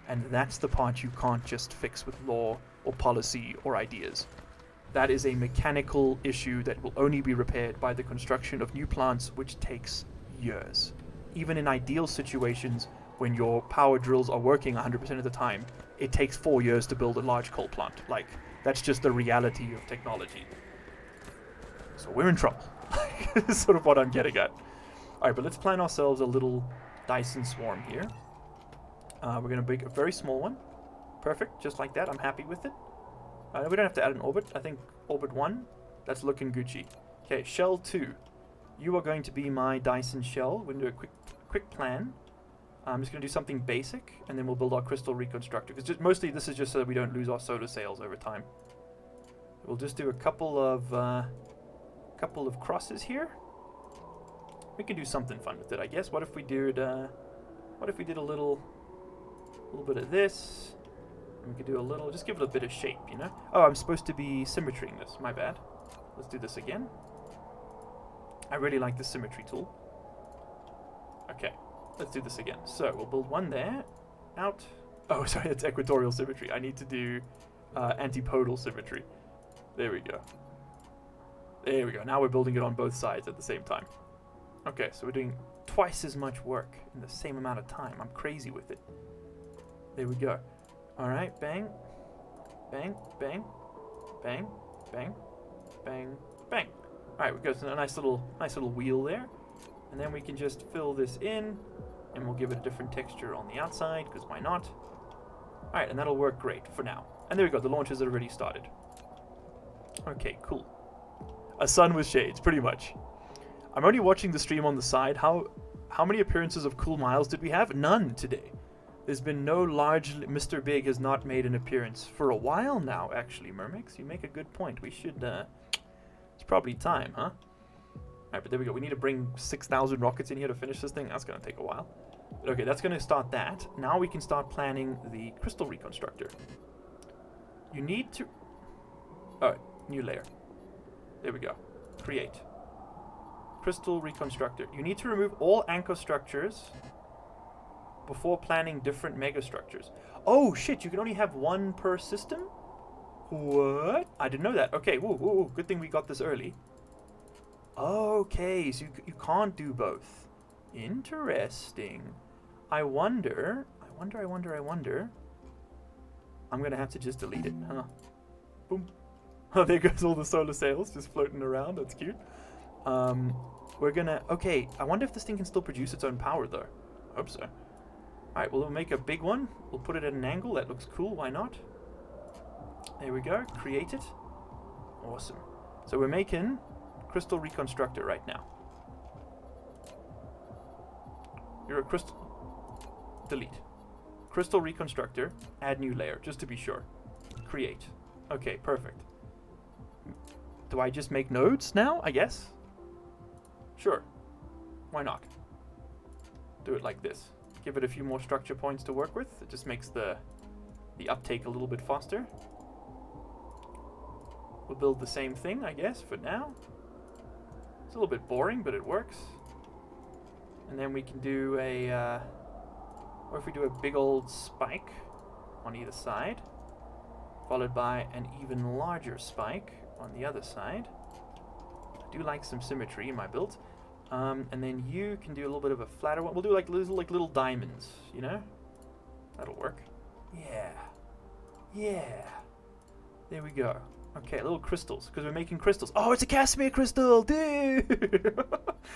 And that's the part you can't just fix with law or policy or ideas. That is a mechanical issue that will only be repaired by the construction of new plants, which takes years. Even in ideal situations, when your power drills are working 100% of the time, it takes 4 years to build a large coal plant. Like, that's just the reality of technology. So we're in trouble. Is sort of what I'm getting at. Alright, but let's plan ourselves a little Dyson swarm here. We're going to make a very small one. Perfect, just like that. I'm happy with it. We don't have to add an orbit. I think orbit 1, that's looking Gucci. Okay, shell 2. You are going to be my Dyson shell. We're going to do a quick plan. I'm just going to do something basic, and then we'll build our crystal reconstructor. Because mostly this is just so that we don't lose our solar sails over time. We'll just do a couple of crosses here. We can do something fun with it, I guess. What if we did a little bit of this? And we could do a little, just give it a bit of shape, you know? Oh, I'm supposed to be symmetrying this. My bad. Let's do this again. I really like the symmetry tool. Okay, let's do this again. So we'll build one there, out. Oh, sorry, that's equatorial symmetry. I need to do antipodal symmetry. There we go. There we go. Now we're building it on both sides at the same time. Okay, so we're doing twice as much work in the same amount of time. I'm crazy with it. There we go. Alright, bang, bang, bang, bang, bang, bang, bang. Alright, we got a nice little wheel there. And then we can just fill this in, and we'll give it a different texture on the outside, because why not? Alright, and that'll work great for now. And there we go, the launch has already started. Okay, cool. A sun with shades, pretty much. I'm only watching the stream on the side. How many appearances of Cool Miles did we have? None today. There's been no large... Mr. Big has not made an appearance for a while now, actually, Mermix. You make a good point. We should... it's probably time, huh? Alright, but there we go. We need to bring 6,000 rockets in here to finish this thing. That's going to take a while. But okay, that's going to start that. Now we can start planning the crystal reconstructor. You need to... Alright, new layer. There we go. Create. Crystal reconstructor. You need to remove all anchor structures before planning different megastructures. Oh, shit, you can only have one per system? What? I didn't know that. Okay, woo, good thing we got this early. Okay, so you can't do both. Interesting. I wonder. I'm going to have to just delete it, huh? Boom. Oh, there goes all the solar sails just floating around. That's cute. We're going to... Okay, I wonder if this thing can still produce its own power, though. I hope so. Alright, well, we'll make a big one. We'll put it at an angle. That looks cool. Why not? There we go. Create it. Awesome. So we're making crystal reconstructor right now. You're a crystal... Delete. Crystal reconstructor. Add new layer, just to be sure. Create. Okay, perfect. Do I just make nodes now, I guess? Sure. Why not? Do it like this. Give it a few more structure points to work with. It just makes the uptake a little bit faster. We'll build the same thing, I guess, for now. It's a little bit boring, but it works. And then we can do a... or if we do a big old spike on either side, followed by an even larger spike on the other side. I do like some symmetry in my build. And then you can do a little bit of a flatter one. We'll do like little diamonds, you know? That'll work. Yeah. Yeah. There we go. Okay, little crystals, because we're making crystals. Oh, it's a Casimir crystal, dude!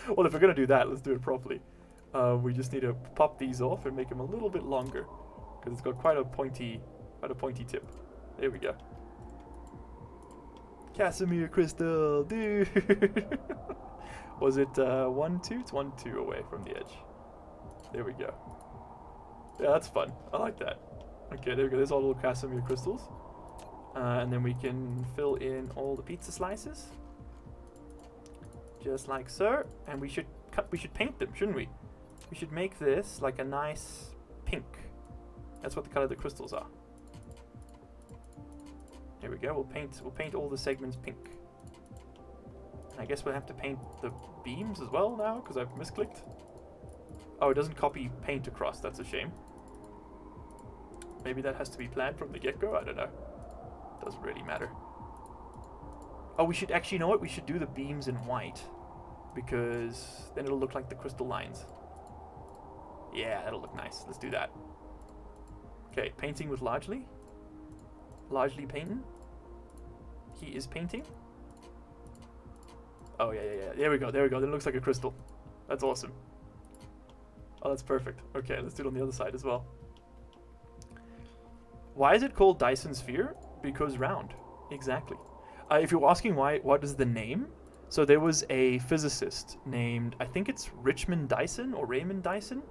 Well, if we're going to do that, let's do it properly. We just need to pop these off and make them a little bit longer, because it's got quite a pointy tip. There we go. Casimir crystal, dude! Was it 1, 2? It's 1, 2 away from the edge. There we go. Yeah, that's fun. I like that. Okay, there we go. There's all the little Casimir crystals. And then we can fill in all the pizza slices. Just like so. And we should paint them, shouldn't we? We should make this like a nice pink. That's what the color of the crystals are. There we go. We'll paint all the segments pink. And I guess we'll have to paint the beams as well now, because I've misclicked. Oh, it doesn't copy paint across. That's a shame. Maybe that has to be planned from the get-go. I don't know. Doesn't really matter. Oh, we should actually, you know what? We should do the beams in white, because then it'll look like the crystal lines. Yeah, that'll look nice. Let's do that. Okay, painting with largely. Largely painting. He is painting. Oh, yeah. There we go. Then it looks like a crystal. That's awesome. Oh, that's perfect. Okay, let's do it on the other side as well. Why is it called Dyson Sphere? Because round. Exactly. If you're asking why, what is the name? So there was a physicist named, I think it's Richmond Dyson or Raymond Dyson.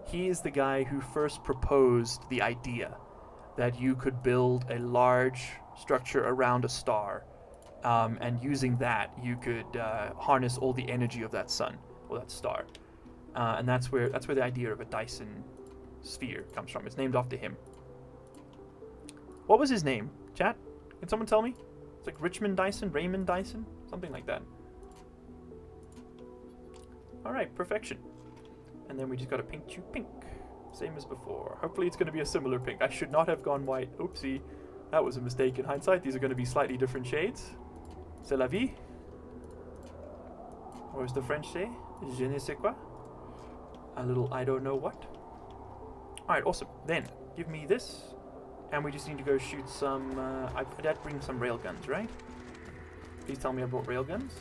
He is the guy who first proposed the idea that you could build a large structure around a star. And using that, you could harness all the energy of that sun or that star, and that's where the idea of a Dyson sphere comes from. It's named after him. What was his name, chat? Can someone tell me? It's like Richmond Dyson, Raymond Dyson, something like that. All right, perfection. And then we just got to paint you pink, same as before. Hopefully, it's going to be a similar pink. I should not have gone white. Oopsie, that was a mistake in hindsight. These are going to be slightly different shades. C'est la vie. Or as the French say, je ne sais quoi. A little I don't know what. Alright, awesome. Then, give me this. And we just need to go shoot some... I did bring some railguns, right? Please tell me I brought railguns.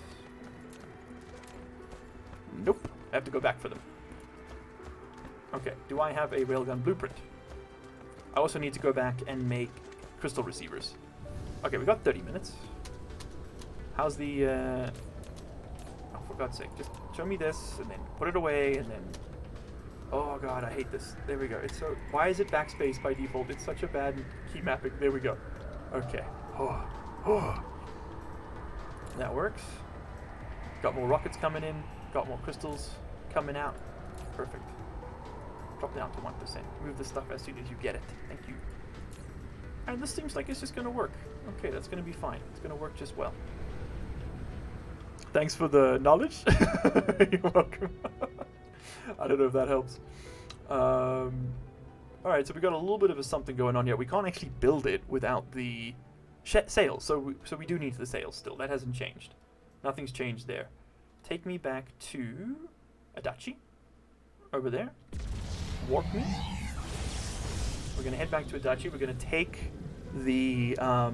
Nope, I have to go back for them. Okay, do I have a railgun blueprint? I also need to go back and make crystal receivers. Okay, we got 30 minutes. How's the... Oh, for God's sake, just show me this, and then put it away, and then... Oh god, I hate this. There we go. It's so... Why is it backspace by default? It's such a bad key mapping. There we go. Okay. Oh. Oh. That works. Got more rockets coming in. Got more crystals coming out. Perfect. Drop down to 1%. Move the stuff as soon as you get it. Thank you. And this seems like it's just going to work. Okay, that's going to be fine. It's going to work just well. Thanks for the knowledge. You're welcome. I don't know if that helps. Alright, so we got a little bit of a something going on here. We can't actually build it without the sails, so we do need the sails still. That hasn't changed. Nothing's changed there. Take me back to Adachi. Over there. Warp me. We're going to head back to Adachi. We're going to take the... we're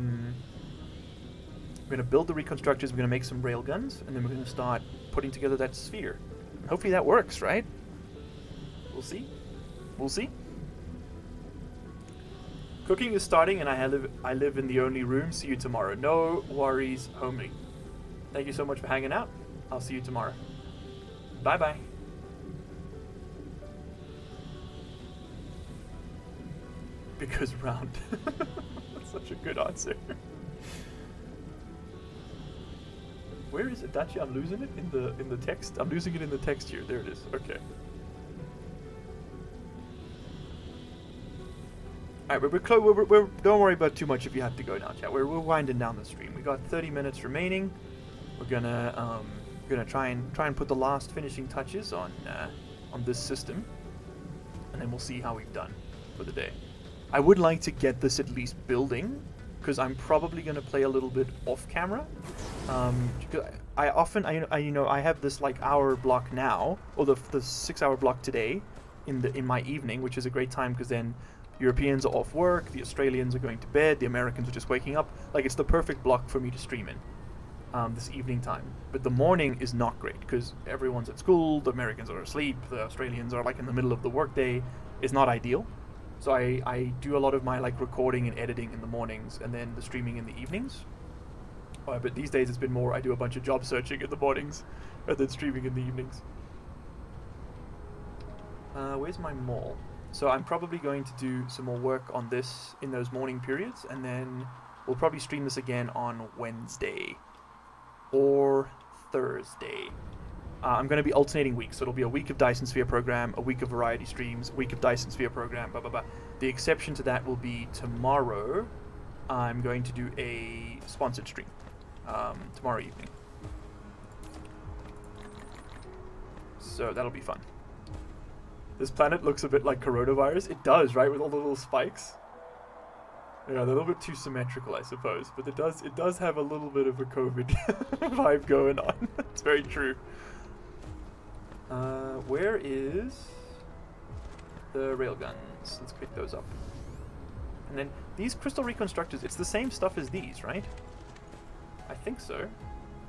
going to build the reconstructors. We're going to make some railguns. And then we're going to start putting together that sphere. Hopefully that works, right? We'll see. We'll see. Cooking is starting, and I live in the only room. See you tomorrow. No worries, homie. Thank you so much for hanging out. I'll see you tomorrow. Bye-bye. Because round. That's such a good answer. Where is it? Dachi, I'm losing it in the text. I'm losing it in the text here. There it is. Okay. Alright, we're don't worry about too much if you have to go now, chat. We're winding down the stream. We got 30 minutes remaining. We're gonna try and put the last finishing touches on this system, and then we'll see how we've done for the day. I would like to get this at least building, because I'm probably gonna play a little bit off camera. I have this like hour block now, or the 6-hour block today, in my evening, which is a great time because then Europeans are off work, the Australians are going to bed, the Americans are just waking up. Like, it's the perfect block for me to stream in, this evening time. But the morning is not great because everyone's at school, the Americans are asleep, the Australians are like in the middle of the workday. It's not ideal. So I do a lot of my like recording and editing in the mornings and then the streaming in the evenings. But these days it's been more, I do a bunch of job searching in the mornings and then streaming in the evenings. Where's my mall? So I'm probably going to do some more work on this in those morning periods, and then we'll probably stream this again on Wednesday or Thursday. I'm going to be alternating weeks, so it'll be a week of Dyson Sphere Program, a week of variety streams, a week of Dyson Sphere Program, blah, blah, blah. The exception to that will be tomorrow. I'm going to do a sponsored stream tomorrow evening. So that'll be fun. This planet looks a bit like coronavirus. It does, right? With all the little spikes. Yeah, they're a little bit too symmetrical, I suppose. But it does have a little bit of a COVID vibe going on. It's very true. Where is the railguns? Let's pick those up. And then these crystal reconstructors, it's the same stuff as these, right? I think so.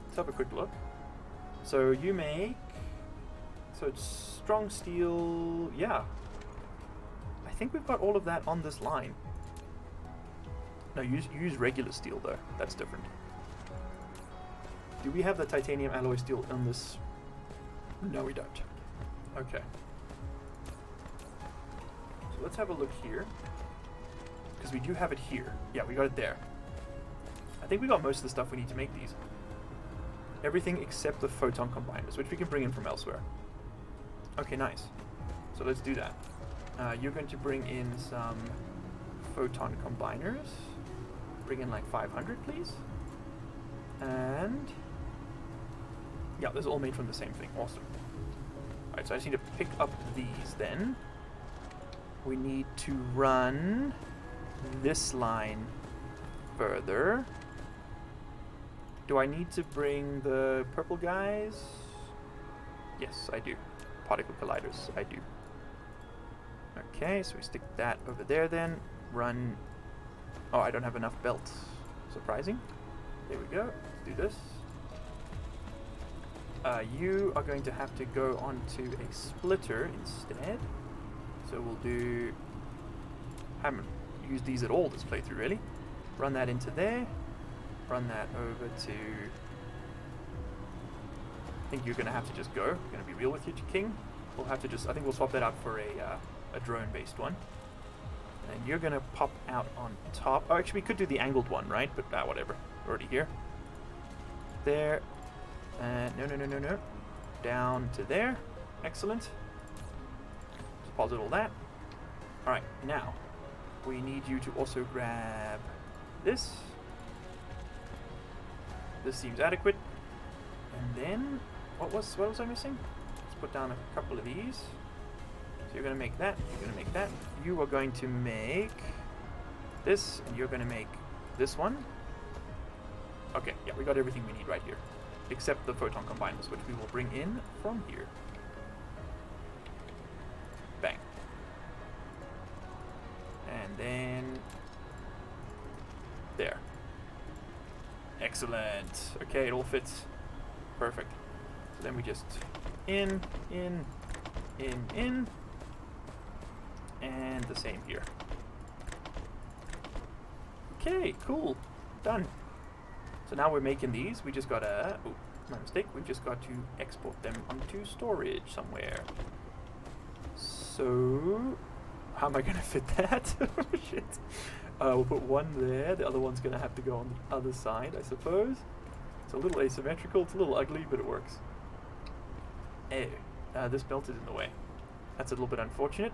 Let's have a quick look. So you make... So it's strong steel, yeah. I think we've got all of that on this line. No, use regular steel though. That's different. Do we have the titanium alloy steel on this? No, we don't. Okay. So let's have a look here. Because we do have it here. Yeah, we got it there. I think we got most of the stuff we need to make these. Everything except the photon combiners, which we can bring in from elsewhere. Okay, nice. So let's do that. You're going to bring in some photon combiners. Bring in like 500, please. And... yeah, this is all made from the same thing. Awesome. Alright, so I just need to pick up these then. We need to run this line further. Do I need to bring the purple guys? Yes, I do. Particle colliders, I do. Okay, so we stick that over there then. Run... oh, I don't have enough belts. Surprising. There we go. Let's do this. You are going to have to go onto a splitter instead. So we'll do... haven't used these at all this playthrough, really. Run that into there. Run that over to... I think you're going to have to just go. You're going to be real with you, King. We'll have to just... I think we'll swap that out for a drone-based one. And you're going to pop out on top. Oh, actually, we could do the angled one, right? But whatever. We're already here. There. No. Down to there. Excellent. Deposit all that. Alright, now we need you to also grab this. This seems adequate. And then what was I missing? Let's put down a couple of these. So you're gonna make that, you're gonna make that. You are going to make this, and you're gonna make this one. Okay, yeah, we got everything we need right here. Except the photon combiners, which we will bring in from here. Bang. And then... there. Excellent. Okay, it all fits. Perfect. So then we just... in. And the same here. Okay, cool. Done. So now we're making these. We just gotta... oh, my mistake. We've just got to export them onto storage somewhere. So... how am I gonna fit that? Oh, shit. We'll put one there. The other one's gonna have to go on the other side, I suppose. It's a little asymmetrical. It's a little ugly, but it works. Oh, this belt is in the way. That's a little bit unfortunate.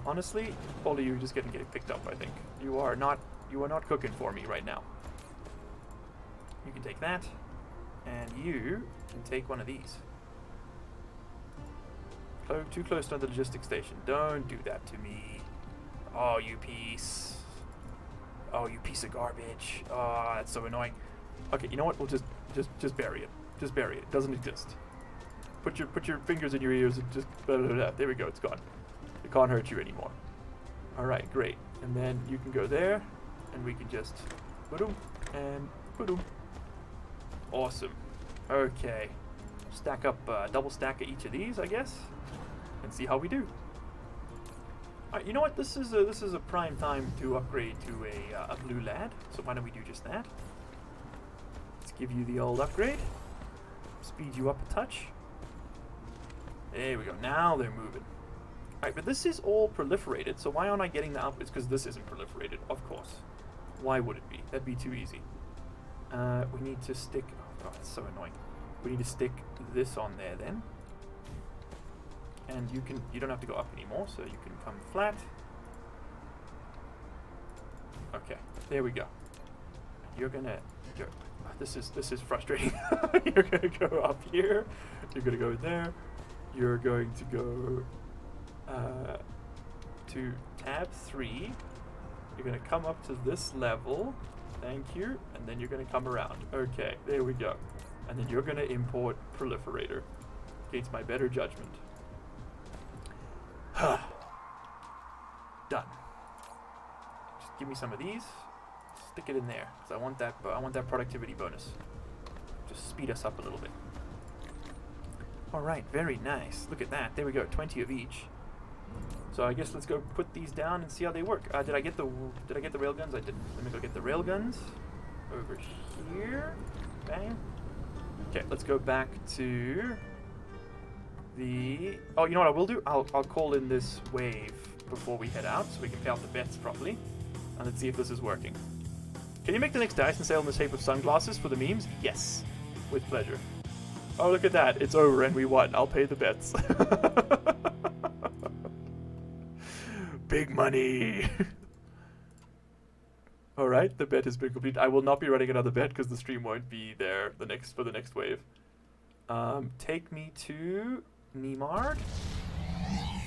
Honestly, all of you are just getting picked up, I think. You are not cooking for me right now. You can take that, and you can take one of these. Too close to the logistics station. Don't do that to me. Oh, you piece. Oh, you piece of garbage. Oh, that's so annoying. Okay, you know what? We'll just bury it. Just bury it. It doesn't exist. Put your fingers in your ears and just blah, blah, blah. There we go. It's gone. It can't hurt you anymore. All right, great. And then you can go there, and we can just boom and boom. Awesome. Okay. Stack up, double stack of each of these, I guess, and see how we do. Alright, you know what? This is a prime time to upgrade to a blue lad. So why don't we do just that? Let's give you the old upgrade. Speed you up a touch. There we go. Now they're moving. Alright, but this is all proliferated. So why aren't I getting the up? It's because this isn't proliferated, of course. Why would it be? That'd be too easy. We need to stick... oh, God, it's so annoying. We need to stick this on there then. And you don't have to go up anymore, so you can come flat. Okay, there we go. You're gonna go, this is frustrating. You're gonna go up here, you're gonna go there, you're going to go to tab 3, you're gonna come up to this level, thank you, and then you're gonna come around. Okay, there we go. And then you're going to import proliferator against my better judgment. Done. Just give me some of these. Stick it in there because I want that productivity bonus. Just speed us up a little bit. All right, very nice. Look at that. There we go. 20 of each. So I guess let's go put these down and see how they work. Did I get the railguns? I didn't. Let me go get the railguns over here. Bang. Okay, let's go back to the... oh, you know what I will do? I'll call in this wave before we head out so we can pay out the bets properly. And let's see if this is working. Can you make the next Dyson sale in the shape of sunglasses for the memes? Yes, with pleasure. Oh, look at that. It's over and we won. I'll pay the bets. Big money. Alright, the bet has been complete. I will not be running another bet because the stream won't be there for the next wave. Take me to Nemard.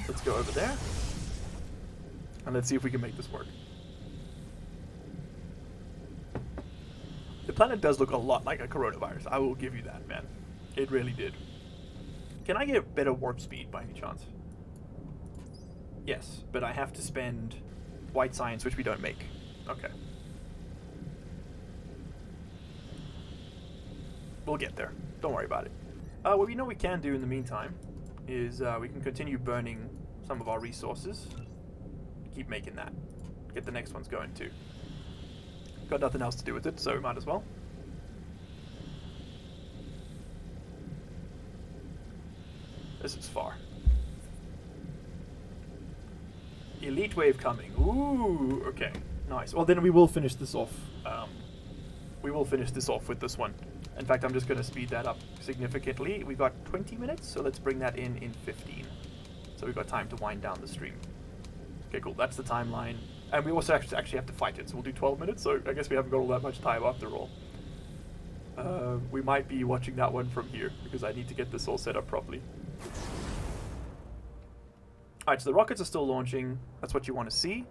Let's go over there. And let's see if we can make this work. The planet does look a lot like a coronavirus. I will give you that, man. It really did. Can I get better warp speed by any chance? Yes, but I have to spend white science, which we don't make. Okay. We'll get there. Don't worry about it. What we know we can do in the meantime is we can continue burning some of our resources. Keep making that. Get the next ones going too. Got nothing else to do with it, so we might as well. This is far. Elite wave coming. Ooh, okay. Nice. Well, then we will finish this off. We will finish this off with this one. In fact, I'm just going to speed that up significantly. We've got 20 minutes, so let's bring that in 15. So we've got time to wind down the stream. Okay, cool. That's the timeline. And we also actually have to fight it, so we'll do 12 minutes, so I guess we haven't got all that much time after all. We might be watching that one from here, because I need to get this all set up properly. Alright, so the rockets are still launching. That's what you want to see.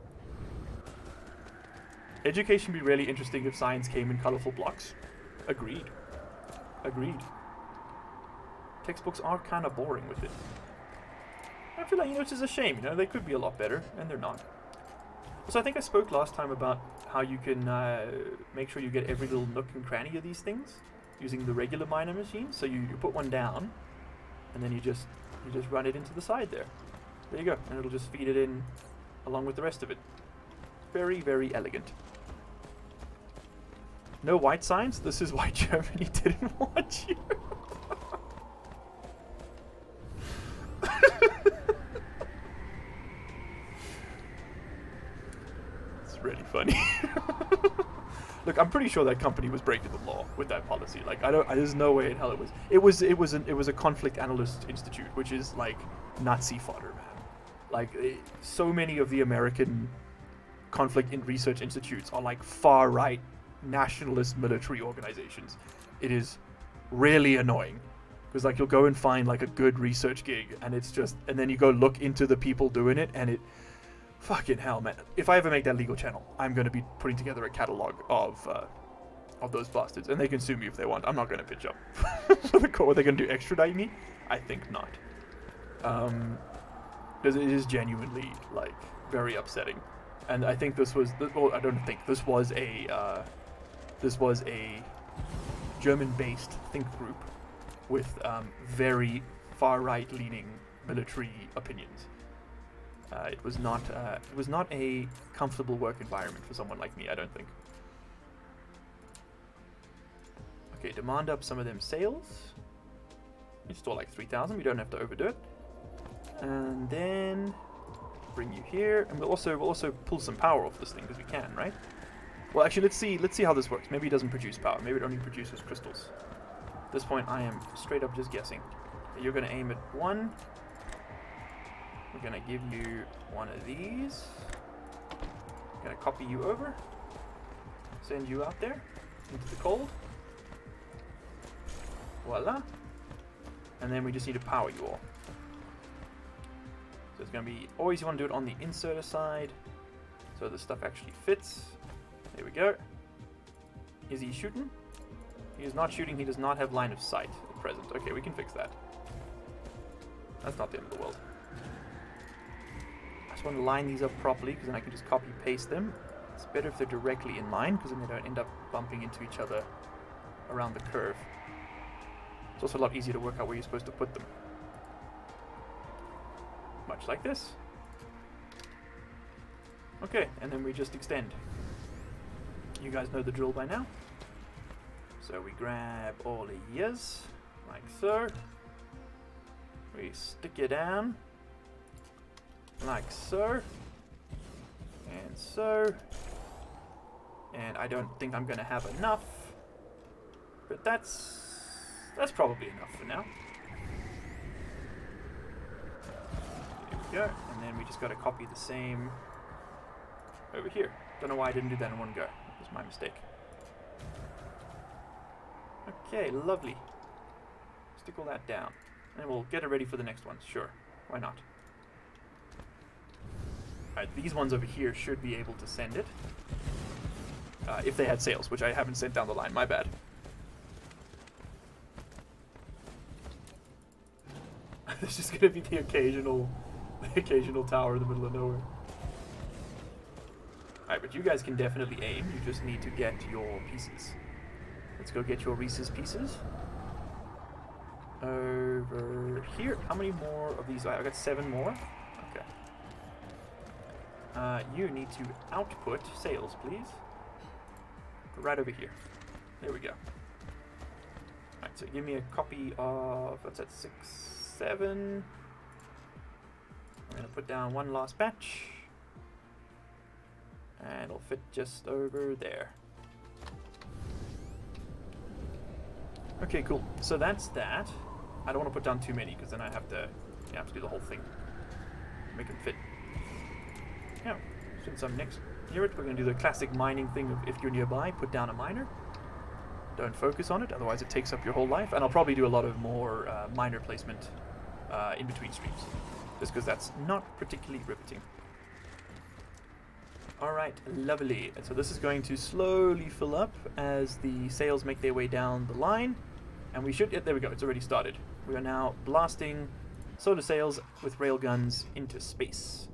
Education would be really interesting if science came in colorful blocks. Agreed. Agreed. Textbooks are kind of boring with it. I feel like, it's just a shame, they could be a lot better, and they're not. So I think I spoke last time about how you can make sure you get every little nook and cranny of these things using the regular miner machine. So you put one down, and then you just run it into the side there. There you go, and it'll just feed it in along with the rest of it. Very, very elegant. No white signs? This is why Germany didn't want you. It's really funny. Look, I'm pretty sure that company was breaking the law with that policy. Like, there's no way in hell it was. It was a conflict analyst institute, which is like Nazi fodder, man. Like, so many of the American conflict in research institutes are like far right nationalist military organizations. It is really annoying because like you'll go and find like a good research gig and it's just, and then you go look into the people doing it and it, fucking hell, man. If I ever make that legal channel, I'm going to be putting together a catalog of those bastards, and they can sue me if they want. I'm not going to pitch up for the court. Are they going to do extradite me? I think not. Because it is genuinely like very upsetting. And I think this was, well, I don't think, this was a German-based think group with very far-right leaning military opinions. It was not a comfortable work environment for someone like me, I don't think. Okay, demand up some of them sales. Install like 3,000, we don't have to overdo it. And then bring you here, and we'll also pull some power off this thing because we can, right? Well, actually, let's see how this works. Maybe it doesn't produce power. Maybe it only produces crystals. At this point, I am straight up just guessing. You're going to aim at one. We're going to give you one of these. I'm going to copy you over. Send you out there into the cold. Voila. And then we just need to power you all. So it's going to be, always you want to do it on the inserter side, so the stuff actually fits. There we go. Is he shooting? He is not shooting, he does not have line of sight at present. Okay, we can fix that. That's not the end of the world. I just want to line these up properly, because then I can just copy paste them. It's better if they're directly in line, because then they don't end up bumping into each other around the curve. It's also a lot easier to work out where you're supposed to put them. Much like this. Okay, and then we just extend. You guys know the drill by now. So we grab all of yours, like so. We stick it down, like so. And so. And I don't think I'm going to have enough. But that's probably enough for now. There we go. And then we just got to copy the same over here. Don't know why I didn't do that in one go. It was my mistake. Okay, lovely. Stick all that down. And we'll get it ready for the next one. Sure. Why not? Alright, these ones over here should be able to send it. If they had sails, which I haven't sent down the line. My bad. There's just going to be the occasional tower in the middle of nowhere. Alright, but you guys can definitely aim. You just need to get your pieces. Let's go get your Reese's Pieces. over here. How many more of these do I have? I got 7 more. Okay. You need to output sales, please. Right over here. There we go. Alright, so give me a copy of, what's that, 6, 7. I'm going to put down one last batch. And it'll fit just over there. Okay, cool. So that's that. I don't want to put down too many because then I have to do the whole thing. Make them fit. Yeah, since I'm next near it, we're going to do the classic mining thing of if you're nearby, put down a miner. Don't focus on it, otherwise it takes up your whole life. And I'll probably do a lot of more miner placement in between streams, just because that's not particularly riveting. Alright, lovely. And so this is going to slowly fill up as the sails make their way down the line. And we should, there we go, it's already started. We are now blasting solar sails with railguns into space.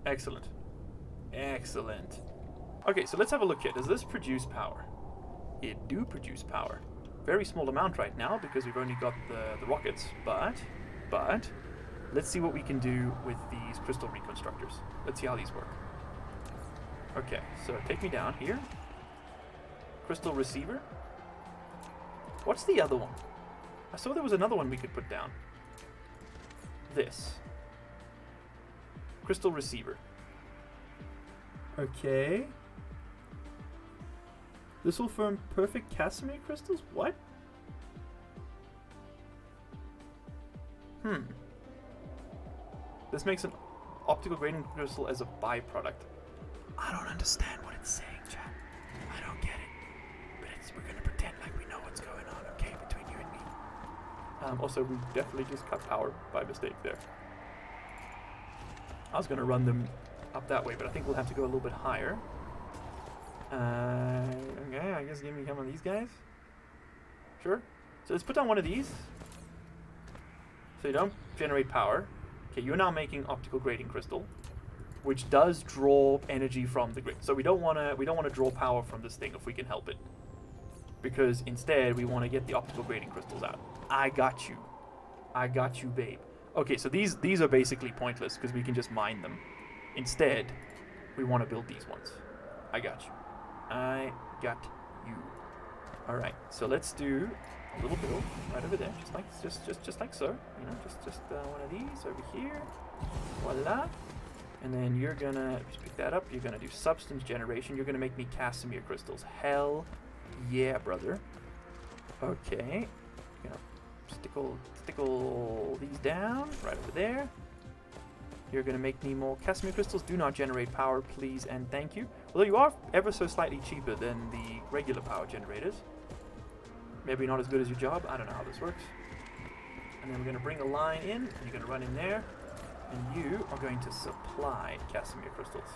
Excellent. Excellent. Okay, so let's have a look here. Does this produce power? It do produce power. Very small amount right now because we've only got the rockets, but let's see what we can do with these crystal reconstructors. Let's see how these work. Okay, so take me down here. Crystal receiver. What's the other one? I saw there was another one we could put down. This. Crystal receiver. Okay. This will form perfect Casimir crystals? What? This makes an optical grading crystal as a byproduct. I don't understand what it's saying, chat. I don't get it. But we're gonna pretend like we know what's going on, okay, between you and me. Also, we definitely just cut power by mistake there. I was gonna run them up that way, but I think we'll have to go a little bit higher. Okay, I guess give me some of these guys. Sure. So let's put down one of these. So you don't generate power. Okay, you're now making optical grading crystal, which does draw energy from the grid. So we don't want to draw power from this thing if we can help it, because instead we want to get the optical grading crystals out. I got you, babe. Okay, so these are basically pointless because we can just mine them. Instead, we want to build these ones. I got you. All right, so let's do a little build right over there, just like so. You know, just one of these over here. Voila. And then you're gonna just pick that up. You're gonna do substance generation. You're gonna make me Casimir crystals. Hell yeah, brother. Okay. You're gonna stickle these down right over there. You're gonna make me more Casimir crystals. Do not generate power, please and thank you. Although you are ever so slightly cheaper than the regular power generators. Maybe not as good as your job. I don't know how this works. And then we're gonna bring a line in. And you're gonna run in there. And you are going to supply Casimir crystals.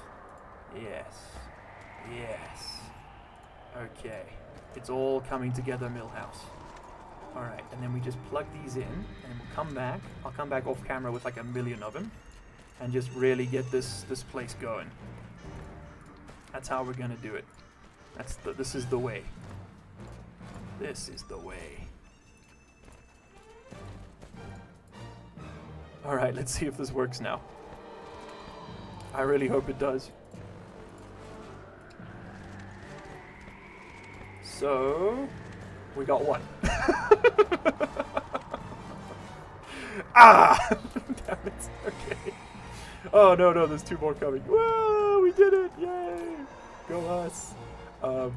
Yes. Okay. It's all coming together, Millhouse. Alright, and then we just plug these in, and we'll come back. I'll come back off camera with like a million of them, and just really get this place going. That's how we're gonna do it. This is the way. This is the way. Alright, let's see if this works now. I really hope it does. So, we got one. Ah! Damn it. Okay. Oh, no, there's 2 more coming. Whoa, we did it. Yay. Go us.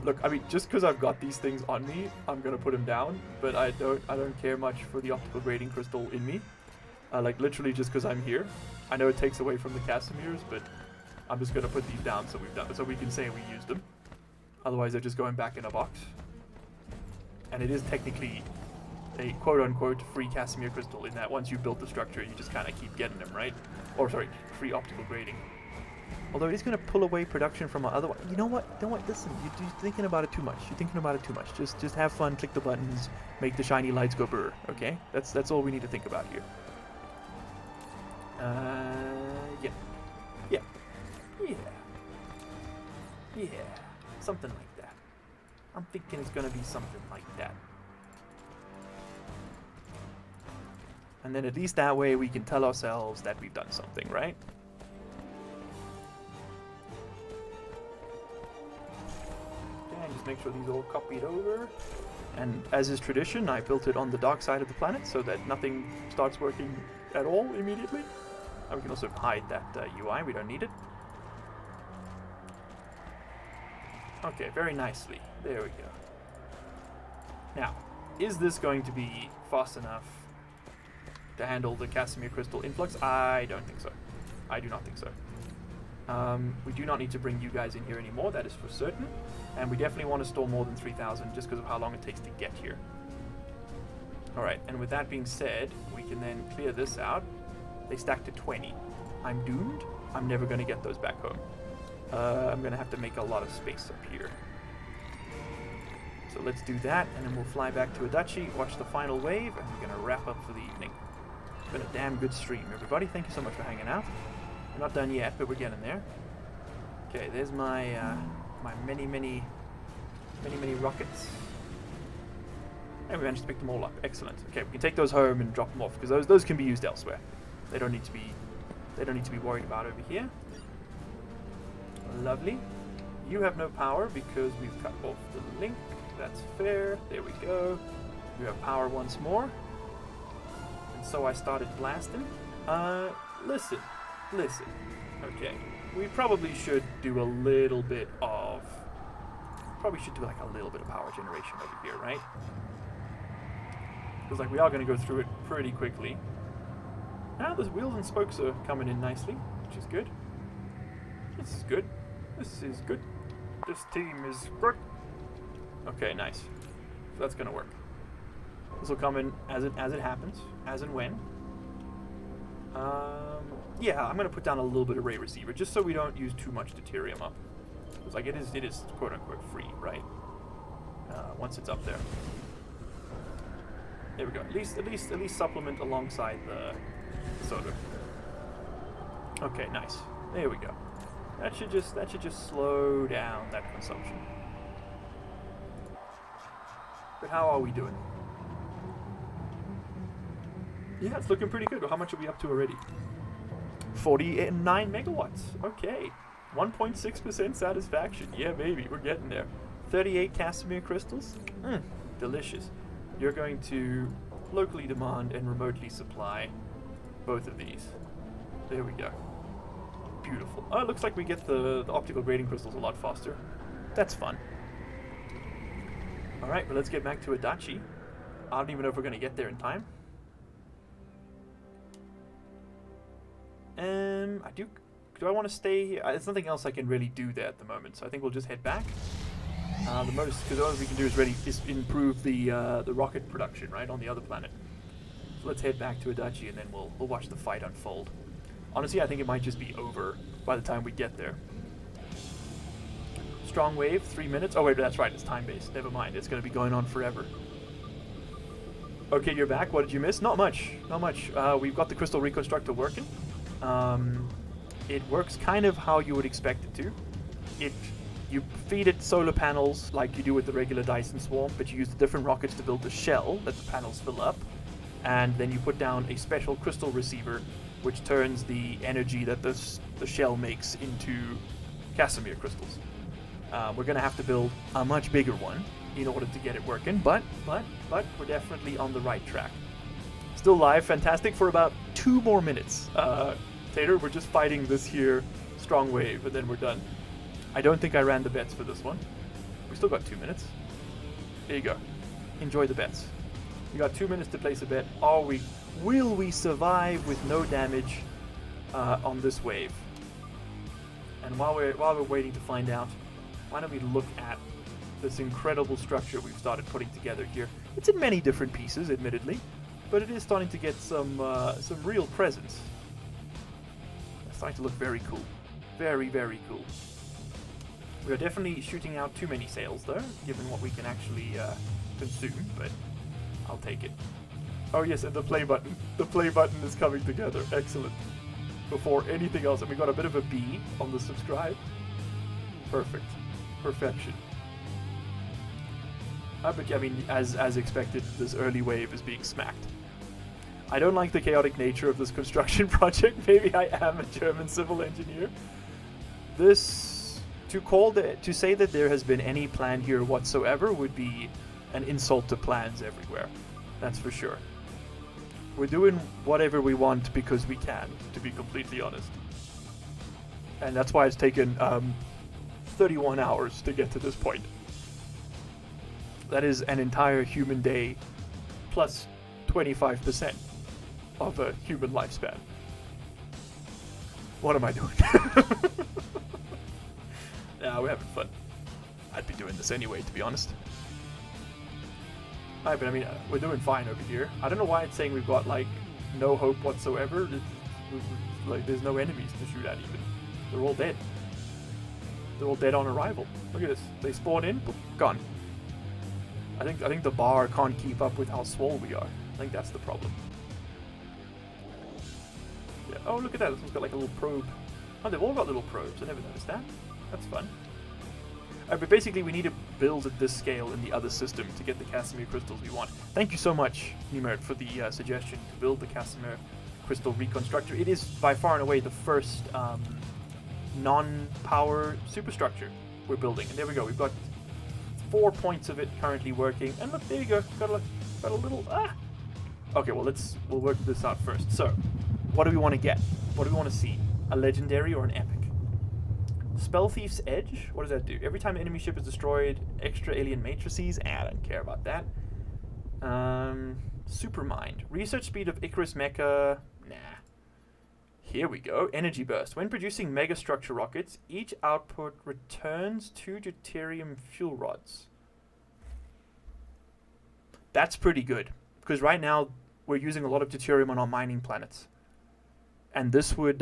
Look, I mean, just because I've got these things on me, I'm going to put them down. But I don't care much for the optical grading crystal in me. Like, literally just because I'm here. I know it takes away from the Casimirs, but I'm just going to put these down so we can say we used them. Otherwise, they're just going back in a box. And it is technically a quote-unquote free Casimir crystal in that once you build the structure, you just kind of keep getting them, right? Or, sorry, free optical grading. Although it is going to pull away production from our other one. You know what? Listen, you're thinking about it too much. Just have fun, click the buttons, make the shiny lights go brr, okay? That's all we need to think about here. Yeah. Something like that. I'm thinking it's gonna be something like that. And then at least that way we can tell ourselves that we've done something, right? Okay, and just make sure these are all copied over. And as is tradition, I built it on the dark side of the planet so that nothing starts working at all immediately. And we can also hide that UI, we don't need it. Okay, very nicely. There we go. Now, is this going to be fast enough to handle the Casimir crystal influx? I don't think so. I do not think so. We do not need to bring you guys in here anymore, that is for certain. And we definitely want to store more than 3,000 just because of how long it takes to get here. Alright, and with that being said, we can then clear this out. They stack to 20. I'm doomed. I'm never going to get those back home. I'm going to have to make a lot of space up here. So let's do that, and then we'll fly back to Adachi, watch the final wave, and we're going to wrap up for the evening. It's been a damn good stream, everybody. Thank you so much for hanging out. We're not done yet, but we're getting there. Okay, there's my my many rockets. And we managed to pick them all up. Excellent. Okay, we can take those home and drop them off because those can be used elsewhere. They don't need to be worried about over here. Lovely. You have no power because we've cut off the link. That's fair. There we go. You have power once more. And so I started blasting. Listen. Okay. We probably should do a little bit of... Probably should do like a little bit of power generation over here, right? Because like we are going to go through it pretty quickly. Now the wheels and spokes are coming in nicely, which is good. This is good. This is good. This team is good. Okay, nice. So that's gonna work. This will come in as it happens, as and when. Yeah, I'm gonna put down a little bit of ray receiver just so we don't use too much deuterium up. Because like it is quote unquote free, right? Once it's up there. There we go. At least supplement alongside the soda. Okay, nice. There we go. That should just slow down that consumption. But how are we doing? Yeah, it's looking pretty good. How much are we up to already? 49 megawatts. Okay. 1.6% satisfaction. Yeah, baby, we're getting there. 38 Casimir crystals. Delicious. You're going to locally demand and remotely supply both of these. There we go. Beautiful. Oh, it looks like we get the optical grading crystals a lot faster. That's fun. Alright, well let's get back to Adachi. I don't even know if we're going to get there in time. Do I want to stay here? There's nothing else I can really do there at the moment, so I think we'll just head back. Because all we can do is improve the rocket production, right, on the other planet. So let's head back to Adachi and then we'll watch the fight unfold. Honestly, I think it might just be over by the time we get there. Strong wave, 3 minutes. Oh wait, that's right, it's time-based. Never mind, it's going to be going on forever. Okay, you're back. What did you miss? Not much. We've got the crystal reconstructor working. It works kind of how you would expect it to. You feed it solar panels like you do with the regular Dyson Swarm, but you use the different rockets to build the shell that the panels fill up, and then you put down a special crystal receiver which turns the energy that the shell makes into Casimir crystals. We're going to have to build a much bigger one in order to get it working, but we're definitely on the right track. Still live, fantastic, for about 2 more minutes. Tater, we're just fighting this here strong wave, and then we're done. I don't think I ran the bets for this one. We still got 2 minutes. There you go. Enjoy the bets. You got 2 minutes to place a bet. Will we survive with no damage on this wave? And while we're waiting to find out, why don't we look at this incredible structure we've started putting together here? It's in many different pieces, admittedly, but it is starting to get some real presence. It's starting to look very cool. Very, very cool. We are definitely shooting out too many sails, though, given what we can actually consume, but I'll take it. Oh yes, and the play button. The play button is coming together. Excellent. Before anything else, and we got a bit of a B on the subscribe. Perfect. Perfection. But yeah, I mean, as expected, this early wave is being smacked. I don't like the chaotic nature of this construction project. Maybe I am a German civil engineer. To say that there has been any plan here whatsoever would be an insult to plans everywhere. That's for sure. We're doing whatever we want because we can, to be completely honest. And that's why it's taken 31 hours to get to this point. That is an entire human day plus 25% of a human lifespan. What am I doing? Nah, we're having fun. I'd be doing this anyway, to be honest. Alright, but I mean, we're doing fine over here. I don't know why it's saying we've got, like, no hope whatsoever. Like, there's no enemies to shoot at even. They're all dead. They're all dead on arrival. Look at this. They spawn in, boop, gone. I think the bar can't keep up with how swole we are. I think that's the problem. Yeah. Oh, look at that. This one's got like a little probe. Oh, they've all got little probes. I never noticed that. That's fun. But basically, we need to build at this scale in the other system to get the Casimir crystals we want. Thank you so much, Nimert, for the suggestion to build the Casimir crystal reconstructor. It is by far and away the first non-power superstructure we're building. And there we go. We've got 4 points of it currently working. And look, there you go. Got a little... Okay, well, we'll work this out first. So, what do we want to get? What do we want to see? A legendary or an epic? Spell Thief's Edge? What does that do? Every time an enemy ship is destroyed, extra alien matrices? I don't care about that. Supermind. Research speed of Icarus Mecha? Nah. Here we go. Energy Burst. When producing megastructure rockets, each output returns 2 deuterium fuel rods. That's pretty good. Because right now, we're using a lot of deuterium on our mining planets. And this would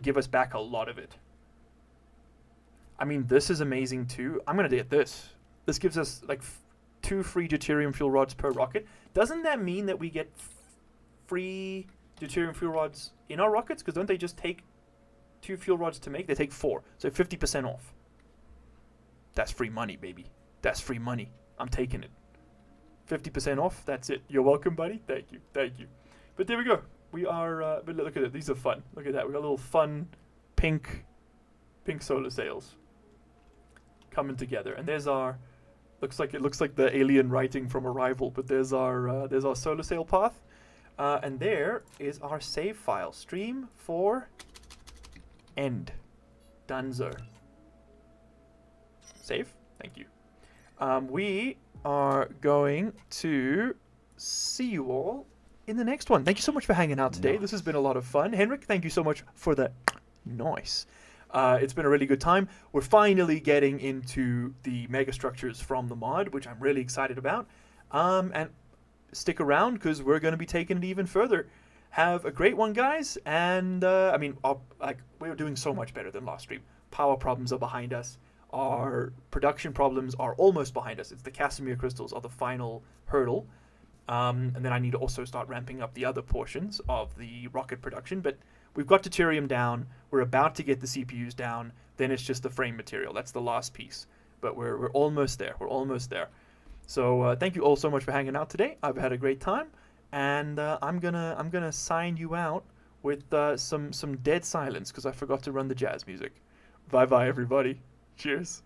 give us back a lot of it. I mean, this is amazing too. I'm going to get this. This gives us like 2 free deuterium fuel rods per rocket. Doesn't that mean that we get free deuterium fuel rods in our rockets? Because don't they just take 2 fuel rods to make? They take 4. So 50% off. That's free money, baby. That's free money. I'm taking it. 50% off. That's it. You're welcome, buddy. Thank you. Thank you. But there we go. We are... but look at it. These are fun. Look at that. We got little fun pink solar sails coming together. And there's our... It looks like the alien writing from Arrival, but there's our solar sail path. And there is our save file. Stream for end. Dunzo. Save. Thank you. We are going to see you all in the next one. Thank you so much for hanging out today. Nice. This has been a lot of fun. Henrik, thank you so much for the noise. It's been a really good time. We're finally getting into the megastructures from the mod, which I'm really excited about. And stick around because we're going to be taking it even further. Have a great one, guys. And I mean, we're doing so much better than last stream. Power problems are behind us. Our production problems are almost behind us. It's the Casimir crystals are the final hurdle. And then I need to also start ramping up the other portions of the rocket production. But we've got deuterium down. We're about to get the CPUs down. Then it's just the frame material. That's the last piece. But we're almost there. We're almost there. So thank you all so much for hanging out today. I've had a great time. And I'm gonna sign you out with some dead silence because I forgot to run the jazz music. Bye bye, everybody. Cheers.